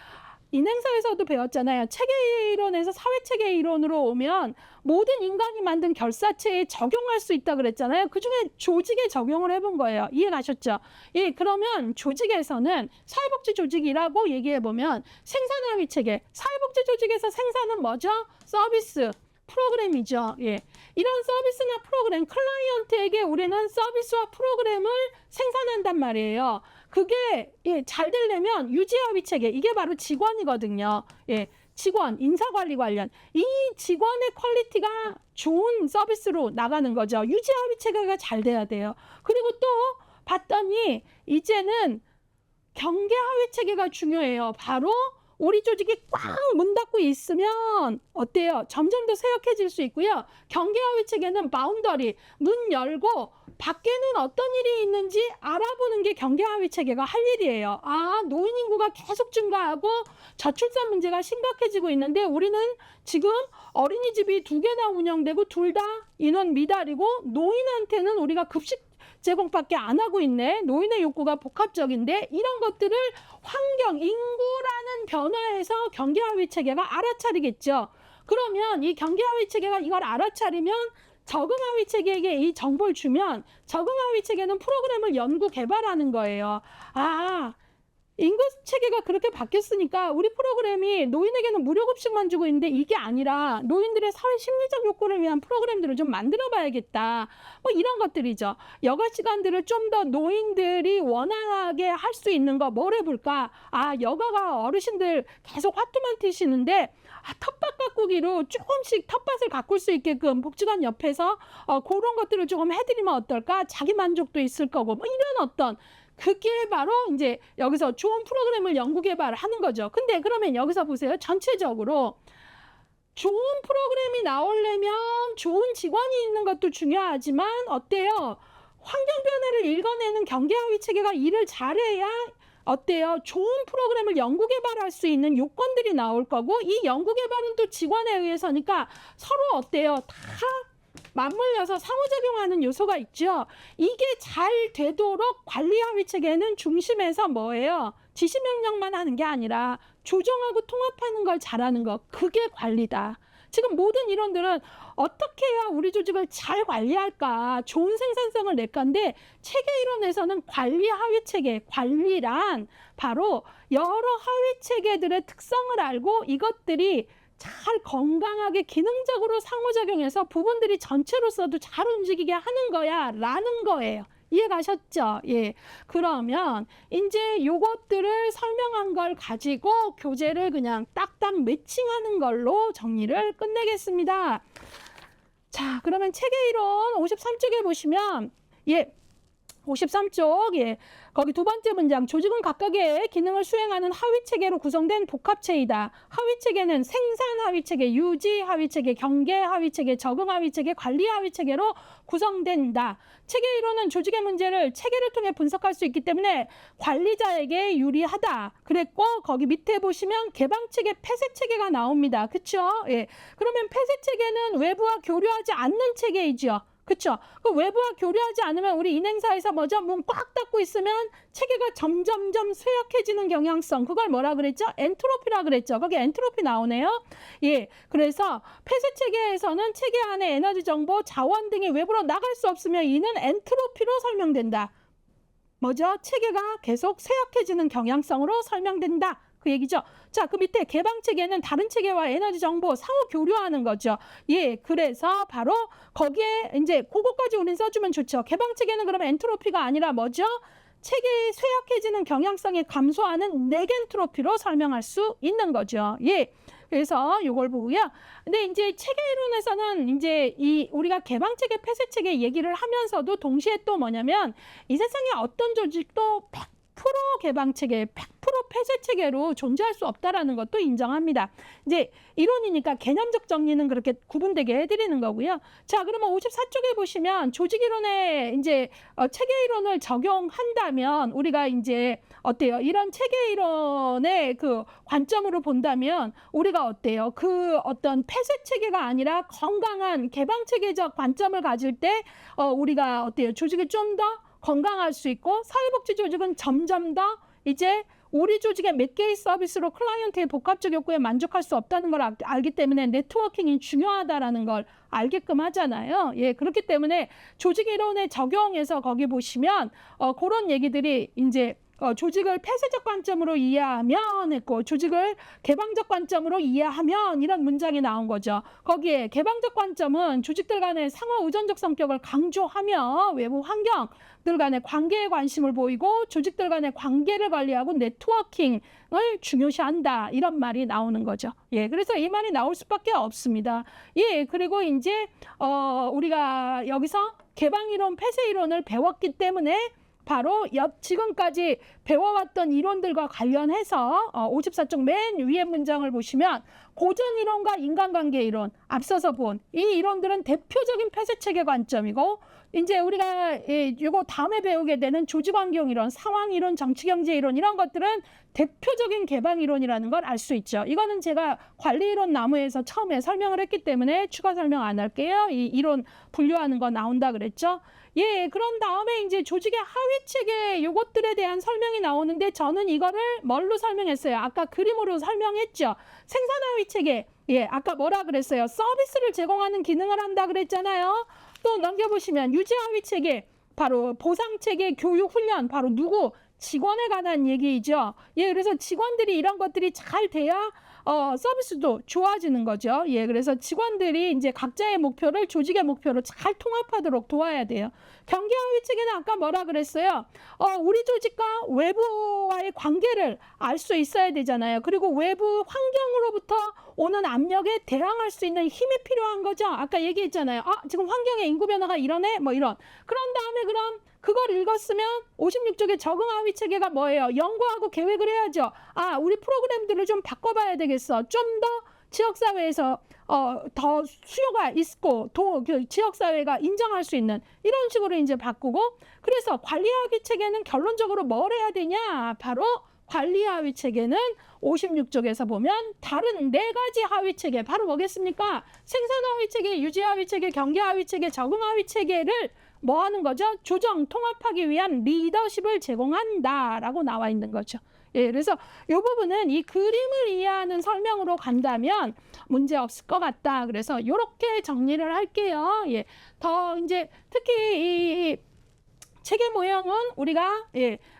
인행사에서도 배웠잖아요. 체계이론에서 사회체계 이론으로 오면 모든 인간이 만든 결사체에 적용할 수 있다 그랬잖아요. 그중에 조직에 적용을 해본 거예요. 이해가셨죠? 예, 그러면 조직에서는 사회복지 조직이라고 얘기해보면 생산하위 체계, 사회복지 조직에서 생산은 뭐죠? 서비스, 프로그램이죠. 예. 이런 서비스나 프로그램, 클라이언트에게 우리는 서비스와 프로그램을 생산한단 말이에요. 그게 잘 되려면 유지하위 체계, 이게 바로 직원이거든요. 예, 직원, 인사관리 관련. 이 직원의 퀄리티가 좋은 서비스로 나가는 거죠. 유지하위 체계가 잘 돼야 돼요. 그리고 또 봤더니 이제는 경계하위 체계가 중요해요. 바로 우리 조직이 꽉 문 닫고 있으면 어때요? 점점 더 쇠약해질 수 있고요. 경계하위 체계는 바운더리, 문 열고 밖에는 어떤 일이 있는지 알아보는 게 경계하위 체계가 할 일이에요. 아, 노인 인구가 계속 증가하고 저출산 문제가 심각해지고 있는데 우리는 지금 어린이집이 2개나 운영되고 둘 다 인원 미달이고 노인한테는 우리가 급식 제공밖에 안 하고 있네. 노인의 욕구가 복합적인데 이런 것들을 환경, 인구라는 변화에서 경계하위 체계가 알아차리겠죠. 그러면 이 경계하위 체계가 이걸 알아차리면 적응하위 체계에게 이 정보를 주면 적응하위 체계는 프로그램을 연구 개발하는 거예요. 아, 임금 체계가 그렇게 바뀌었으니까 우리 프로그램이 노인에게는 무료급식만 주고 있는데 이게 아니라 노인들의 사회 심리적 욕구를 위한 프로그램들을 좀 만들어 봐야겠다. 뭐 이런 것들이죠. 여가 시간들을 좀 더 노인들이 원활하게 할 수 있는 거 뭘 해볼까? 아, 여가가 어르신들 계속 화투만 트시는데 텃밭 가꾸기로 조금씩 텃밭을 가꿀 수 있게끔 복지관 옆에서 그런 것들을 조금 해드리면 어떨까? 자기 만족도 있을 거고 뭐 이런 어떤 그게 바로 이제 여기서 좋은 프로그램을 연구 개발을 하는 거죠. 근데 그러면 여기서 보세요. 전체적으로 좋은 프로그램이 나오려면 좋은 직원이 있는 것도 중요하지만 어때요? 환경 변화를 읽어내는 경계하위 체계가 일을 잘해야 어때요? 좋은 프로그램을 연구 개발할 수 있는 요건들이 나올 거고 이 연구 개발은 또 직원에 의해서니까 서로 어때요? 다 맞물려서 상호작용하는 요소가 있죠. 이게 잘 되도록 관리하위 체계는 중심에서 뭐예요? 지시명령만 하는 게 아니라 조정하고 통합하는 걸 잘하는 거. 그게 관리다. 지금 모든 이론들은 어떻게 해야 우리 조직을 잘 관리할까? 좋은 생산성을 낼 건데 체계 이론에서는 관리 하위 체계, 관리란 바로 여러 하위 체계들의 특성을 알고 이것들이 잘 건강하게 기능적으로 상호작용해서 부분들이 전체로서도 잘 움직이게 하는 거야 라는 거예요. 이해가셨죠? 예. 그러면 이제 요것들을 설명한 걸 가지고 교재를 그냥 딱딱 매칭하는 걸로 정리를 끝내겠습니다. 자, 그러면 체계이론 53쪽에 보시면 53쪽 거기 두 번째 문장 조직은 각각의 기능을 수행하는 하위체계로 구성된 복합체이다. 하위체계는 생산 하위체계, 유지 하위체계, 경계 하위체계, 적응 하위체계, 관리 하위체계로 구성된다. 체계 이론은 조직의 문제를 체계를 통해 분석할 수 있기 때문에 관리자에게 유리하다. 그랬고 거기 밑에 보시면 개방체계, 폐쇄체계가 나옵니다. 그렇죠? 예. 그러면 폐쇄체계는 외부와 교류하지 않는 체계이죠. 그렇죠? 그 외부와 교류하지 않으면 우리 인행사에서 뭐죠? 문 꽉 닫고 있으면 체계가 점점점 쇠약해지는 경향성. 그걸 뭐라 그랬죠? 엔트로피라 그랬죠. 거기 엔트로피 나오네요. 예. 그래서 폐쇄 체계에서는 체계 안에 에너지 정보, 자원 등이 외부로 나갈 수 없으며 이는 엔트로피로 설명된다. 뭐죠? 체계가 계속 쇠약해지는 경향성으로 설명된다. 그 얘기죠. 자, 그 밑에 개방 체계는 다른 체계와 에너지 정보 상호 교류하는 거죠. 예, 그래서 바로 거기에 이제 그거까지 우린 써주면 좋죠. 개방 체계는 그러면 엔트로피가 아니라 뭐죠? 체계의 쇠약해지는 경향성이 감소하는 네겐트로피로 설명할 수 있는 거죠. 예. 그래서 이걸 보고요. 근데 이제 체계 이론에서는 이제 이 우리가 개방 체계, 폐쇄 체계 얘기를 하면서도 동시에 또 뭐냐면 이 세상에 어떤 조직도 100% 개방 체계, 100% 폐쇄 체계로 존재할 수 없다라는 것도 인정합니다. 이제 이론이니까 개념적 정리는 그렇게 구분되게 해드리는 거고요. 자, 그러면 54쪽에 보시면 조직 이론에 이제 체계 이론을 적용한다면 우리가 이제 어때요? 이런 체계 이론의 그 관점으로 본다면 우리가 어때요? 그 어떤 폐쇄 체계가 아니라 건강한 개방 체계적 관점을 가질 때 우리가 어때요? 조직이 좀 더 건강할 수 있고 사회복지 조직은 점점 더 이제 우리 조직의 몇 개의 서비스로 클라이언트의 복합적 욕구에 만족할 수 없다는 걸 알기 때문에 네트워킹이 중요하다라는 걸 알게끔 하잖아요. 예, 그렇기 때문에 조직 이론에 적용해서 거기 보시면 그런 얘기들이 이제 조직을 폐쇄적 관점으로 이해하면 했고 조직을 개방적 관점으로 이해하면 이런 문장이 나온 거죠. 거기에 개방적 관점은 조직들 간의 상호 의존적 성격을 강조하며 외부 환경들 간의 관계에 관심을 보이고 조직들 간의 관계를 관리하고 네트워킹을 중요시한다. 이런 말이 나오는 거죠. 예, 그래서 이 말이 나올 수밖에 없습니다. 예, 그리고 이제 우리가 여기서 개방이론, 폐쇄이론을 배웠기 때문에 바로 지금까지 배워왔던 이론들과 관련해서 54쪽 맨 위에 문장을 보시면 고전 이론과 인간관계 이론, 앞서서 본 이 이론들은 대표적인 폐쇄체계 관점이고 이제 우리가 이거 다음에 배우게 되는 조직환경 이론, 상황 이론, 정치경제 이론 이런 것들은 대표적인 개방 이론이라는 걸 알 수 있죠. 이거는 제가 관리 이론 나무에서 처음에 설명을 했기 때문에 추가 설명 안 할게요. 이 이론 분류하는 거 나온다 그랬죠. 예, 그런 다음에 이제 조직의 하위 체계 요것들에 대한 설명이 나오는데 저는 이거를 뭘로 설명했어요? 아까 그림으로 설명했죠. 생산 하위 체계. 예, 아까 뭐라 그랬어요? 서비스를 제공하는 기능을 한다 그랬잖아요. 또 넘겨보시면 유지 하위 체계. 바로 보상 체계, 교육 훈련. 바로 누구? 직원에 관한 얘기이죠. 예, 그래서 직원들이 이런 것들이 잘 돼야 서비스도 좋아지는 거죠. 예, 그래서 직원들이 이제 각자의 목표를 조직의 목표로 잘 통합하도록 도와야 돼요. 경계하위 체계는 아까 뭐라 그랬어요? 우리 조직과 외부와의 관계를 알 수 있어야 되잖아요. 그리고 외부 환경으로부터 오는 압력에 대항할 수 있는 힘이 필요한 거죠. 아까 얘기했잖아요. 지금 환경의 인구 변화가 이러네? 뭐 이런. 그런 다음에 그럼 그걸 읽었으면 56쪽의 적응하위 체계가 뭐예요? 연구하고 계획을 해야죠. 우리 프로그램들을 좀 바꿔봐야 되겠어. 좀 더 지역사회에서 더 수요가 있고 그 지역사회가 인정할 수 있는 이런 식으로 이제 바꾸고, 그래서 관리하위 체계는 결론적으로 뭘 해야 되냐? 바로 관리하위 체계는 56쪽에서 보면 다른 4가지 하위 체계, 바로 뭐겠습니까? 생산하위 체계, 유지하위 체계, 경계하위 체계, 적응하위 체계를 뭐 하는 거죠? 조정, 통합하기 위한 리더십을 제공한다라고 나와 있는 거죠. 예, 그래서 이 부분은 이 그림을 이해하는 설명으로 간다면 문제 없을 것 같다. 그래서 이렇게 정리를 할게요. 예, 더 이제 특히 이 체계 모형은 우리가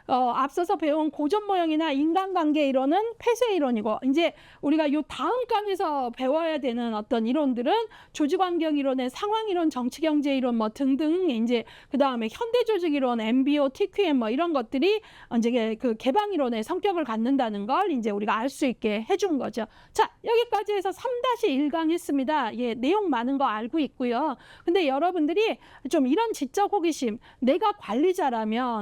앞서서 배운 고전 모형이나 인간관계 이론은 폐쇄 이론이고, 이제 우리가 요 다음 강에서 배워야 되는 어떤 이론들은 조직환경 이론의 상황 이론, 정치경제 이론 뭐 등등, 이제 그 다음에 현대조직 이론, MBO, TQM 뭐 이런 것들이 이제 그 개방 이론의 성격을 갖는다는 걸 이제 우리가 알 수 있게 해준 거죠. 자, 여기까지 해서 3-1강 했습니다. 예, 내용 많은 거 알고 있고요. 근데 여러분들이 좀 이런 지적 호기심, 내가 관리자라면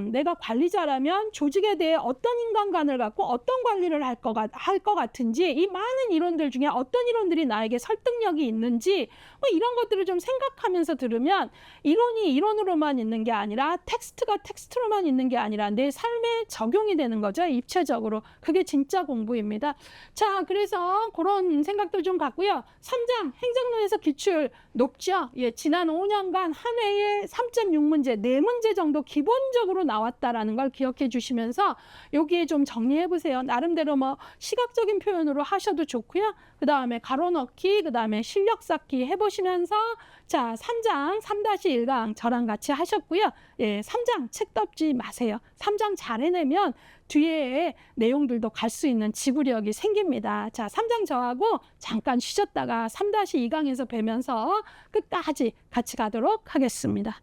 조직에 대해 어떤 인간관을 갖고 어떤 관리를 할 것 같은지, 이 많은 이론들 중에 어떤 이론들이 나에게 설득력이 있는지 뭐 이런 것들을 좀 생각하면서 들으면 이론이 이론으로만 있는 게 아니라 텍스트가 텍스트로만 있는 게 아니라 내 삶에 적용이 되는 거죠. 입체적으로. 그게 진짜 공부입니다. 자, 그래서 그런 생각도 좀 갖고요. 3장 행정론에서 기출 높죠. 예, 지난 5년간 한 해에 3.6문제, 4문제 정도 기본적으로 나왔다라는 걸 기억해 주시면서 여기에 좀 정리해 보세요. 나름대로 뭐 시각적인 표현으로 하셔도 좋고요. 그 다음에 가로 넣기, 그 다음에 실력 쌓기 해보시면서, 자, 3장 3-1강 저랑 같이 하셨고요. 예, 3장 책 덮지 마세요. 3장 잘 해내면 뒤에 내용들도 갈 수 있는 지구력이 생깁니다. 자, 3장 저하고 잠깐 쉬셨다가 3-2강에서 뵈면서 끝까지 같이 가도록 하겠습니다.